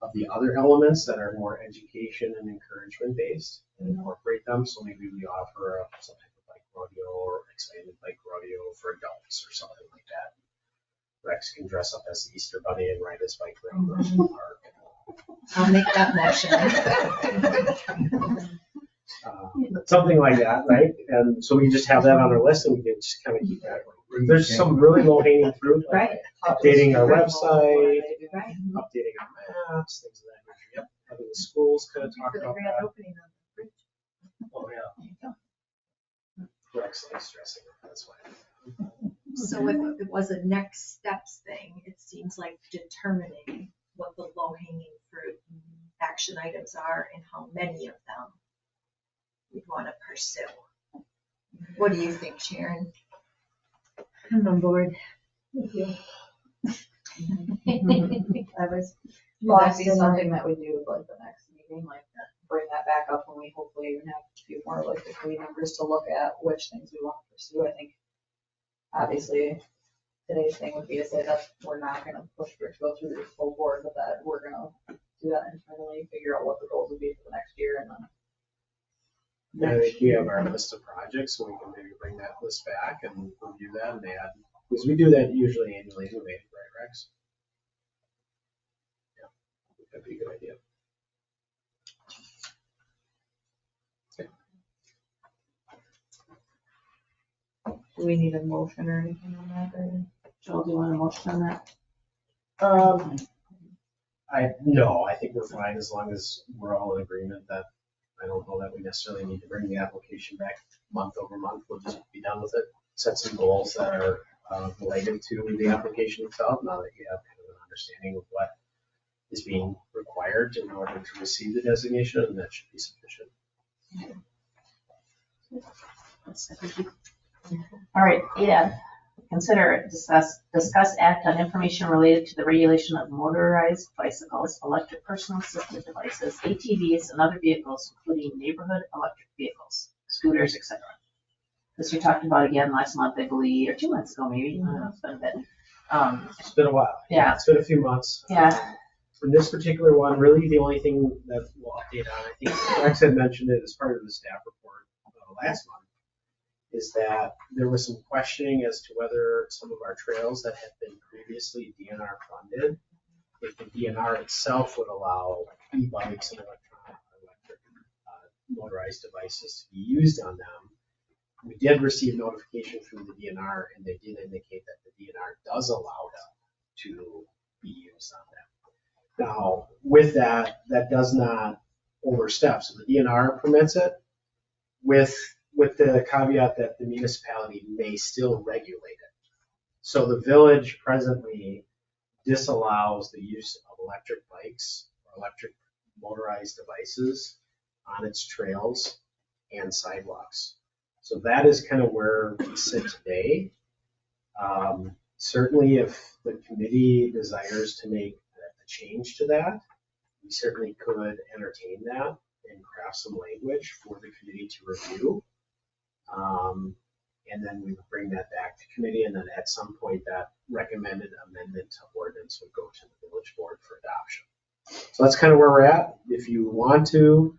S8: of the other elements that are more education and encouragement based and incorporate them. So maybe we offer some type of bike rodeo or expanded bike rodeo for adults or something like that. Rex can dress up as the Easter Bunny and ride his bike around the park.
S11: I'll make that motion.
S8: Something like that, right? And so we just have that on our list, and we can just kind of keep that. There's some really low hanging fruit, like
S11: Right.
S8: updating our website,
S11: Right.
S8: updating our maps, things of that nature. Yep, having the schools kind of talk
S11: For the
S8: about
S11: grand
S8: that.
S11: opening of the bridge.
S8: Oh yeah. Rex likes dressing up, that's why.
S11: So if it was a next steps thing, it seems like determining what the low hanging fruit action items are and how many of them we'd want to pursue. What do you think, Sharon?
S12: I'm on board.
S13: I was, will that be something that we do like the next meeting, like bring that back up when we hopefully even have a few more like the committee members to look at which things we want to pursue? I think obviously today's thing would be to say that we're not gonna push for it to go through the full board, but that we're gonna do that internally, figure out what the goals would be for the next year and then.
S8: I think we have our list of projects, so we can maybe bring that list back and review that and add, because we do that usually annually anyway, right, Rex? Yeah, I think that'd be a good idea.
S13: Do we need a motion or anything on that, or?
S14: Joel, do you want a motion on that?
S8: No, I think we're fine as long as we're all in agreement that I don't know that we necessarily need to bring the application back month over month. We'll just be done with it. Set some goals that are related to the application itself, now that you have kind of an understanding of what is being required in order to receive the designation, and that should be sufficient.
S2: All right, 8F, consider, discuss act on information related to the regulation of motorized bicycles, electric personal assistive devices, ATVs, and other vehicles, including neighborhood electric vehicles, scooters, etc. This we talked about again last month, I believe, or 2 months ago, maybe. I don't know, it's been a bit.
S8: It's been a while.
S2: Yeah.
S8: It's been a few months.
S2: Yeah.
S8: For this particular one, really the only thing that we'll update on, I think Rex had mentioned it as part of the staff report last month, is that there was some questioning as to whether some of our trails that had been previously DNR funded, if the DNR itself would allow e-bikes and electric motorized devices to be used on them. We did receive notification from the DNR, and they did indicate that the DNR does allow them to be used on them. Now, with that, that does not overstep. So the DNR permits it with the caveat that the municipality may still regulate it. So the village presently disallows the use of electric bikes or electric motorized devices on its trails and sidewalks. So that is kind of where we sit today. Certainly if the committee desires to make a change to that, we certainly could entertain that and craft some language for the committee to review. And then we would bring that back to committee, and then at some point that recommended amendment to ordinance would go to the village board for adoption. So that's kind of where we're at. If you want to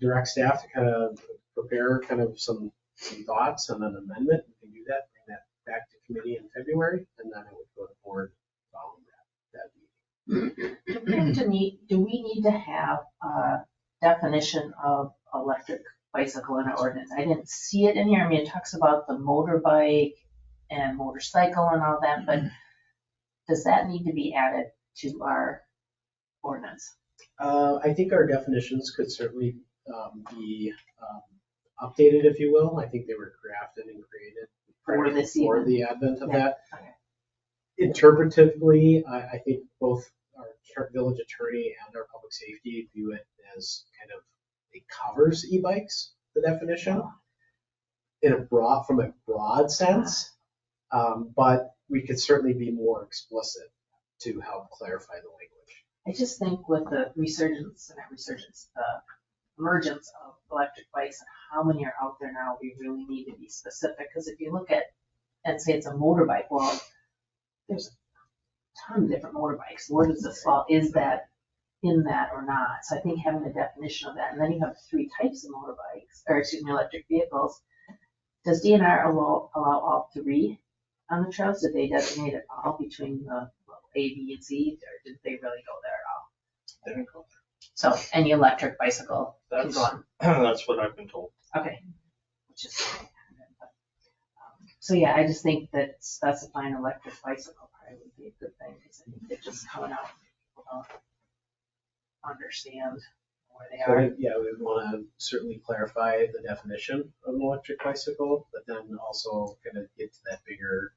S8: direct staff to kind of prepare kind of some thoughts on an amendment, you can do that, bring that back to committee in February, and then it would go to board following that meeting.
S14: Do we need to have a definition of electric bicycle in our ordinance? I didn't see it in here. I mean, it talks about the motorbike and motorcycle and all that, but does that need to be added to our ordinance?
S8: I think our definitions could certainly be updated, if you will. I think they were crafted and created for the advent of that.
S14: Okay.
S8: Interpretively, I think both our village attorney and our public safety view it as kind of, it covers e-bikes, the definition, from a broad sense, but we could certainly be more explicit to help clarify the language.
S14: I just think with the emergence of electric bikes and how many are out there now, we really need to be specific. Because if you look at, and say it's a motorbike, well, there's a ton of different motorbikes. Where does this fall? Is that in that or not? So I think having a definition of that, and then you have 3 types of motorbikes, or excuse me, electric vehicles. Does DNR allow all 3 on the trails? Did they designate it all between the A, B, and C, or did they really go there at all? So any electric bicycle can go on.
S7: That's what I've been told.
S14: Okay. Which is fine. So yeah, I just think that specifying electric bicycle probably would be a good thing, because I think they're just coming out, people don't understand where they
S8: So
S14: are.
S8: yeah, we would want to certainly clarify the definition of an electric bicycle, but then also kind of get to that bigger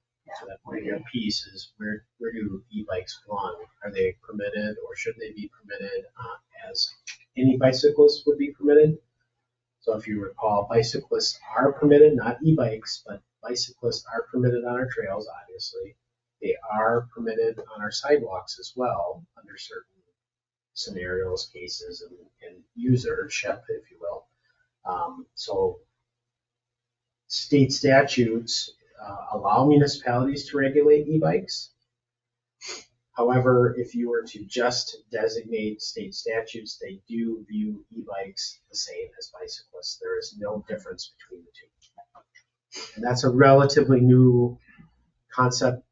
S8: piece is where do e-bikes belong? Are they permitted, or should they be permitted as any bicyclist would be permitted? So if you recall, bicyclists are permitted, not e-bikes, but bicyclists are permitted on our trails, obviously. They are permitted on our sidewalks as well, under certain scenarios, cases, and usership, if you will. So state statutes allow municipalities to regulate e-bikes. However, if you were to just designate state statutes, they do view e-bikes the same as bicyclists. There is no difference between the two. And that's a relatively new concept.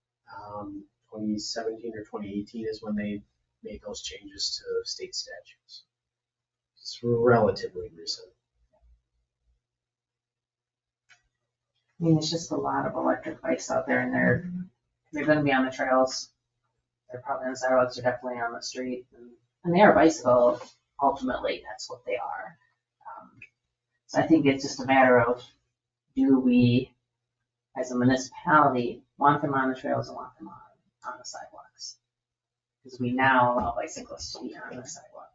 S8: 2017 or 2018 is when they made those changes to state statutes. It's relatively recent.
S14: I mean, it's just a lot of electric bikes out there, and they're going to be on the trails. They're probably on the sidewalks. They're definitely on the street, and they are bicycle. Ultimately, that's what they are. So I think it's just a matter of, do we, as a municipality, want them on the trails and want them on the sidewalks? Because we now allow bicyclists to be on the sidewalk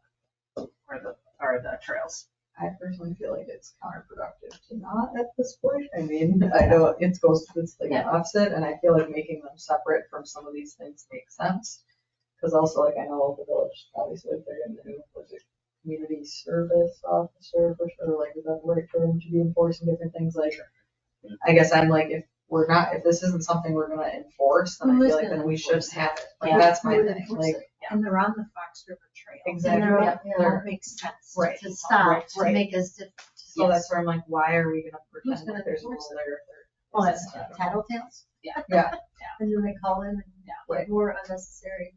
S14: or the trails.
S13: I personally feel like it's counterproductive to not at this point. I mean, I know it's like an opposite, and I feel like making them separate from some of these things makes sense. Because also, like, I know the village, obviously, if they're in the new, community service officer, or like, is that the right term, to be enforcing different things? Like, I guess I'm like, if this isn't something we're gonna enforce, then I feel like then we should have it. Like, that's my thing. Like,
S11: And they're on the Fox River Trail.
S13: Exactly.
S11: And
S13: Yeah.
S11: that makes sense.
S13: Right.
S3: To stop, to
S13: Right.
S3: make us.
S13: So that's where I'm like, why are we gonna
S3: Who's
S13: pretend
S3: gonna
S13: like there's a
S3: enforce
S13: rule
S3: it?
S13: there?
S14: Well, that's
S3: Tattletales?
S13: Yeah.
S12: And then they call in and
S13: Right.
S12: get more unnecessary.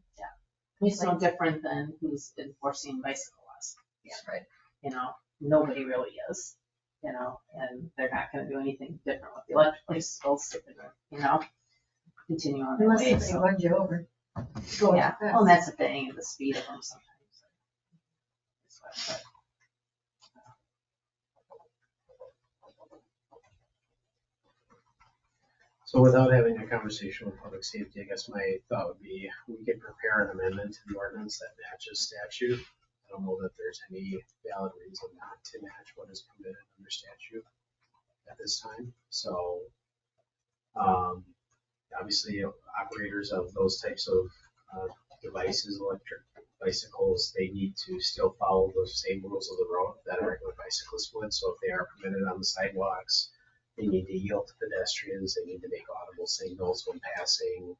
S14: It's no different than who's enforcing bicycle laws.
S13: Yeah, right.
S14: You know, nobody really is, you know, and they're not gonna do anything different with the electric bicycles, they're gonna, you know, continue on their
S12: Unless
S14: way,
S12: somebody
S14: so.
S12: runs you over.
S14: Yeah, well, and that's the thing, the speed of them sometimes. But,
S8: So without having a conversation with public safety, I guess my thought would be we could prepare an amendment to the ordinance that matches statute. I don't know that there's any valid reason not to match what is permitted under statute at this time. So obviously operators of those types of devices, electric bicycles, they need to still follow those same rules of the road that a regular bicyclist would. So if they are permitted on the sidewalks, they need to yield to pedestrians, they need to make audible signals when passing,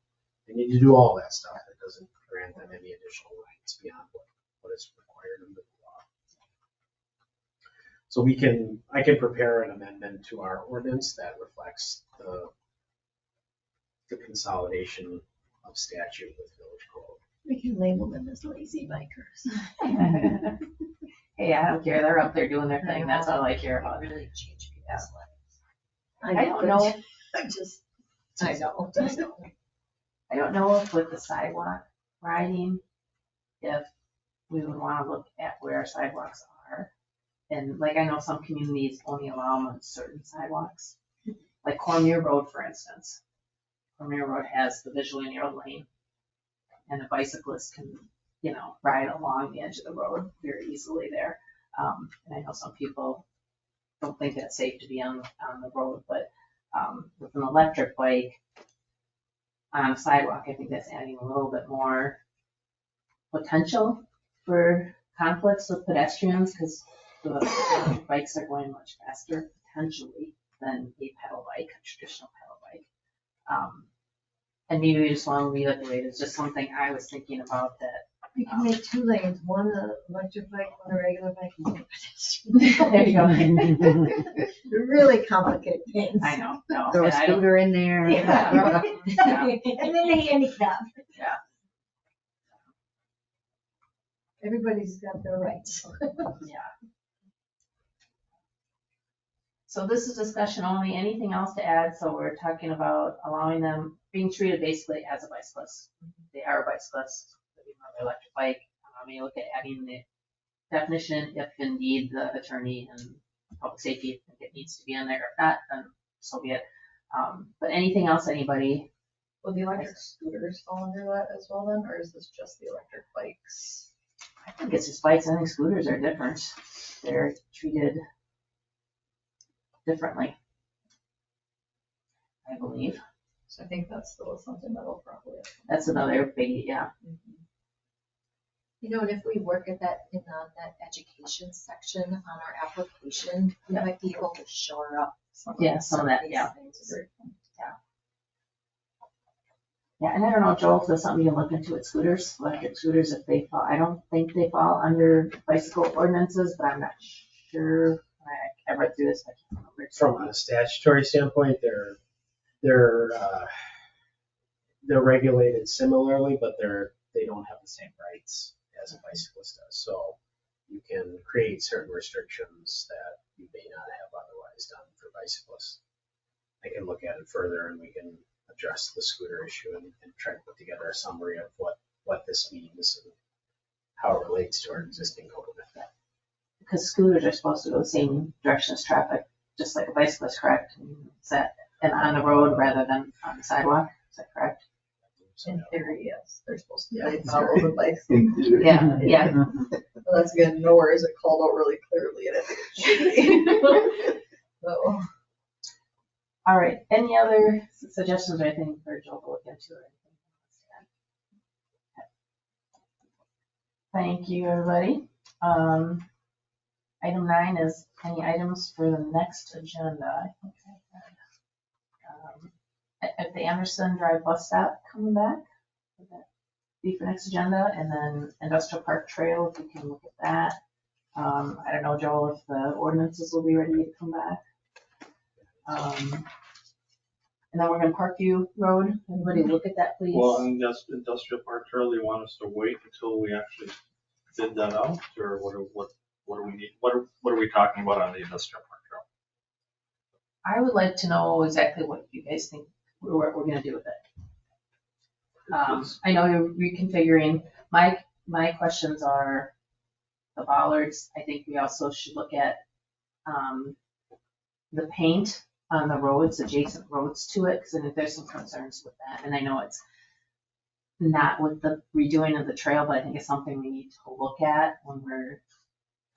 S8: They need to do all that stuff. That doesn't grant them any additional rights beyond what is required under the law. So I can prepare an amendment to our ordinance that reflects the consolidation of statute with village code.
S12: We can label them as lazy bikers.
S14: Hey, I don't care, they're up there doing their thing, that's all I care about.
S12: Really change people's lives.
S14: I don't know.
S12: I know.
S14: I don't know if with the sidewalk riding, if we would wanna look at where sidewalks are. And like, I know some communities only allow them on certain sidewalks, like Cormier Road, for instance. Cormier Road has the visually narrow lane, and a bicyclist can, ride along the edge of the road very easily there. And I know some people don't think that's safe to be on the road, but with an electric bike on a sidewalk, I think that's adding a little bit more potential for conflicts with pedestrians, because the bikes are going much faster potentially than a pedal bike, a traditional pedal bike. And maybe we just want to leave it the way it is, just something I was thinking about that.
S12: We can make 2 lanes, one a electric bike, one a regular bike, and one a
S14: There you go.
S12: pedestrian. Really complicated things.
S14: I know, no.
S3: Throw a
S14: and I don't-
S3: scooter in there.
S14: Yeah.
S12: And then the handicap.
S14: Yeah.
S12: Everybody's got their rights.
S14: Yeah. So this is discussion only. Anything else to add? So we're talking about allowing them, being treated basically as a bicyclist. They are a bicyclist, even though they're electric bike. You look at adding the definition if indeed the attorney and public safety think it needs to be in there. If not, then so be it. But anything else, anybody?
S13: Will the electric scooters fall under that as well then, or is this just the electric bikes?
S14: I think it's just bikes. I think scooters are different. They're treated differently, I believe.
S13: So I think that's still something that'll probably.
S14: That's another big, yeah.
S12: And if we work at that in that education section on our application, we might be able to shore up some of
S14: that,
S12: these
S14: yeah.
S12: things.
S14: Yeah, and I don't know, Joel, if there's something you can look into with scooters, electric scooters, if they fall, I don't think they fall under bicycle ordinances, but I'm not sure. I read through this, but I can't remember.
S8: From a statutory standpoint, they're regulated similarly, but they don't have the same rights as a bicyclist does. So you can create certain restrictions that you may not have otherwise done for bicyclists. I can look at it further and we can address the scooter issue and try to put together a summary of what this means and how it relates to our existing code.
S14: Because scooters are supposed to go the same direction as traffic, just like a bicyclist, correct? And on the road rather than on the sidewalk, is that correct?
S13: In theory, yes, they're supposed to follow the bikes.
S14: Yeah, yeah.
S13: Well, that's again, nowhere is it called out really clearly, and I think it should be. So.
S14: All right, any other suggestions or anything for Joel to look into or anything? Thank you, everybody. Item 9 is any items for the next agenda. I think I had, at the Anderson Drive bus stop coming back, would that be for next agenda? And then Industrial Park Trail, if we can look at that. I don't know, Joel, if the ordinances will be ready to come back. And then we're going to Parkview Road. Anybody look at that, please?
S7: Well, and just Industrial Park Trail, do you want us to wait until we actually bid that out, or what do we need? What are we talking about on the Industrial Park Trail?
S14: I would like to know exactly what you guys think we're going to do with it. I know you're reconfiguring. My questions are the bollards. I think we also should look at the paint on the roads, adjacent roads to it, because I think there's some concerns with that. And I know it's not with the redoing of the trail, but I think it's something we need to look at when we're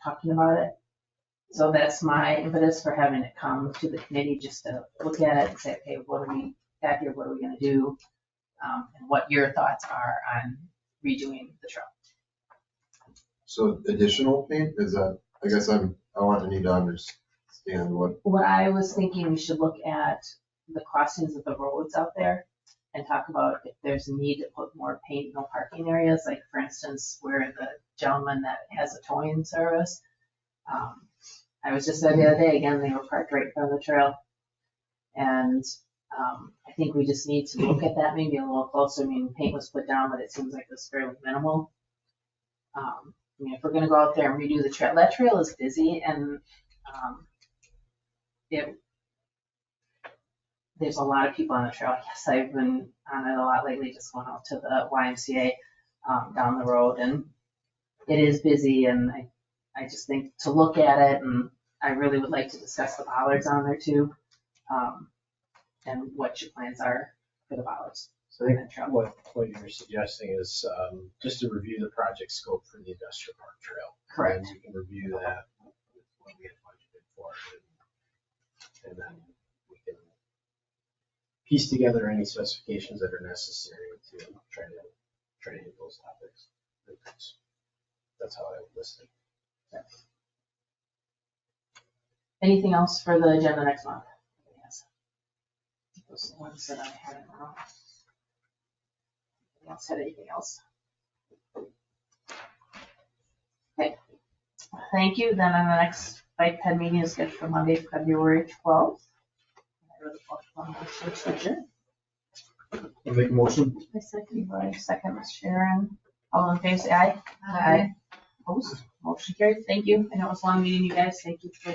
S14: talking about it. So that's my impetus for having it come to the committee, just to look at it and say, okay, what do we got here? What are we going to do? And what your thoughts are on redoing the trail.
S6: So additional paint, is that, I guess I need to understand what.
S14: What I was thinking, we should look at the crossings of the roads out there and talk about if there's a need to put more paint, no parking areas, like for instance, where the gentleman that has a towing service. I was just there the other day, again, they were parked right in front of the trail. And I think we just need to look at that maybe a little closer. I mean, paint was put down, but it seems like it was fairly minimal. I mean, if we're gonna go out there and redo the trail, that trail is busy and there's a lot of people on the trail. Yes, I've been on it a lot lately, just going out to the YMCA down the road, and it is busy, and I just think to look at it, and I really would like to discuss the bollards on there too, and what your plans are for the bollards.
S8: So I think what you're suggesting is just to review the project scope for the industrial park trail.
S14: Correct.
S8: And you can review that with what we had budgeted for it. And then we can piece together any specifications that are necessary to try to hit those topics. That's how I would list it.
S14: Anything else for the agenda next month? Yes. Those are the ones that I had in mind. Anyone else had anything else? Okay. Thank you. Then on the next Bike Ped meeting is scheduled for Monday, February 12th.
S9: I'll make a motion.
S14: I second, Ms. Sharon. All in favor, say aye. Aye. Opposed? Motion carried. Thank you. I know it was a long meeting, you guys. Thank you for